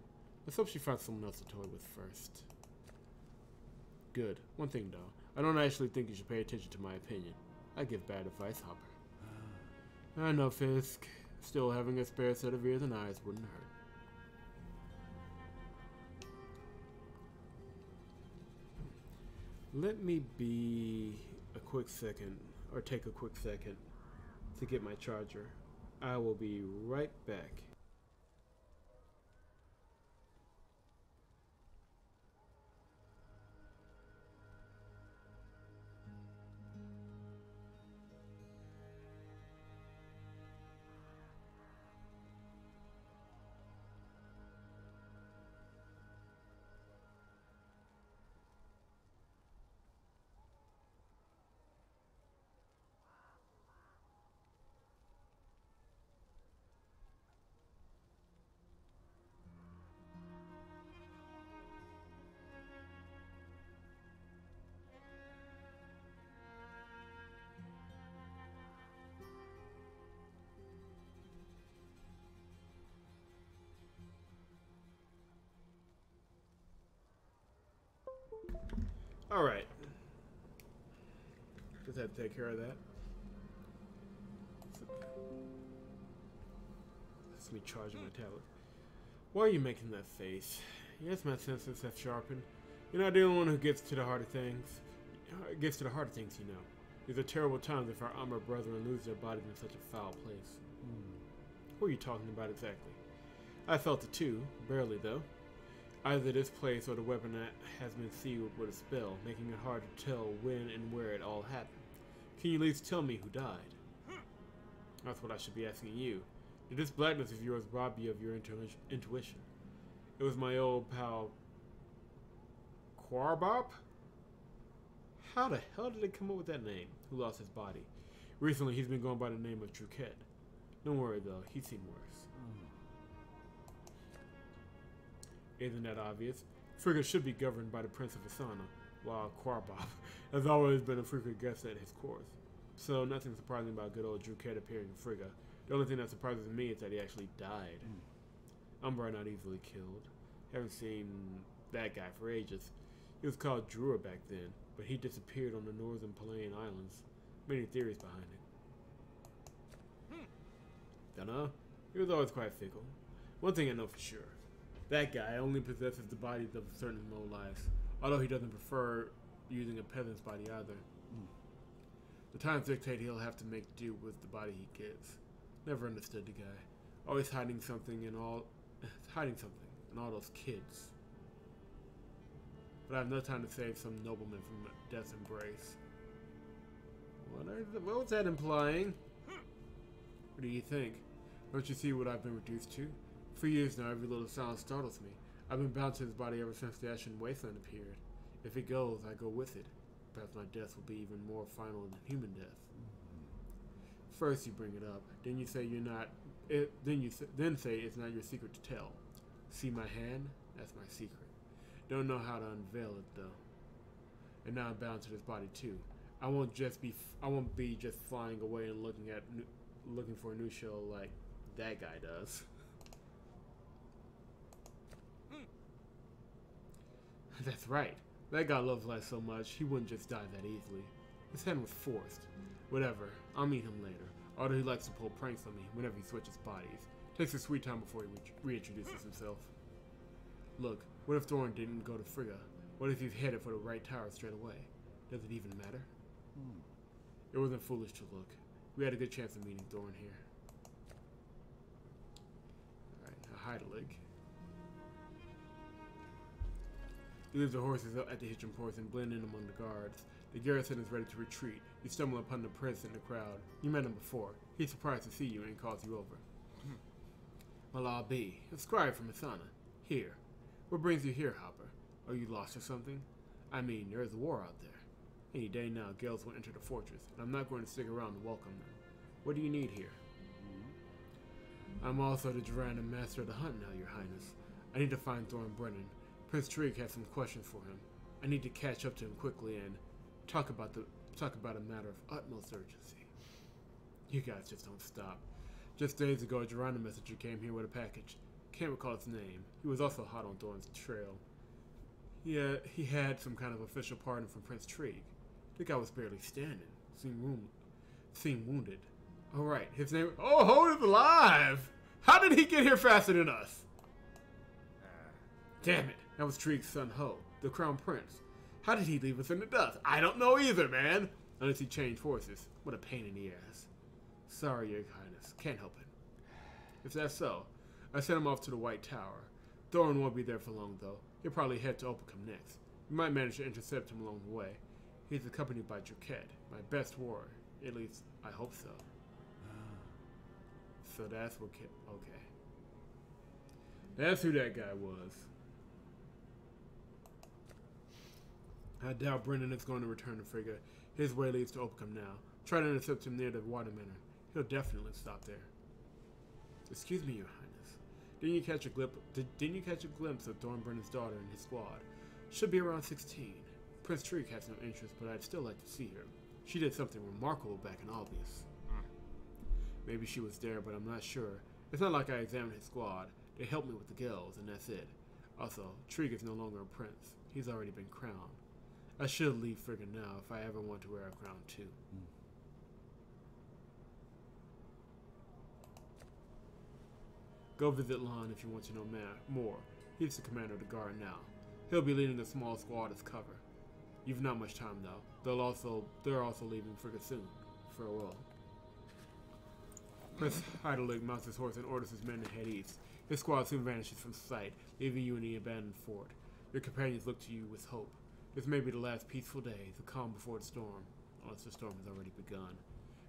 Let's hope she finds someone else to toy with first. Good. One thing though, I don't actually think you should pay attention to my opinion. I give bad advice, Hopper. I know, Fisk. Still, having a spare set of ears and eyes wouldn't hurt. Let me be a quick second, or take a quick second to get my charger. I will be right back. Alright. Just had to take care of that. That's me charging my tablet. Why are you making that face? Yes, my senses have sharpened. You're not the only one who gets to the heart of things. You know. These are terrible times if our armored brethren lose their bodies in such a foul place. What are you talking about exactly? I felt it too, barely though. Either this place or the weapon has been sealed with a spell, making it hard to tell when and where it all happened. Can you at least tell me who died? That's what I should be asking you. Did this blackness of yours rob you of your intuition? It was my old pal Quarbop? How the hell did they come up with that name? Who lost his body? Recently, he's been going by the name of Druket. Don't worry though, he's seen worse. Isn't that obvious? Frigga should be governed by the Prince of Asana, while Quarbop has always been a frequent guest at his court. So nothing surprising about good old Druket appearing in Frigga. The only thing that surprises me is that he actually died. Umbra not easily killed. Haven't seen that guy for ages. He was called Drua back then, but he disappeared on the northern Palaean Islands. Many theories behind it. Dunno. He was always quite fickle. One thing I know for sure. That guy only possesses the bodies of certain lowlifes, although he doesn't prefer using a peasant's body either. The times dictate he'll have to make do with the body he gets. Never understood the guy. Always hiding something and all those kids. But I have no time to save some nobleman from death's embrace. What was that implying? What do you think? Don't you see what I've been reduced to? For years now, every little sound startles me. I've been bound to his body ever since the Ashen Wasteland appeared. If it goes, I go with it. Perhaps my death will be even more final than human death. First you bring it up, then you say you're not. Then say it's not your secret to tell. See my hand? That's my secret. Don't know how to unveil it though. And now I'm bound to this body too. I won't be just flying away and looking for a new show like that guy does. That's right. That guy loves life so much, he wouldn't just die that easily. His hand was forced. Whatever, I'll meet him later. Although he likes to pull pranks on me whenever he switches bodies. Takes a sweet time before he reintroduces himself. Look, what if Thorn didn't go to Frigga? What if he's headed for the right tower straight away? Does it even matter? It wasn't foolish to look. We had a good chance of meeting Thorn here. Alright, now Heideleg. He leaves the horses at the hitching post and blend in among the guards. The garrison is ready to retreat. You stumble upon the prince in the crowd. You met him before. He's surprised to see you and calls you over. Well, I'll be. A scribe from Asana. Here. What brings you here, Hopper? Are you lost or something? I mean, there is a war out there. Any day now, Gales will enter the fortress, and I'm not going to stick around to welcome them. What do you need here? I'm also the Durrandon Master of the Hunt now, Your Highness. I need to find Thorn Brennan. Prince Tariq has some questions for him. I need to catch up to him quickly and talk about a matter of utmost urgency. You guys just don't stop. Just days ago, a Durrandon messenger came here with a package. Can't recall his name. He was also hot on Thorn's trail. Yeah, he had some kind of official pardon from Prince Tariq. The guy was barely standing. Seemed wounded. Alright, his name... Oh, Hoed is alive! How did he get here faster than us? Damn it. That was Tariq's son Ho, the Crown Prince. How did he leave us in the dust? I don't know either, man. Unless he changed forces. What a pain in the ass. Sorry, Your Highness. Can't help it. If that's so, I sent him off to the White Tower. Thorn won't be there for long, though. He'll probably head to Opacum next. We might manage to intercept him along the way. He's accompanied by Druket, my best warrior. At least, I hope so. So that's what... Okay. That's who that guy was. I doubt Brennan is going to return to Frigga. His way leads to Opacum now. Try to intercept him near the water manor. He'll definitely stop there. Excuse me, Your Highness. Didn't you catch a glimpse of Thorn Brennan's daughter and his squad? Should be around 16. Prince Tariq has no interest, but I'd still like to see her. She did something remarkable back in Albius. Maybe she was there, but I'm not sure. It's not like I examined his squad. They helped me with the girls, and that's it. Also, Tariq is no longer a prince. He's already been crowned. I should leave Frigga now if I ever want to wear a crown too. Go visit Lon if you want to know more. He's the commander of the guard now. He'll be leading a small squad as cover. You've not much time though. They're also leaving Frigga soon. Farewell. Prince Heidelberg mounts his horse and orders his men to head east. His squad soon vanishes from sight, leaving you in the abandoned fort. Your companions look to you with hope. This may be the last peaceful day, the calm before the storm, unless the storm has already begun.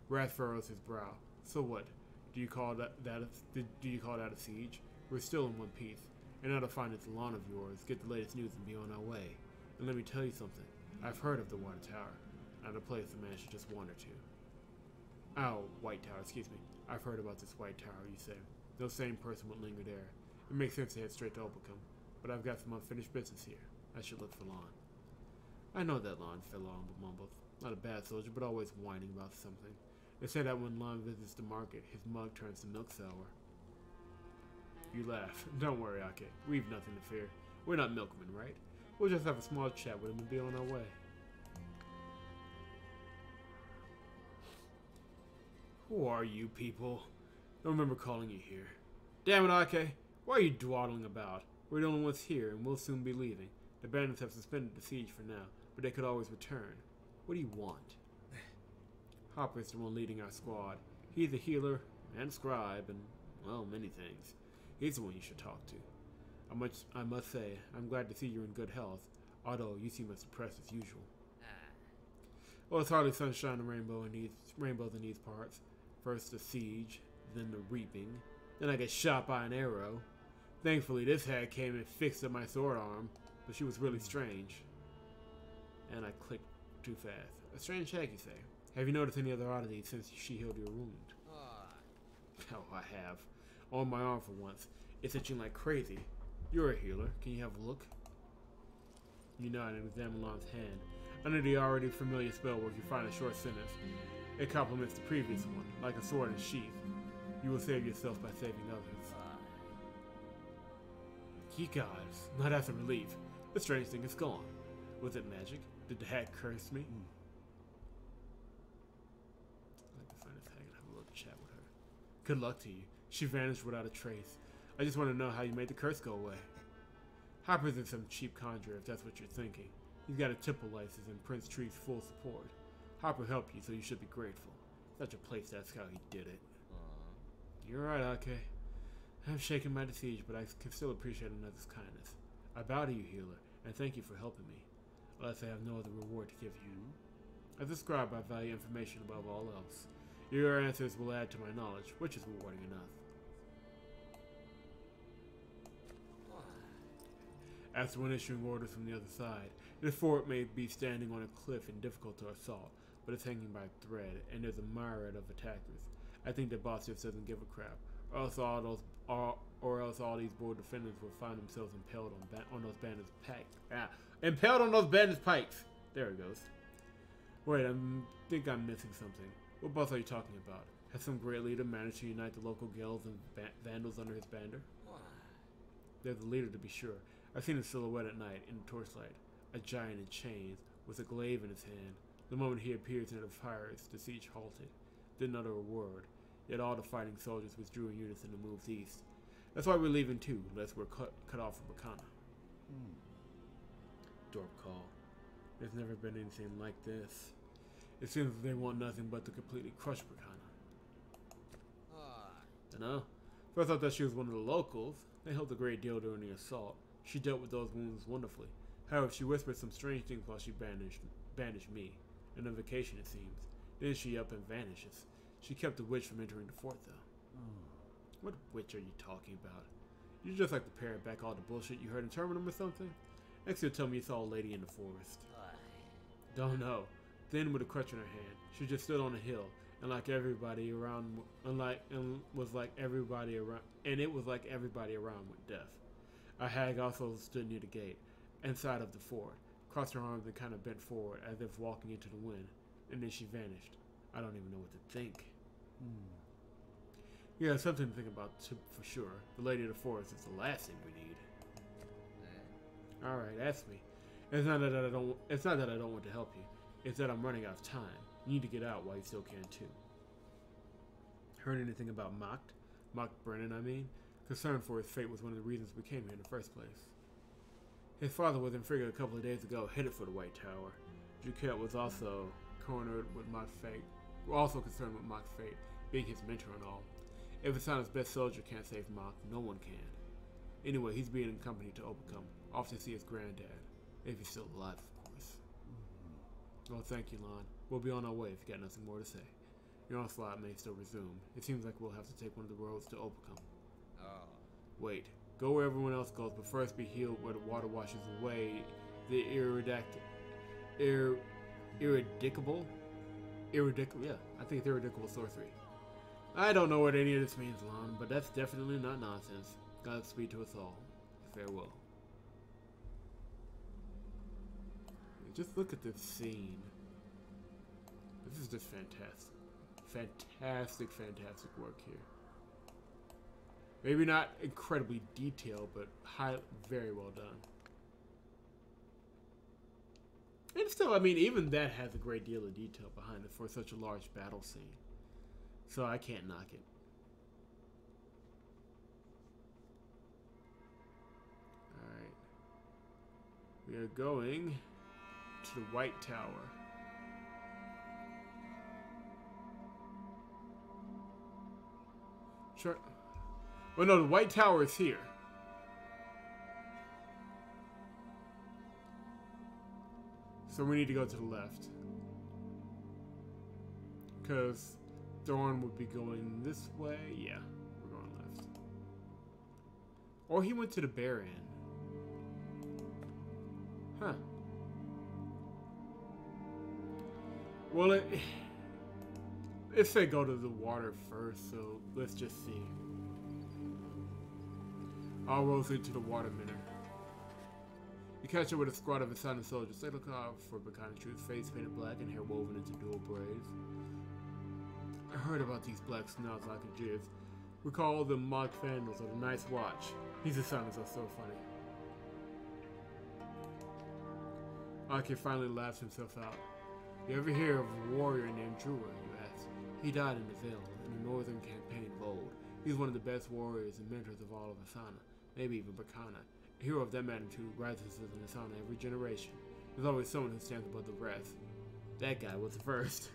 Wrath furrows his brow. So what? Do you call that a siege? We're still in one piece, and now to find this lawn of yours, get the latest news and be on our way. And let me tell you something. I've heard of the Water Tower, not a place a man should just wander to. Oh, White Tower, excuse me. I've heard about this White Tower, you say. No sane person would linger there. It makes sense to head straight to Opacum, but I've got some unfinished business here. I should look for Lon. I know that Lon, Felon mumbles. Not a bad soldier, but always whining about something. They say that when Lon visits the market, his mug turns to milk sour. You laugh. Don't worry, Ake. We've nothing to fear. We're not milkmen, right? We'll just have a small chat with him and be on our way. Who are you people? Don't remember calling you here. Damn it, Ake. Why are you dawdling about? We're the only ones here, and we'll soon be leaving. The bandits have suspended the siege for now, but they could always return. What do you want? Hopper's the one leading our squad. He's a healer and scribe and, well, many things. He's the one you should talk to. I must say, I'm glad to see you're in good health, although you seem as depressed as usual. Well, it's hardly sunshine and rainbows in these parts. First the siege, then the reaping, then I get shot by an arrow. Thankfully, this hag came and fixed up my sword arm, but she was really strange. And I clicked too fast. A strange hag, you say? Have you noticed any other oddities since she healed your wound? Oh, I have. On my arm for once. It's itching like crazy. You're a healer. Can you have a look? You nod and examine Lon's hand. Under the already familiar spellwork, you find a short sentence. It complements the previous one, like a sword in sheath. You will save yourself by saving others. Ye gods, now that's a relief. The strange thing is gone. Was it magic? Did the hag curse me? I'd like to find this hag and have a little chat with her. Good luck to you. She vanished without a trace. I just want to know how you made the curse go away. Hopper isn't some cheap conjurer, if that's what you're thinking. He's got a tipple license and Prince Tree's full support. Hopper helped you, so you should be grateful. Such a place, that's how he did it. You're right, Ake. I'm shaken by the siege, but I can still appreciate another's kindness. I bow to you, healer, and thank you for helping me. Alas, I have no other reward to give you. As a scribe, I value information above all else. Your answers will add to my knowledge, which is rewarding enough. After one issuing orders from the other side, the fort may be standing on a cliff and difficult to assault, but it's hanging by a thread, and there's a myriad of attackers. I think the boss just doesn't give a crap, or else all these bored defenders will find themselves impaled on those bandits' pikes. Impaled on those bandits' pikes. There it goes. Wait, I think I'm missing something. What boss are you talking about? Has some great leader managed to unite the local guilds and vandals under his banner? There's a leader, to be sure. I've seen his silhouette at night in the torchlight. A giant in chains, with a glaive in his hand. The moment he appeared near the fires, the siege halted. Didn't utter a word. Yet all the fighting soldiers withdrew in unison and moved east. That's why we're leaving too, unless we're cut off from Bacana. Dorp call. There's never been anything like this. It seems they want nothing but to completely crush Bacana. Dunno. First I thought that she was one of the locals. They helped a great deal during the assault. She dealt with those wounds wonderfully. However, she whispered some strange things while she bandaged me. And on vacation, it seems. Then she up and vanishes. She kept the witch from entering the fort, though. What witch are you talking about? You just like to parrot back all the bullshit you heard in Terminum or something? Next you'll tell me you saw a lady in the forest. Don't know. Then with a crutch in her hand, she just stood on a hill, and like everybody around, it was like everybody around went deaf. A hag also stood near the gate, inside of the fort, crossed her arms and kind of bent forward as if walking into the wind, and then she vanished. I don't even know what to think. Yeah, something to think about for sure. The Lady of the Forest is the last thing we need. Alright, ask me. It's not that I don't want to help you. It's that I'm running out of time. You need to get out while you still can too. Heard anything about Macht? Macht Brennan, I mean? Concern for his fate was one of the reasons we came here in the first place. His father was in Frigga a couple of days ago, headed for the White Tower. Duquette was also concerned with Macht's fate, being his mentor and all. If Asana's best soldier can't save Mach, no one can. Anyway, he's being accompanied to Opacum, off to see his granddad. If he's still alive, of course. Oh, thank you, Lon. We'll be on our way if you got nothing more to say. Your onslaught may still resume. It seems like we'll have to take one of the roads to Opacum. Wait. Go where everyone else goes, but first be healed where the water washes away the irredicable, yeah, I think it's irredicable sorcery. I don't know what any of this means, Lon, but that's definitely not nonsense. Godspeed to us all. Farewell. Just look at this scene. This is just fantastic. Fantastic work here. Maybe not incredibly detailed, but very well done. And still, I mean, even that has a great deal of detail behind it for such a large battle scene. So I can't knock it. Alright. We are going to the White Tower. Sure. Well, no, the White Tower is here. So we need to go to the left. Because Thorn would be going this way. Yeah, we're going left. Or he went to the Bear Inn. Huh. Well, it said go to the water first, so let's just see. All roads lead to the water minute. You catch up with a squad of Asana soldiers. They look out for Bakana Truth's face painted black and hair woven into dual braids. I heard about these black snouts like a jizz. We call them Mach Vandals or the Night's Watch. These Asanas are so funny. Aki finally laughs himself out. You ever hear of a warrior named Drua, you ask? He died in the Veil, in the northern campaign of old. He's one of the best warriors and mentors of all of Asana, maybe even Bakana. A hero of that magnitude rises as an Asana every generation. There's always someone who stands above the rest. That guy was the first.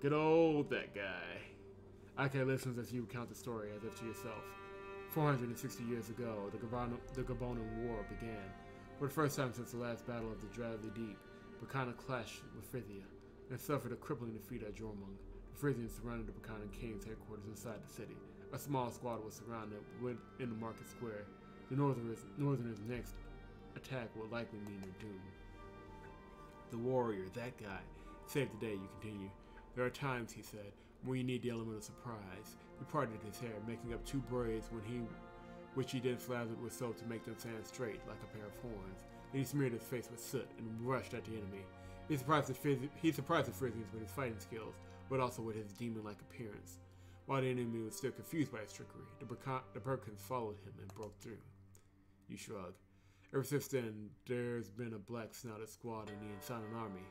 Good old that guy. Ake listens as you recount the story as if to yourself. 460 years ago, the Gabonan War began. For the first time since the last battle of the Dread of the Deep, Bakana clashed with Frithia and suffered a crippling defeat at Jormung. The Frithians surrounded the Bakana King's headquarters inside the city. A small squad was surrounded in the market square. The Northerners' next attack will likely mean their doom. The warrior, that guy, saved the day, you continue. There are times, he said, when you need the element of surprise. He parted his hair, making up two braids which he then slathered with soap to make them stand straight, like a pair of horns. Then he smeared his face with soot and rushed at the enemy. He surprised the Frisians with his fighting skills, but also with his demon-like appearance. While the enemy was still confused by his trickery, the Perkins followed him and broke through. You shrug. Ever since then, there's been a black-snouted squad in the Insanan army.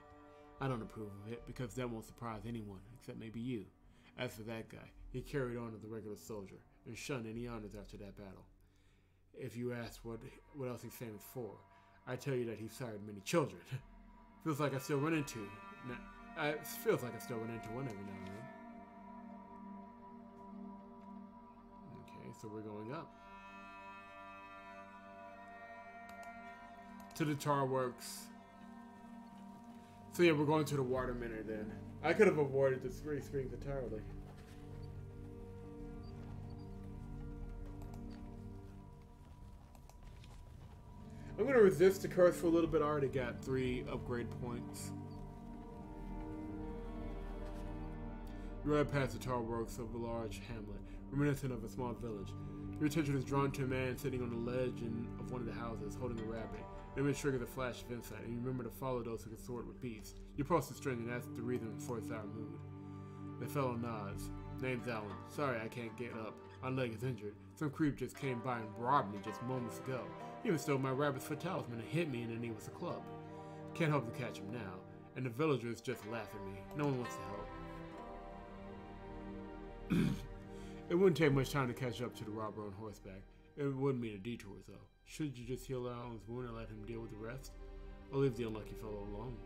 I don't approve of it, because that won't surprise anyone, except maybe you. As for that guy, he carried on as a regular soldier, and shunned any honors after that battle. If you ask what else he's famous for, I tell you that he sired many children. Feels like I still run into one every now and then. Okay, so we're going up. To the tar works. So yeah, we're going to the water minute then. I could have avoided the three screens entirely. I'm going to resist the curse for a little bit. I already got 3 upgrade points. You ride past the tar works of a large hamlet, reminiscent of a small village. Your attention is drawn to a man sitting on the ledge of one of the houses, holding a rabbit. The image triggers a flash of insight, and you remember to follow those who consort with peace. You approach the stranger and ask the reason for his sour mood. The fellow nods. Name's Alan. Sorry I can't get up. My leg is injured. Some creep just came by and robbed me just moments ago. He even stole my rabbit's foot talisman and hit me in the knee with a club. Can't hope to catch him now, and the villagers just laugh at me. No one wants to help. It wouldn't take much time to catch up to the robber on horseback. It wouldn't mean a detour, though. Should you just heal Alan's wound and let him deal with the rest? Or leave the unlucky fellow alone?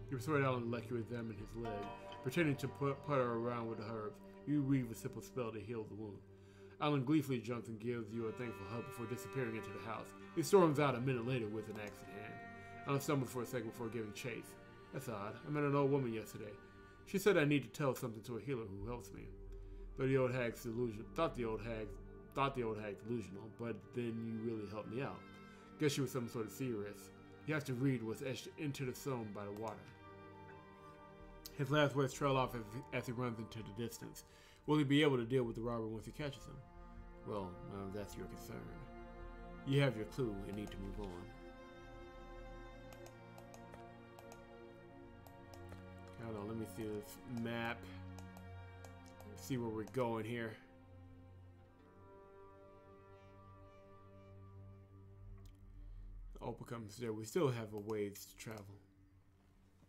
You persuade Alan to let you examine his leg. Pretending to putter around with the herbs, you weave a simple spell to heal the wound. Alan gleefully jumps and gives you a thankful hug before disappearing into the house. He storms out a minute later with an axe in hand. Alan stumbles for a second before giving chase. That's odd. I met an old woman yesterday. She said I need to tell something to a healer who helps me. Thought the old hag's delusional, but then you really helped me out. Guess she was some sort of seeress. You have to read what's etched into the stone by the water. His last words trail off as he runs into the distance. Will he be able to deal with the robber once he catches him? Well, that's your concern. You have your clue and need to move on. Hold on, let me see this map. Let's see where we're going here. Opal comes there. We still have a ways to travel.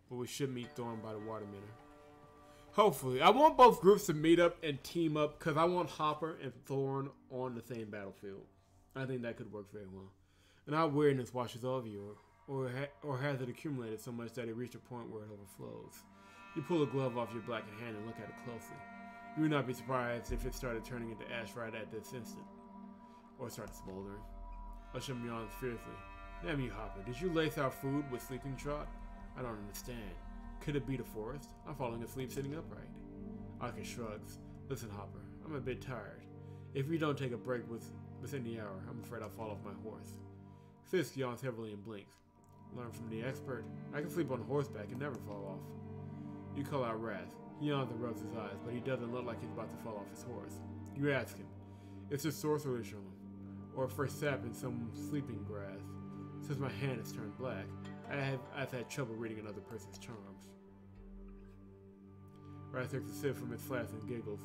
But we should meet Thorn by the water mirror. Hopefully. I want both groups to meet up and team up because I want Hopper and Thorn on the same battlefield. I think that could work very well. And our weirdness washes over you, or has it accumulated so much that it reached a point where it overflows. You pull a glove off your blackened hand and look at it closely. You would not be surprised if it started turning into ash right at this instant. Or started smoldering. Usham yawns fiercely. Damn you, Hopper. Did you lace our food with sleeping draught? I don't understand. Could it be the forest? I'm falling asleep sitting upright. Ake shrugs. Listen, Hopper. I'm a bit tired. If we don't take a break within the hour, I'm afraid I'll fall off my horse. Fisk yawns heavily and blinks. Learn from the expert. I can sleep on horseback and never fall off. You call out Wrath. He yawns and rubs his eyes, but he doesn't look like he's about to fall off his horse. You ask him. It's a sorcerer charm, or first sap in some sleeping grass. Since my hand has turned black, I've had trouble reading another person's charms. Wrath takes a sip from his flask and giggles.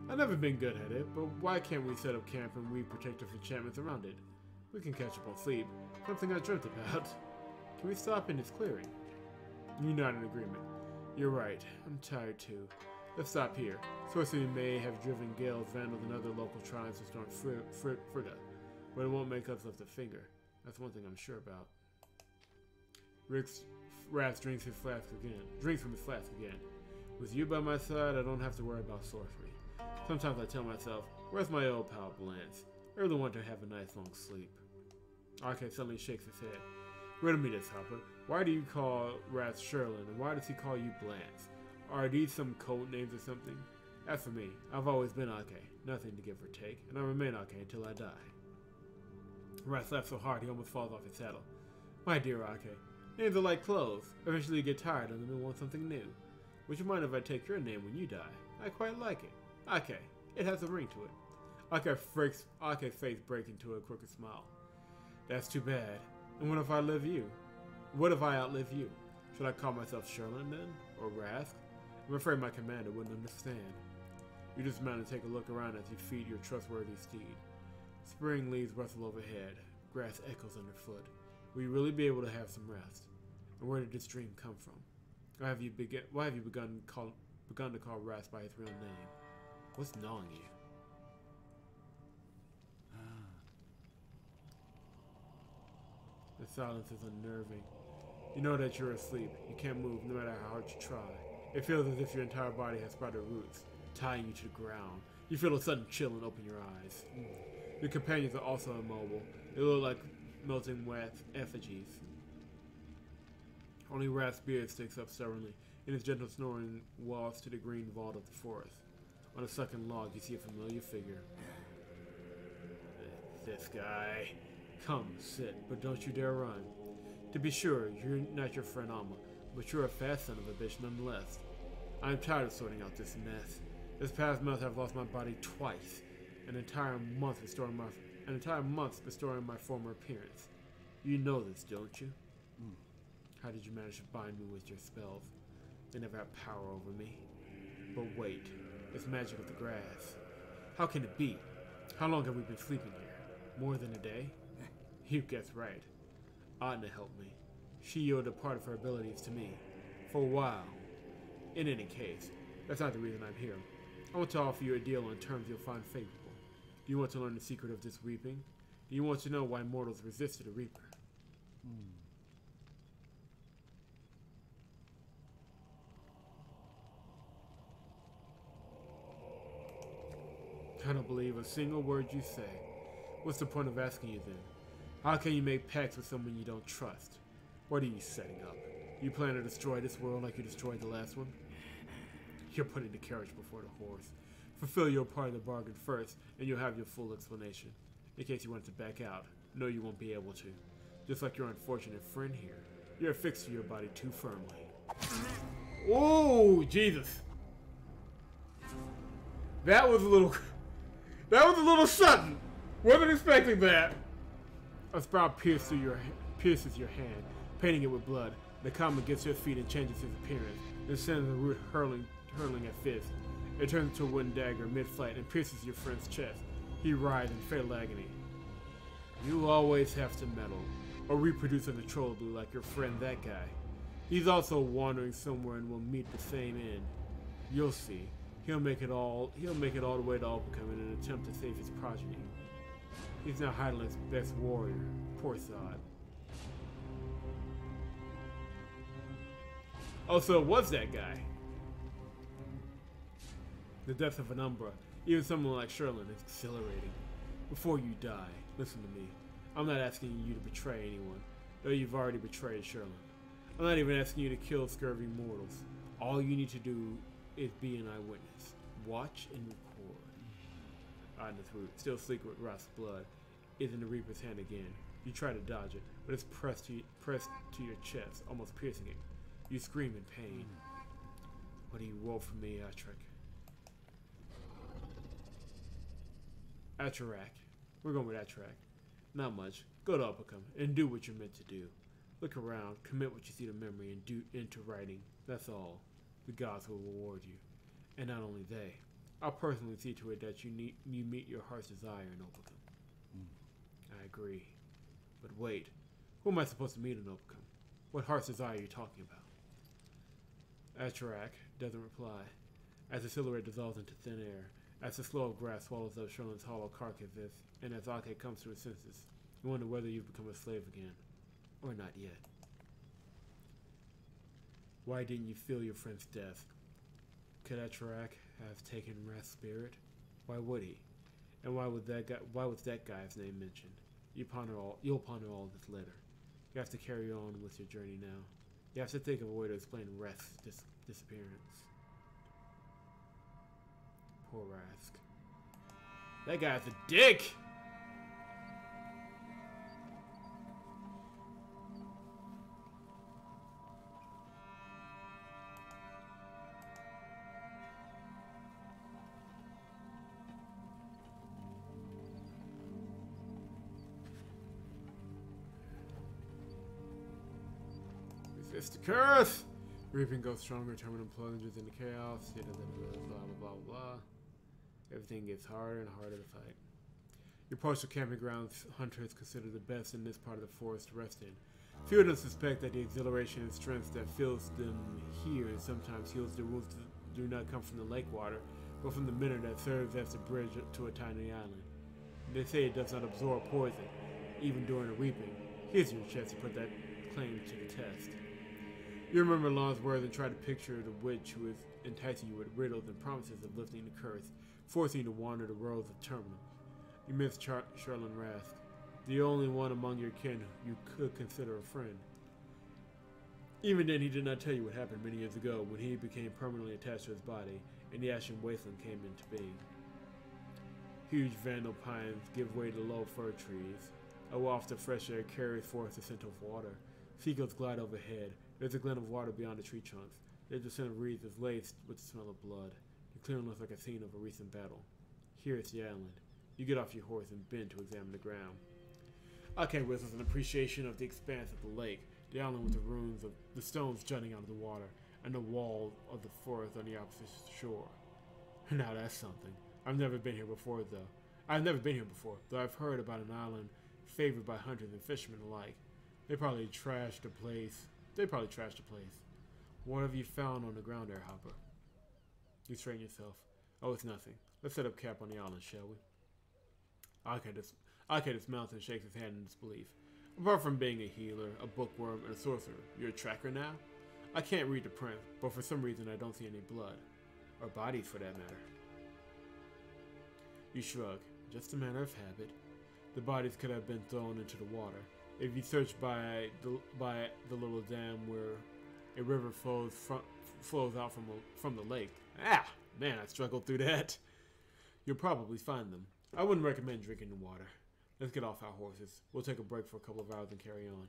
I've never been good at it, but why can't we set up camp and weave protective enchantments around it? We can catch up on sleep. Something I dreamt about. Can we stop in this clearing? You nod in agreement. You're right. I'm tired too. Let's stop here. Sorcery may have driven Gales, Vandals, and other local tribes to storm Frida, but it won't make us lift a finger. That's one thing I'm sure about. Wrath drinks from his flask again. With you by my side, I don't have to worry about sorcery. Sometimes I tell myself, where's my old pal Blance? I really want to have a nice long sleep. Ake suddenly shakes his head. Riddle me this, Hopper. Why do you call Wrath Sherlin, and why does he call you Blance? Are these some code names or something? As for me, I've always been Ake, nothing to give or take, and I remain Ake until I die. Wrath laughs so hard he almost falls off his saddle. My dear Ake, names are like clothes. Eventually you get tired of them and want something new. Would you mind if I take your name when you die? I quite like it. Ake. It has a ring to it. Ake's face breaks into a crooked smile. That's too bad. And what if I live you? What if I outlive you? Should I call myself Sherlin then? Or Rask? I'm afraid my commander wouldn't understand. You dismount and take a look around as you feed your trustworthy steed. Spring leaves rustle overhead. Grass echoes underfoot. Will you really be able to have some rest? And where did this dream come from? Why have you begun to call Rask by his real name? What's gnawing you? The silence is unnerving. You know that you're asleep. You can't move no matter how hard you try. It feels as if your entire body has sprouted roots, tying you to the ground. You feel a sudden chill and open your eyes. Your companions are also immobile. They look like melting wet effigies. Only Rath's beard sticks up stubbornly, and his gentle snoring walls to the green vault of the forest. On a second log, you see a familiar figure. This guy. Come, sit, but don't you dare run. To be sure, you're not your friend Alma, but you're a fast son of a bitch nonetheless. I am tired of sorting out this mess. This past month I've lost my body twice. An entire month restoring my former appearance. You know this, don't you? How did you manage to bind me with your spells? They never have power over me. But wait, it's magic of the grass. How can it be? How long have we been sleeping here? More than a day? You guessed right. Adna helped me. She yielded part of her abilities to me. For a while. In any case, that's not the reason I'm here. I want to offer you a deal on terms you'll find favorable. Do you want to learn the secret of this reaping? Do you want to know why mortals resisted a reaper? I don't believe a single word you say. What's the point of asking you then? How can you make pacts with someone you don't trust? What are you setting up? You plan to destroy this world like you destroyed the last one? You're putting the carriage before the horse. Fulfill your part of the bargain first, and you'll have your full explanation. In case you want to back out, no, you won't be able to. Just like your unfortunate friend here. You're affixed to your body too firmly. Oh, Jesus. That was a little sudden. Wasn't expecting that. A sprout pierces your hand, painting it with blood. The comet gets to his feet and changes his appearance. Then sends the root hurling at fist. It turns into a wooden dagger mid-flight and pierces your friend's chest. He writhes in fatal agony. You always have to meddle, or reproduce uncontrollably like your friend that guy. He's also wandering somewhere and will meet the same end. You'll see. He'll make it all the way to Ulpicum in an attempt to save his progeny. He's now Hydaelyn's best warrior. Poor sod. Oh, so it was that guy. The death of an Umbra, even someone like Sherlin, is exhilarating. Before you die, listen to me. I'm not asking you to betray anyone, though you've already betrayed Sherlin. I'm not even asking you to kill scurvy mortals. All you need to do is be an eyewitness. Watch and record. Idna's root, still sleek with Wrath's blood, is in the Reaper's hand again. You try to dodge it, but it's pressed to your chest, almost piercing it. You scream in pain. What do you want from me, Attrek? Atrak. We're going with Atrak. Not much. Go to Ulpicum and do what you're meant to do. Look around, commit what you see to memory, and do into writing. That's all. The gods will reward you. And not only they. I'll personally see to it that you meet your heart's desire in Ulpicum. I agree. But wait. Who am I supposed to meet in Ulpicum? What heart's desire are you talking about? Atrak doesn't reply. As the silhouette dissolves into thin air, as the slow of grass swallows up Sherlin's hollow carcass, and as Ake comes to his senses, you wonder whether you've become a slave again. Or not yet. Why didn't you feel your friend's death? Could Atrak have taken Wrath's spirit? Why would he? And why was that guy's name mentioned? You'll ponder all this later. You have to carry on with your journey now. You have to think of a way to explain Wrath's disappearance. Poor Rask. That guy's a dick! Resist the curse! Reaping goes stronger, terminal plunges into chaos, blah blah blah blah blah. Everything gets harder and harder to fight. Your postal camping grounds hunters consider the best in this part of the forest to rest in. Few of them suspect that the exhilaration and strength that fills them here and sometimes heals their wounds do not come from the lake water, but from the minnow that serves as a bridge to a tiny island. They say it does not absorb poison, even during a reaping. Here's your chance to put that claim to the test. You remember Lon's words and try to picture the witch who is enticing you with riddles and promises of lifting the curse, forcing you to wander the roads of Terminal. You miss Sherlin Rask, the only one among your kin you could consider a friend. Even then, he did not tell you what happened many years ago when he became permanently attached to his body and the Ashen Wasteland came into being. Huge vandal pines give way to low fir trees. A waft of fresh air carries forth the scent of water. Seagulls glide overhead. There's a glint of water beyond the tree trunks. There's the scent of reeds is laced with the smell of blood. It clearly looks like a scene of a recent battle. Here is the island. You get off your horse and bend to examine the ground. Ake whistles an appreciation of the expanse of the lake, the island with the ruins of the stones jutting out of the water, and the wall of the forest on the opposite shore. Now that's something. I've never been here before, though. I've heard about an island favored by hunters and fishermen alike. They probably trashed the place. What have you found on the ground there, Hopper? You straighten yourself. Oh, it's nothing. Let's set up camp on the island, shall we? Ake dismounts and shakes his hand in disbelief. Apart from being a healer, a bookworm, and a sorcerer, you're a tracker now? I can't read the print, but for some reason I don't see any blood. Or bodies, for that matter. You shrug. Just a matter of habit. The bodies could have been thrown into the water. If you search by the little dam where a river flows out from the lake. Ah, man, I struggled through that. You'll probably find them. I wouldn't recommend drinking the water. Let's get off our horses. We'll take a break for a couple of hours and carry on.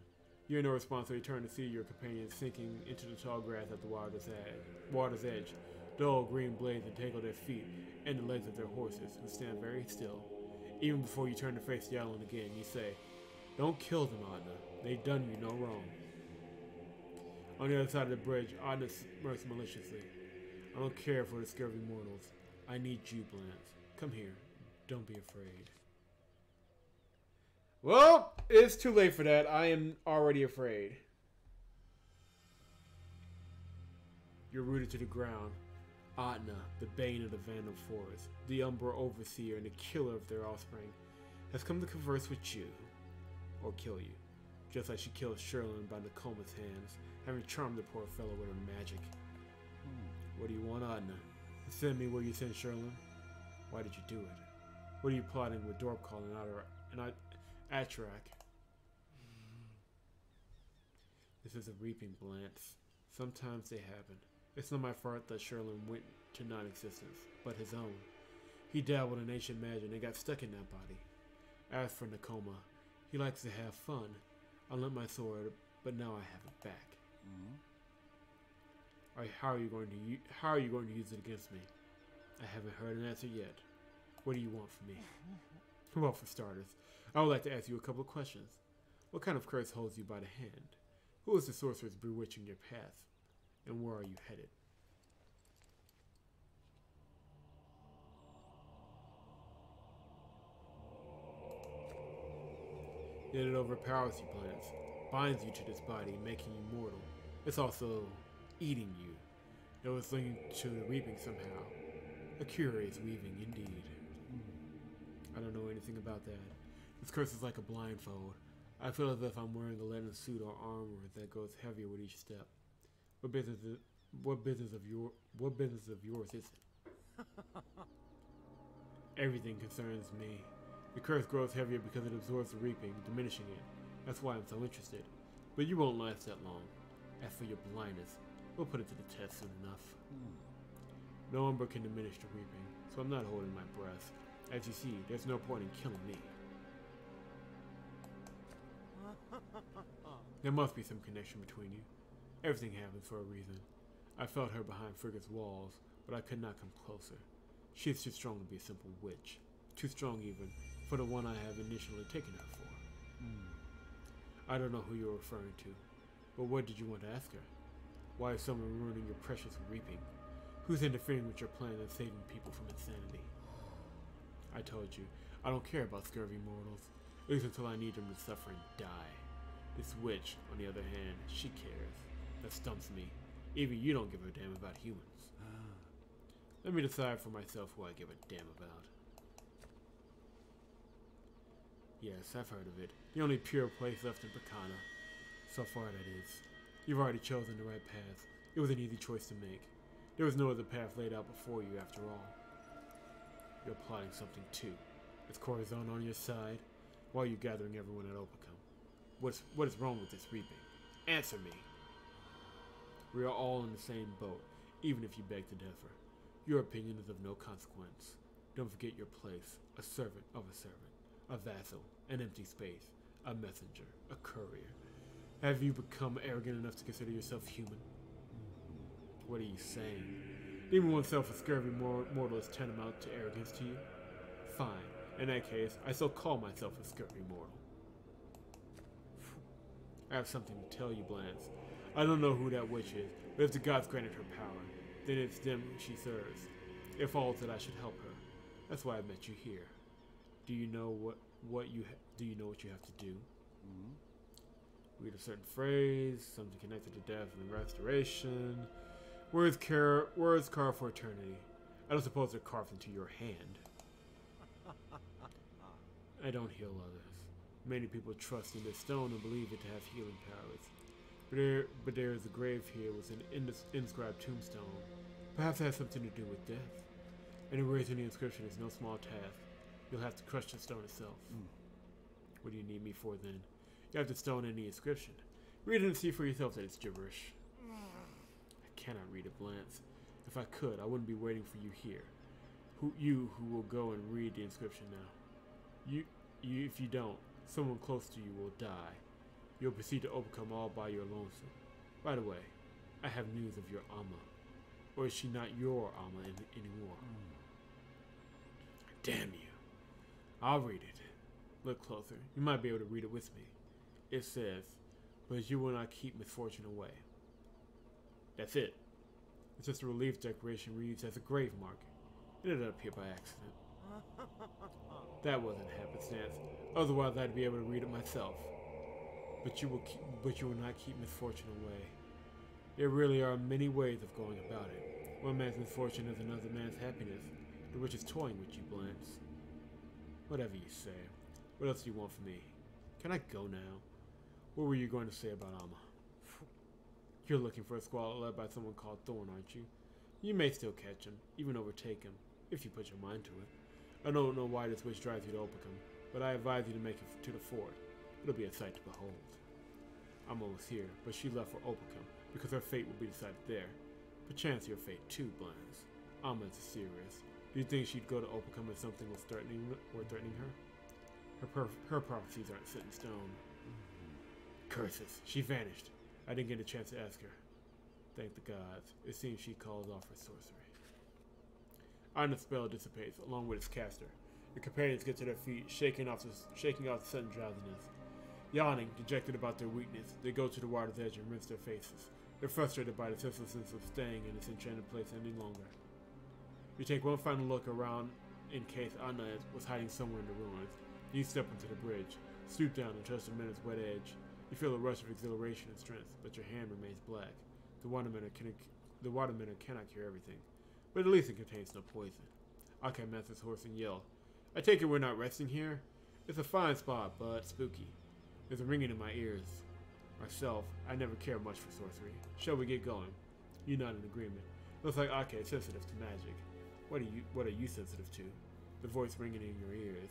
You hear no response, so you turn to see your companions sinking into the tall grass at the water's edge. Dull green blades entangle their feet and the legs of their horses, who stand very still. Even before you turn to face the island again, you say, "Don't kill them, Adna. They've done you no wrong." On the other side of the bridge, Adna smirks maliciously. "I don't care for the scurvy mortals. I need you, Blance. Come here. Don't be afraid." Well, it's too late for that. I am already afraid. You're rooted to the ground. Adna, the bane of the Vandal Forest, the Umbra overseer and the killer of their offspring, has come to converse with you, or kill you, just like she killed Sherlin by Nakoma's hands, having charmed the poor fellow with her magic. What do you want, Adna? Send me where you sent Sherlin? Why did you do it? What are you plotting with Dorpcall and Atrak? This is a reaping, Blance. Sometimes they happen. It's not my fault that Sherlin went to non-existence, but his own. He dabbled in ancient magic and got stuck in that body. As for Nakoma, he likes to have fun. I lent my sword, but now I have it back. How are you going to use it against me? I haven't heard an answer yet. What do you want from me? Well, for starters, I would like to ask you a couple of questions. What kind of curse holds you by the hand? Who is the sorceress bewitching your path? And where are you headed? Yet it overpowers you, Blance, binds you to this body, making you mortal. It's also eating you. It was linked to the reaping somehow. A curious weaving indeed. I don't know anything about that. This curse is like a blindfold. I feel as if I'm wearing a leaden suit or armor that goes heavier with each step. What business of yours is it? Everything concerns me. The curse grows heavier because it absorbs the reaping, diminishing it. That's why I'm so interested. But you won't last that long. As for your blindness, we'll put it to the test soon enough. No Umbra can diminish the reaping, so I'm not holding my breath. As you see, there's no point in killing me. There must be some connection between you. Everything happens for a reason. I felt her behind Frigga's walls, but I could not come closer. She is too strong to be a simple witch. Too strong even for the one I have initially taken her for. I don't know who you're referring to, but what did you want to ask her? Why is someone ruining your precious reaping? Who's interfering with your plan and saving people from insanity? I told you, I don't care about scurvy mortals, at least until I need them to suffer and die. This witch, on the other hand, she cares. That stumps me. Even you don't give a damn about humans. Let me decide for myself who I give a damn about. Yes, I've heard of it. The only pure place left in Bracana. So far, that is. You've already chosen the right path. It was an easy choice to make. There was no other path laid out before you, after all. You're plotting something, too. Is Corazon on your side? Why are you gathering everyone at Opacum? What is wrong with this reaping? Answer me! We are all in the same boat, even if you beg to differ. Your opinion is of no consequence. Don't forget your place. A servant of a servant. A vassal. An empty space. A messenger. A courier. Have you become arrogant enough to consider yourself human? What are you saying? Deeming oneself a scurvy mortal is tantamount to arrogance to you? Fine. In that case, I still call myself a scurvy mortal. I have something to tell you, Blance. I don't know who that witch is, but if the gods granted her power, then it's them she serves. It follows that I should help her. That's why I met you here. Do you know what you have to do? Read a certain phrase, something connected to death and restoration. Words carved for eternity. I don't suppose they're carved into your hand. I don't heal others. Many people trust in this stone and believe it to have healing powers. But there is a grave here with an inscribed tombstone. Perhaps it has something to do with death. And erasing the inscription is no small task. You'll have to crush the stone itself. What do you need me for then? You have the stone and the inscription. Read it and see for yourself that it's gibberish. I cannot read it, Blance. If I could, I wouldn't be waiting for you here. You who will go and read the inscription now. If you don't, someone close to you will die. You'll proceed to overcome all by your lonesome. By the way, I have news of your Amma. Or is she not your Amma anymore? Damn you. I'll read it. Look closer. You might be able to read it with me. It says, but you will not keep misfortune away. That's it. It's just a relief decoration reads as a grave marker. It ended up here by accident. That wasn't happenstance. Otherwise, I'd be able to read it myself. But you will not keep misfortune away. There really are many ways of going about it. One man's misfortune is another man's happiness. The witch is toying with you, Blance. Whatever you say. What else do you want from me? Can I go now? What were you going to say about Amma? You're looking for a squall led by someone called Thorn, aren't you? You may still catch him, even overtake him, if you put your mind to it. I don't know why this witch drives you to Opicum, but I advise you to make it to the fort. It'll be a sight to behold. Amma was here, but she left for Opicum, because her fate will be decided there. Perchance your fate too, Blance. Amma is serious. Do you think she'd go to Opicum if something was threatening her? Her prophecies aren't set in stone. Curses. She vanished. I didn't get a chance to ask her. Thank the gods. It seems she calls off her sorcery. Anna's spell dissipates, along with its caster. The companions get to their feet, shaking off the sudden drowsiness. Yawning, dejected about their weakness, they go to the water's edge and rinse their faces. They're frustrated by the senselessness of staying in this enchanted place any longer. You take one final look around in case Anna was hiding somewhere in the ruins. You step into the bridge, stoop down and touch the minot's wet edge. You feel a rush of exhilaration and strength, but your hand remains black. The waterminor cannot cure everything, but at least it contains no poison. Akai mounts his horse and yells, I take it we're not resting here? It's a fine spot, but spooky. There's a ringing in my ears. Myself, I never cared much for sorcery. Shall we get going? You nod in agreement. Looks like Akai is sensitive to magic. What are you sensitive to? The voice ringing in your ears.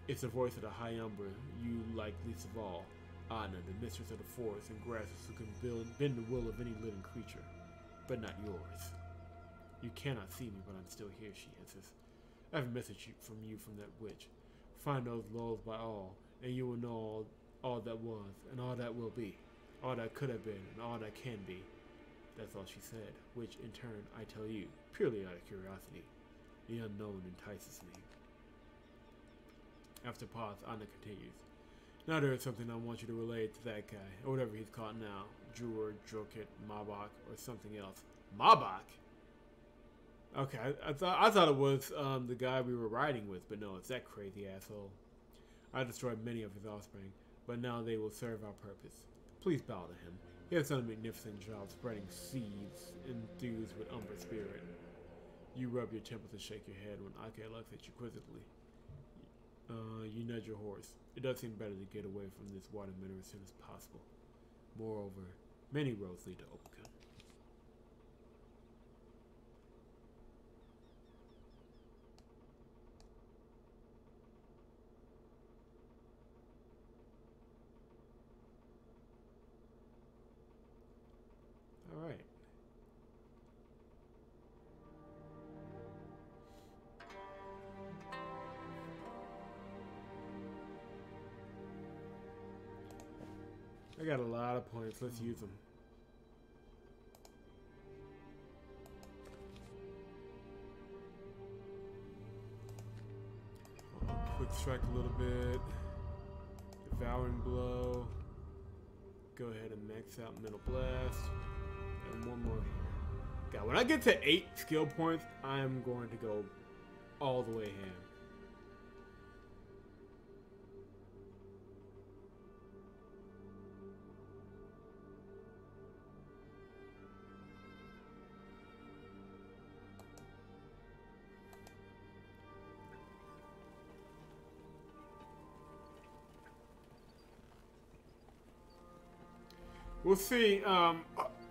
It's the voice of the High Umbra you like least of all. Anna, the mistress of the forest and grasses who can bend the will of any living creature, but not yours. You cannot see me, but I'm still here, she answers. I have a message from that witch. Find those lulls by all, and you will know all that was, and all that will be, all that could have been, and all that can be. That's all she said, which, in turn, I tell you, purely out of curiosity. The unknown entices me. After a pause, Anna continues. Now there is something I want you to relay to that guy, or whatever he's called now. Jur, Jorkit, Mabak, or something else. Mabak? Okay, I thought it was the guy we were riding with, but no, it's that crazy asshole. I destroyed many of his offspring, but now they will serve our purpose. Please bow to him. He has done a magnificent job spreading seeds enthused with Umbra spirit. You rub your temples and shake your head when Akai looks at you quizzically. You nudge your horse. It does seem better to get away from this water minnow as soon as possible. Moreover, many roads lead to Opicum. All right. I got a lot of points. Let's use them. Quick strike a little bit. Devouring blow. Go ahead and max out Mental Blast. And one more here. God, when I get to 8 skill points, I'm going to go all the way ham. We'll see.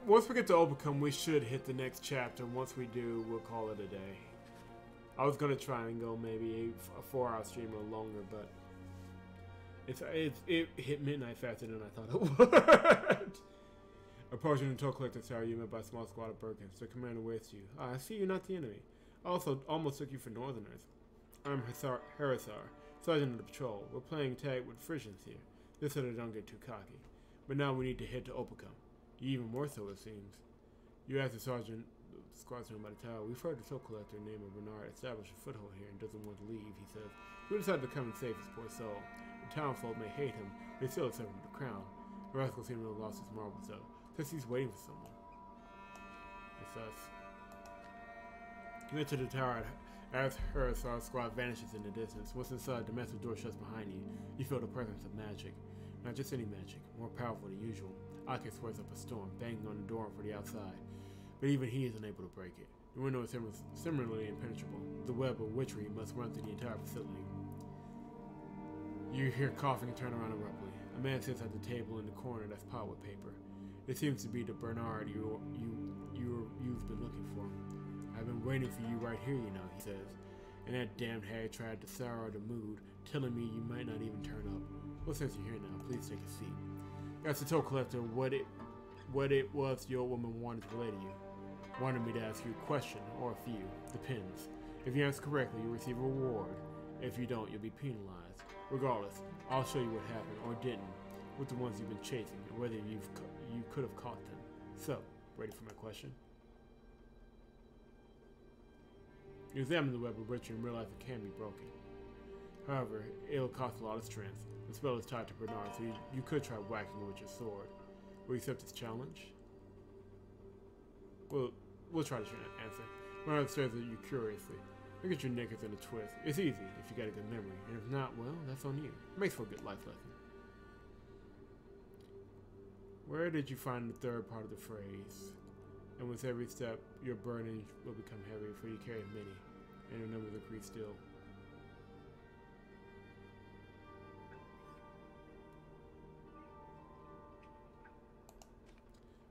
Once we get to Opicum, we should hit the next chapter. Once we do, we'll call it a day. I was gonna try and go maybe a 4-hour stream or longer, but it hit midnight faster than I thought it would. Approaching the toll collector tower, you met by a small squad of Birkins. The commander waits you. I see you're not the enemy. I also almost took you for Northerners. I'm Harisar, sergeant of the patrol. We're playing tag with Frisians here. This so they don't get too cocky. But now we need to head to Opacum. Even more so, it seems. You asked the sergeant, the squadron by the tower. We've heard the toll collector named Bernard established a foothold here and doesn't want to leave, he says. We decided to come and save his poor soul. The townfolk may hate him, but they still accept him to the crown. The rascal seemed to have lost his marbles, though. Says he's waiting for someone. It's us. You enter the tower as Harisar's squad vanishes in the distance. Once inside, the massive door shuts behind you. You feel the presence of magic. Not just any magic, more powerful than usual. Ake swears up a storm, banging on the door for the outside. But even he is unable to break it. The window is similarly impenetrable. The web of witchery must run through the entire facility. You hear coughing and turn around abruptly. A man sits at the table in the corner that's piled with paper. It seems to be the Bernard you've been looking for. I've been waiting for you right here, you know, he says. And that damned hag tried to sour the mood, telling me you might not even turn up. Well, since you're here now, please take a seat. Ask the toll collector what it was the old woman wanted to relay to you. Wanted me to ask you a question, or a few. Depends. If you answer correctly, you'll receive a reward. If you don't, you'll be penalized. Regardless, I'll show you what happened, or didn't, with the ones you've been chasing, and whether you could have caught them. So, ready for my question? You examine the web of witchery and realize it can be broken. However, it'll cost a lot of strength. The spell is tied to Bernard, so you could try whacking it with your sword. Will you accept this challenge? We'll try to answer. Bernard stares at you curiously. Look at your knickers in a twist. It's easy if you got a good memory, and if not, well, that's on you. It makes for a good life lesson. Where did you find the third part of the phrase? And with every step, your burden will become heavier, for you carry many, and your numbers increase still.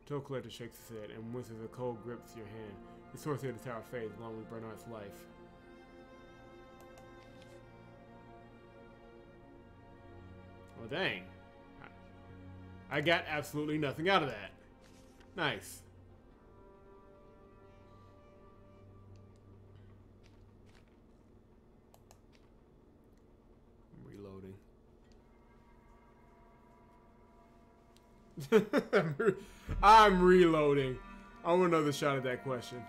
Toll collector shakes his head, and once as a cold grips your hand, the sorcery of the tower fades along with Bernard's life. Well, dang. I got absolutely nothing out of that. Nice. I'm reloading. I'm reloading. I want another shot at that question.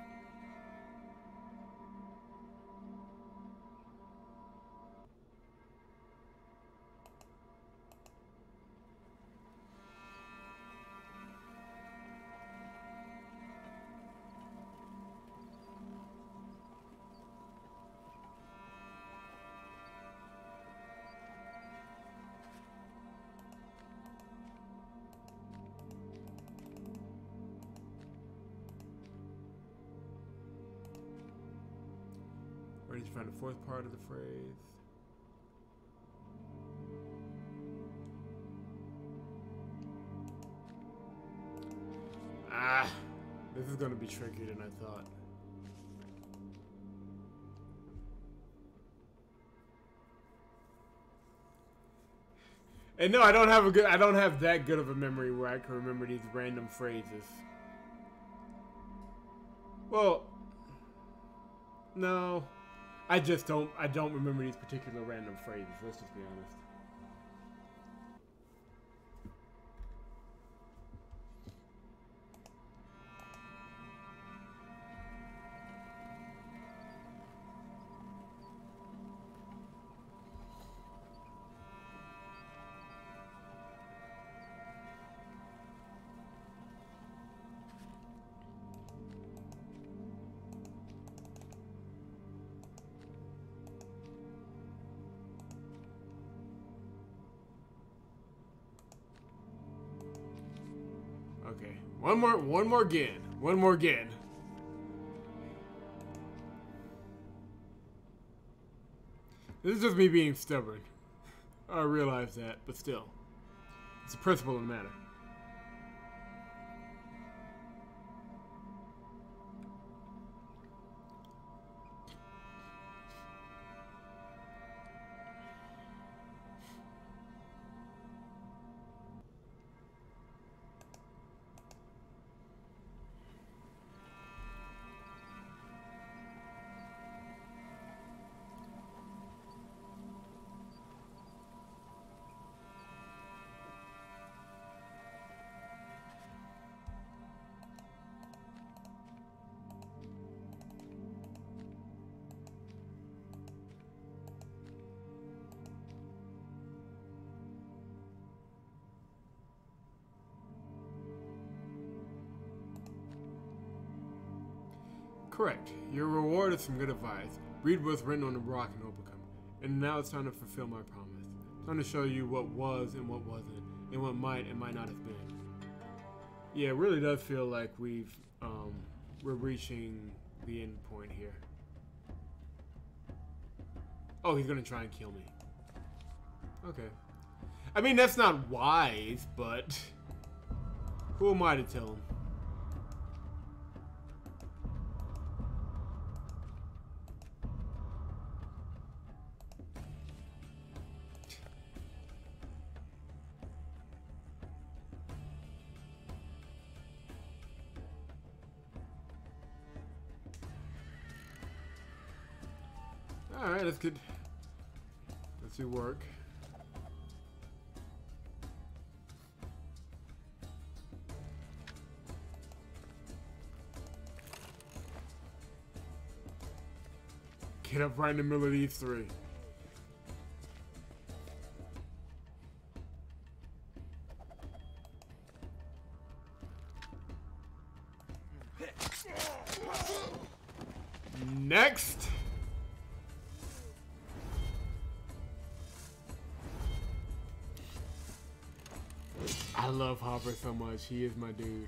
Where did you find the fourth part of the phrase? Ah, this is going to be trickier than I thought. And no, I don't have that good of a memory where I can remember these random phrases. Well, no. I don't remember these particular random phrases, let's just be honest. Okay, one more again. This is just me being stubborn. I realize that, but still. It's a principle of the matter. Correct. Your reward is some good advice. Read what's written on the rock and overcome. And now it's time to fulfill my promise. Time to show you what was and what wasn't, and what might and might not have been. Yeah, it really does feel like we're reaching the end point here. Oh, he's gonna try and kill me. Okay. I mean, that's not wise, but who am I to tell him? Alright, that's good. Let's do work. Get up right in the middle of these three. Next! I love Hopper so much. He is my dude.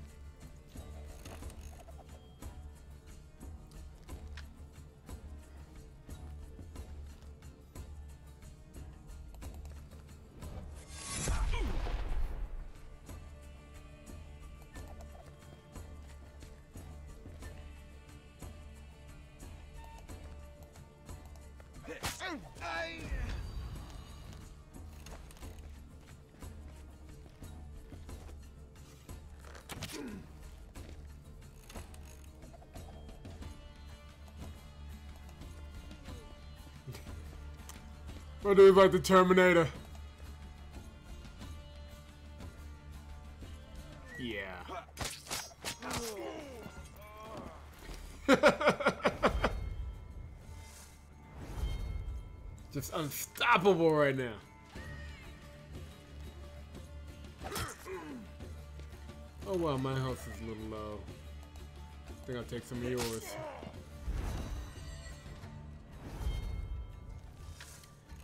What do we about the Terminator? Yeah. Just unstoppable right now. Oh well, my health is a little low. I think I'll take some of yours.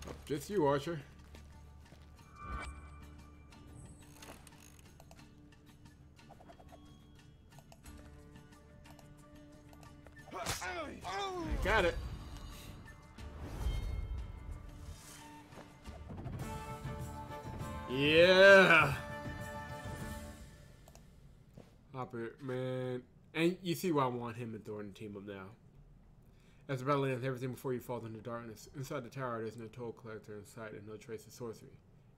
Oh, just you, Archer. Got it. Yeah. Hopper, man. And you see why I want him and Thorn to team up now. As the battle ends, everything before you falls into darkness. Inside the tower, there's no toll collector in sight and no trace of sorcery.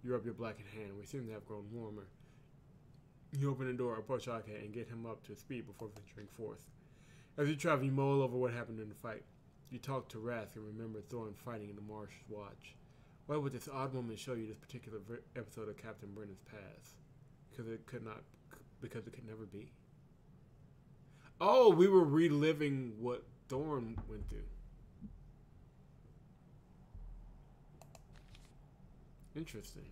You rub your blackened hand, which seems to have grown warmer. You open the door, approach Ake, and get him up to speed before venturing forth. As you travel, you mull over what happened in the fight. You talk to Rask and remember Thorn fighting in the Marsh's Watch. Why would this odd woman show you this particular episode of Captain Brennan's past? Because it could never be. Oh, we were reliving what Thorn went through. Interesting.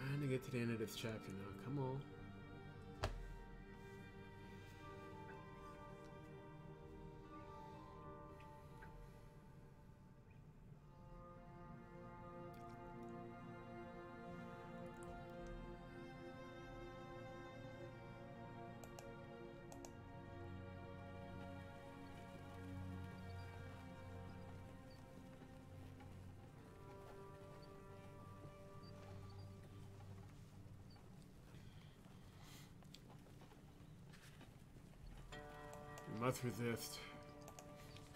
Trying to get to the end of this chapter now. Come on. Must resist.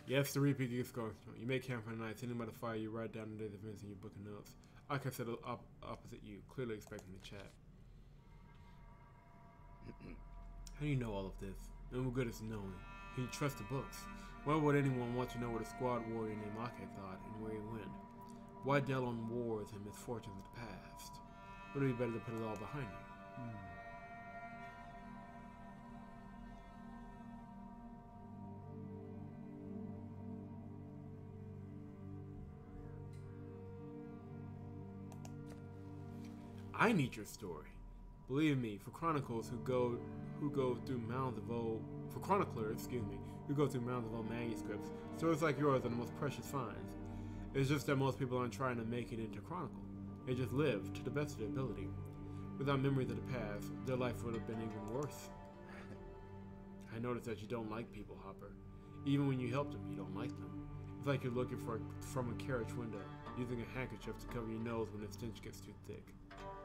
Yes, the repeat gets going. You may camp for the night. Sitting by the fire, you write down the day's events in your book of notes. I can sit opposite you, clearly expecting to chat. How do you know all of this? And what good is knowing? Can you trust the books? Why would anyone want to know what a squad warrior named Ake thought and where he went? Why dwell on wars and misfortunes of the past? Would it be better to put it all behind you? I need your story. Believe me, for chroniclers, who go through mounds of old manuscripts, stories like yours are the most precious finds. It's just that most people aren't trying to make it into chronicle. They just live to the best of their ability. Without memories of the past, their life would have been even worse. I noticed that you don't like people, Hopper. Even when you help them, you don't like them. It's like you're looking from a carriage window, using a handkerchief to cover your nose when the stench gets too thick.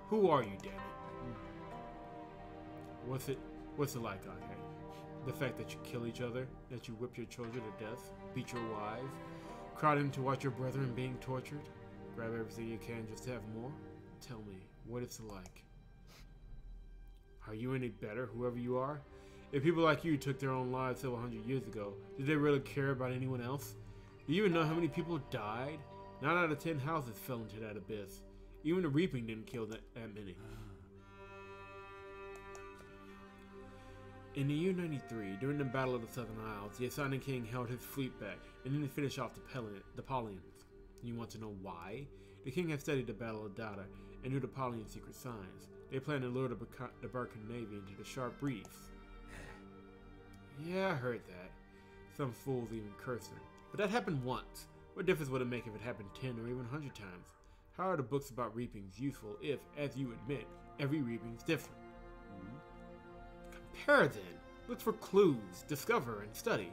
Who are you, damn it? What's it like, okay? The fact that you kill each other, that you whip your children to death, beat your wives, crowd in to watch your brethren being tortured, grab everything you can just to have more? Tell me, what it's like. Are you any better, whoever you are? If people like you took their own lives several hundred years ago, did they really care about anyone else? Do you even know how many people died? 9 out of 10 houses fell into that abyss. Even the reaping didn't kill that many. In the year 93, during the Battle of the Southern Isles, the Ascending King held his fleet back and then finished off the Paulians. You want to know why? The king had studied the Battle of Dada and knew the Paulian secret signs. They planned to lure the Burkan Navy into the sharp reefs. Yeah, I heard that. Some fools even cursed him. But that happened once. What difference would it make if it happened 10 or even 100 times? How are the books about reapings useful if, as you admit, every reaping's different? Compare then. Look for clues, discover, and study.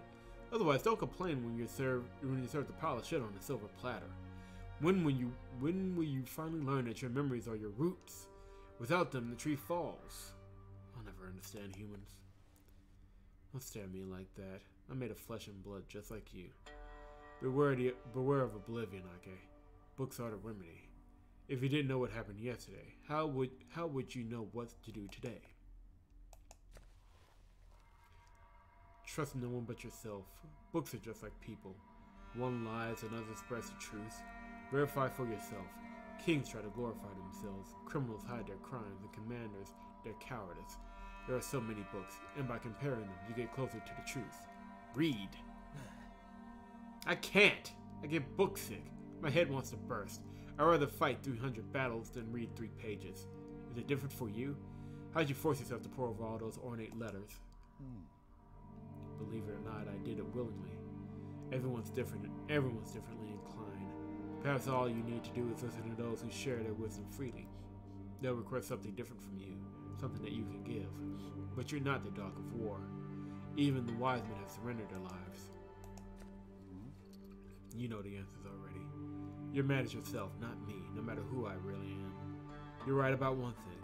Otherwise, don't complain when you serve the pile of shit on a silver platter. When will you finally learn that your memories are your roots? Without them, the tree falls. I'll never understand humans. Don't stare at me like that. I'm made of flesh and blood, just like you. Beware of oblivion, Ake. Books are the remedy. If you didn't know what happened yesterday, how would you know what to do today? Trust no one but yourself. Books are just like people. One lies, another spreads the truth. Verify for yourself. Kings try to glorify themselves. Criminals hide their crimes, and commanders their cowardice. There are so many books, and by comparing them, you get closer to the truth. Read. I can't. I get book sick. My head wants to burst. I'd rather fight 300 battles than read 3 pages. Is it different for you? How'd you force yourself to pour over all those ornate letters? Believe it or not, I did it willingly. Everyone's different, and everyone's differently inclined. Perhaps all you need to do is listen to those who share their wisdom freely. They'll request something different from you, something that you can give. But you're not the dog of war. Even the wise men have surrendered their lives. You know the answers already. You're mad at yourself, not me, no matter who I really am. You're right about one thing.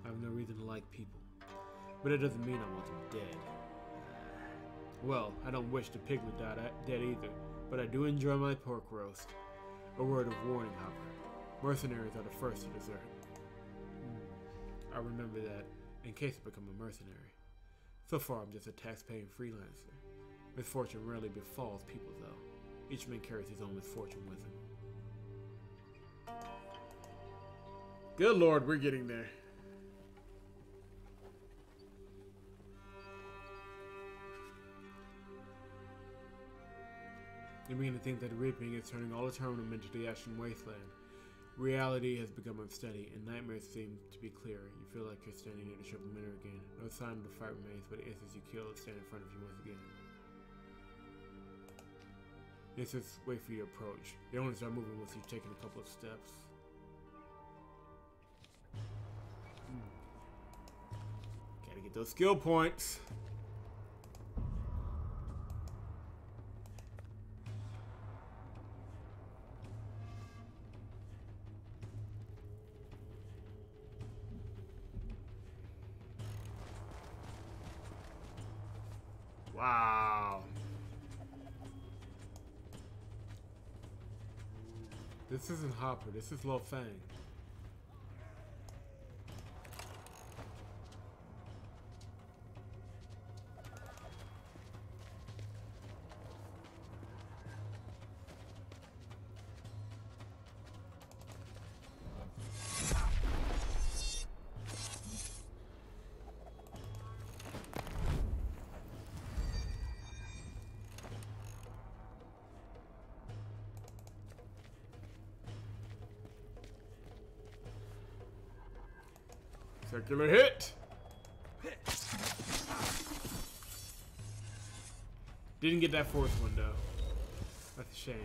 I have no reason to like people. But it doesn't mean I want them dead. Well, I don't wish the piglet dead either, but I do enjoy my pork roast. A word of warning, Hopper. Mercenaries are the first to desert. I remember that, in case I become a mercenary. So far, I'm just a tax-paying freelancer. Misfortune rarely befalls people, though. Each man carries his own misfortune with him. Good Lord, we're getting there. You begin to think that the reaping is turning all Eternum into the ashen wasteland. Reality has become unsteady, and nightmares seem to be clearer. You feel like you're standing near the ship of Minner again. No sign of the fight remains, but the instance you kill it stand in front of you once again. It's just wait for you to approach. They only start moving once you've taken a couple of steps. Gotta get those skill points. Wow. This isn't Hopper, this is Lo Fang. Circular hit! Didn't get that fourth one though. That's a shame.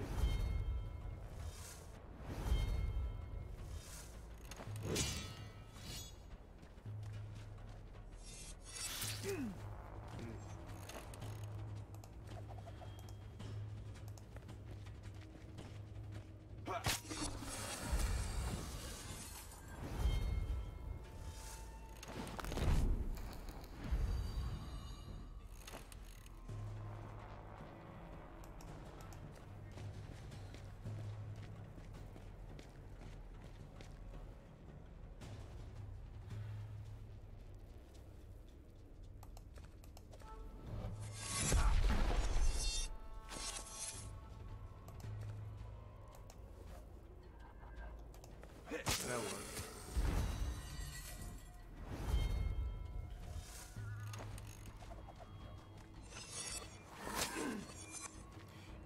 That one.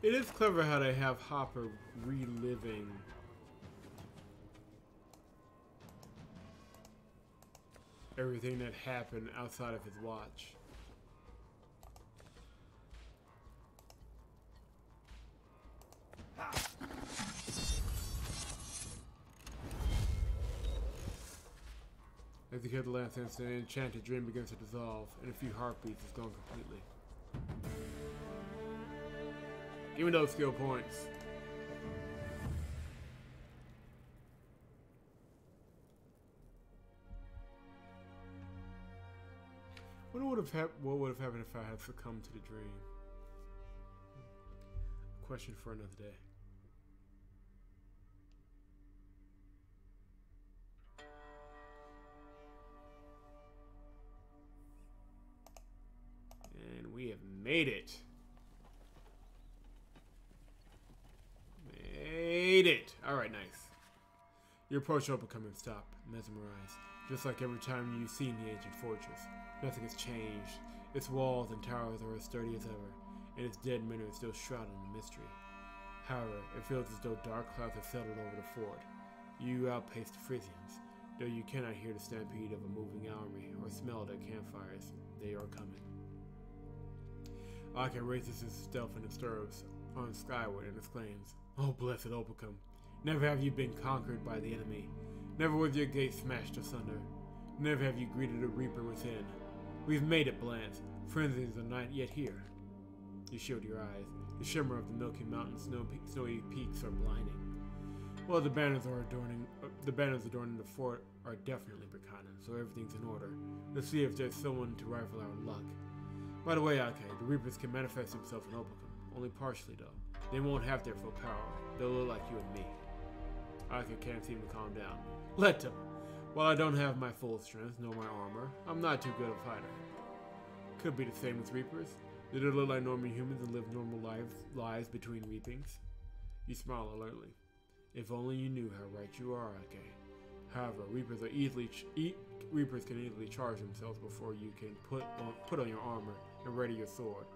It is clever how they have Hopper reliving everything that happened outside of his watch. As you hear the last instant, an enchanted dream begins to dissolve. In a few heartbeats, it's gone completely. Even those skill points. Wonder what would have happened if I had succumbed to the dream. A question for another day. And we have made it. Made it! Alright, nice. You approach Opacum and stop, mesmerized. Just like every time you've seen the ancient fortress. Nothing has changed. Its walls and towers are as sturdy as ever, and its dead men are still shrouded in mystery. However, it feels as though dark clouds have settled over the fort. You outpace the Frisians, though you cannot hear the stampede of a moving army or smell their campfires. They are coming. Ake raises his stealth and disturbs on skyward and exclaims, "Oh, blessed Opacum, never have you been conquered by the enemy. Never was your gate smashed asunder. Never have you greeted a reaper within. We've made it, Blanche. Frenzies are not yet here." You shield your eyes. The shimmer of the Milky Mountain's snowy peaks are blinding. Well, the banners adorning the fort are definitely Berkana, so everything's in order. Let's see if there's someone to rival our luck. By the way, Ake, the Reapers can manifest themselves in Opacum, only partially though. They won't have their full power. They'll look like you and me. Ake can't seem to calm down. Let them. While I don't have my full strength, nor my armor, I'm not too good a fighter. Could be the same with Reapers. They do look like normal humans and live normal lives between reapings. You smile alertly. If only you knew how right you are, Ake. However, Reapers can easily charge themselves before you can put on your armor and ready your sword.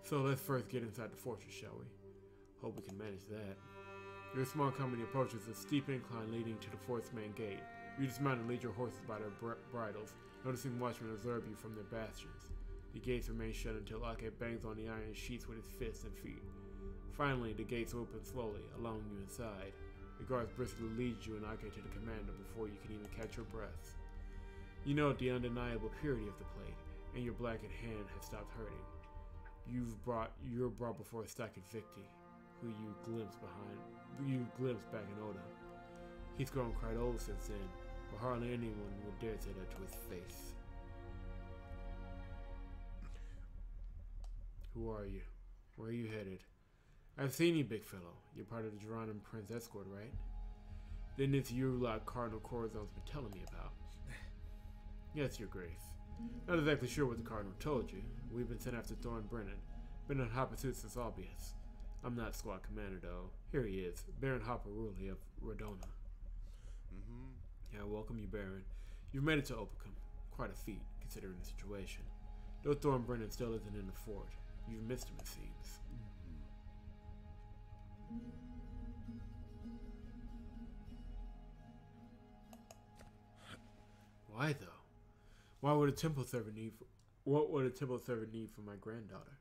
So let's first get inside the fortress, shall we? Hope we can manage that. Your small company approaches a steep incline leading to the fort's main gate. You dismount and lead your horses by their bridles, noticing watchmen observe you from their bastions. The gates remain shut until Ake bangs on the iron sheets with his fists and feet. Finally, the gates open slowly, allowing you inside. The guards briskly lead you and Ake to the commander before you can even catch your breath. You note the undeniable purity of the plate, and your blackened hand has stopped hurting. You're brought before a Stakin Victi, who you glimpse back in Oda. He's grown quite old since then, but hardly anyone would dare say that to his face. Who are you? Where are you headed? I've seen you, big fellow. You're part of the Geronimo Prince escort, right? Then it's you like Cardinal Corazon's been telling me about. Yes, your grace. Not exactly sure what the Cardinal told you. We've been sent after Thorn Brennan. Been on hot pursuit since Albius. I'm not squad commander, though. Here he is, Baron Hopper Ruley of Rodona. Yeah, welcome you, Baron. You've made it to Opacum. Quite a feat, considering the situation. Though Thorn Brennan still isn't in the fort. You've missed him, it seems. Why, though? What would a temple servant need for my granddaughter?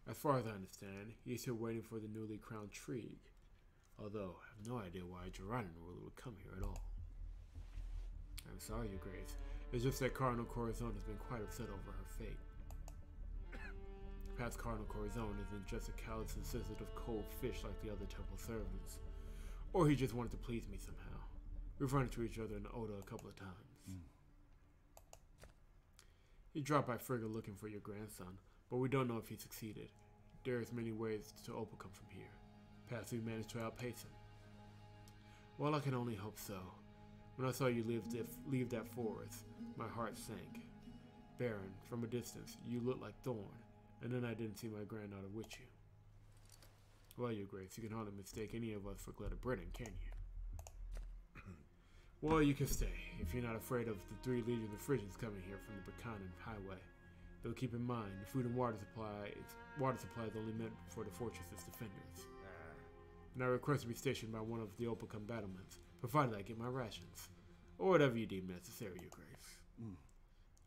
As far as I understand, he's still waiting for the newly crowned Trig. Although, I have no idea why Geronimo would come here at all. I'm sorry, Your Grace. It's just that Cardinal Corazon has been quite upset over her fate. Perhaps Cardinal Corazon isn't just a callous and sensitive cold fish like the other temple servants. Or he just wanted to please me somehow. We've run into each other in Oda a couple of times. He dropped by Frigga looking for your grandson, but we don't know if he succeeded. There's many ways to Opacum from here. Perhaps we managed to outpace him. Well, I can only hope so. When I saw you leave that forest, my heart sank. Baron, from a distance, you looked like Thorn, and then I didn't see my granddaughter with you. Well, Your Grace, you can hardly mistake any of us for Gletta Brennan, can you? Well, you can stay, if you're not afraid of the 3 legions of Frisians coming here from the Buchanan Highway. Though keep in mind, the food and water supply is only meant for the fortress's defenders. And I request to be stationed by one of the Opacum battlements, provided I get my rations. Or whatever you deem necessary, Your Grace.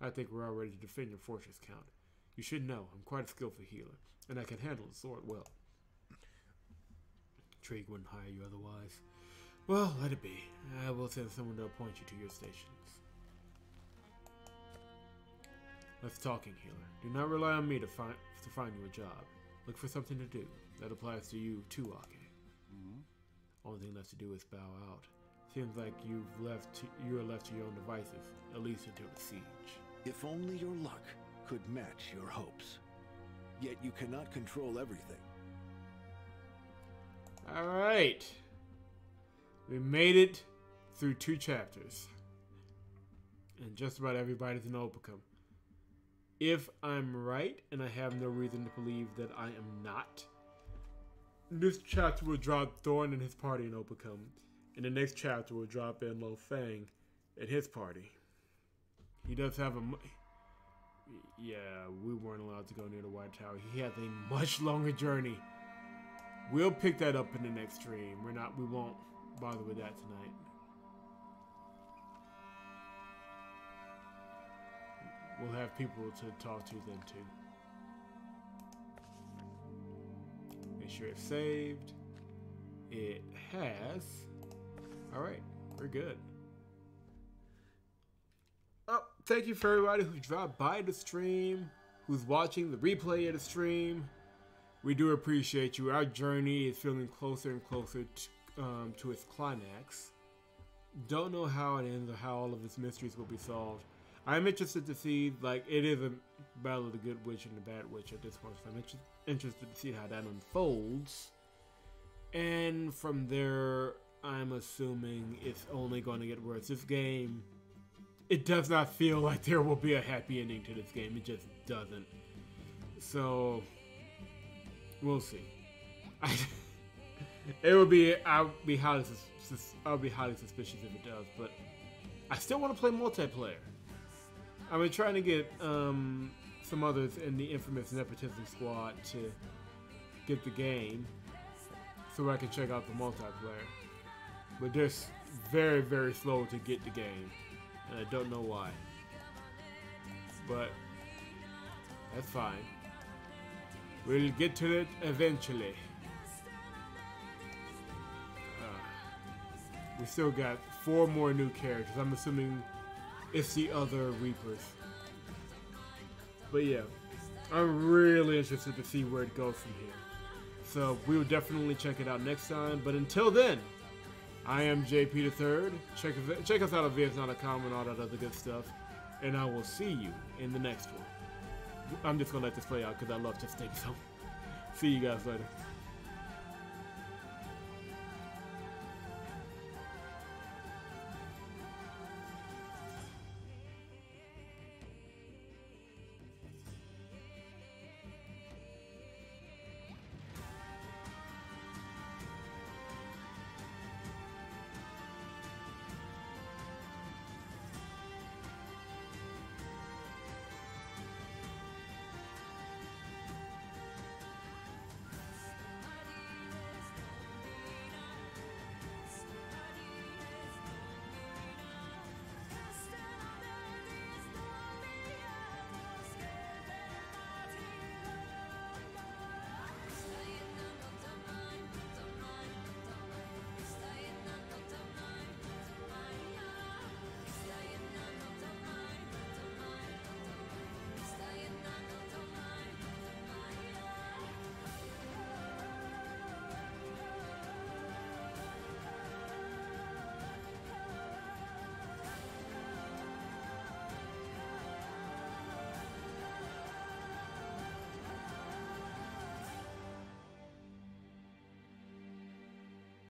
I think we're all ready to defend your fortress, Count. You should know, I'm quite a skillful healer, and I can handle the sword well. Trig wouldn't hire you otherwise. Well, let it be. I will send someone to appoint you to your stations. Let's talking, healer. Do not rely on me to find you a job. Look for something to do. That applies to you too, Ake. Only thing left to do is bow out. Seems like you are left to your own devices, at least until the siege. If only your luck could match your hopes. Yet you cannot control everything. Alright. We made it through 2 chapters. And just about everybody's in Opacum. If I'm right, and I have no reason to believe that I am not, this chapter will drop Thorn and his party in Opacum. And the next chapter will drop in Lo Fang and his party. He does have a... Yeah, we weren't allowed to go near the White Tower. He has a much longer journey. We'll pick that up in the next stream. We won't bother with that tonight. We'll have people to talk to then too. Make sure it's saved. It has. Alright, we're good. Oh, thank you for everybody who dropped by the stream, who's watching the replay of the stream. We do appreciate you. Our journey is feeling closer and closer to its climax. Don't know how it ends or how all of its mysteries will be solved. I'm interested to see, like, it is a battle of the good witch and the bad witch at this point, so I'm interested to see how that unfolds. And from there, I'm assuming it's only going to get worse. This game, it does not feel like there will be a happy ending to this game. It just doesn't. So, we'll see. I'll be highly suspicious if it does, but I still want to play multiplayer. I've been trying to get some others in the infamous Nepotism Squad to get the game so I can check out the multiplayer. But they're very, very slow to get the game, and I don't know why. But that's fine. We'll get to it eventually. We still got 4 more new characters. I'm assuming it's the other Reapers. But yeah, I'm really interested to see where it goes from here. So we will definitely check it out next time. But until then, I am JP III. Check us out at VSNow.com and all that other good stuff. And I will see you in the next one. I'm just going to let this play out because I love just thinking so. See you guys later.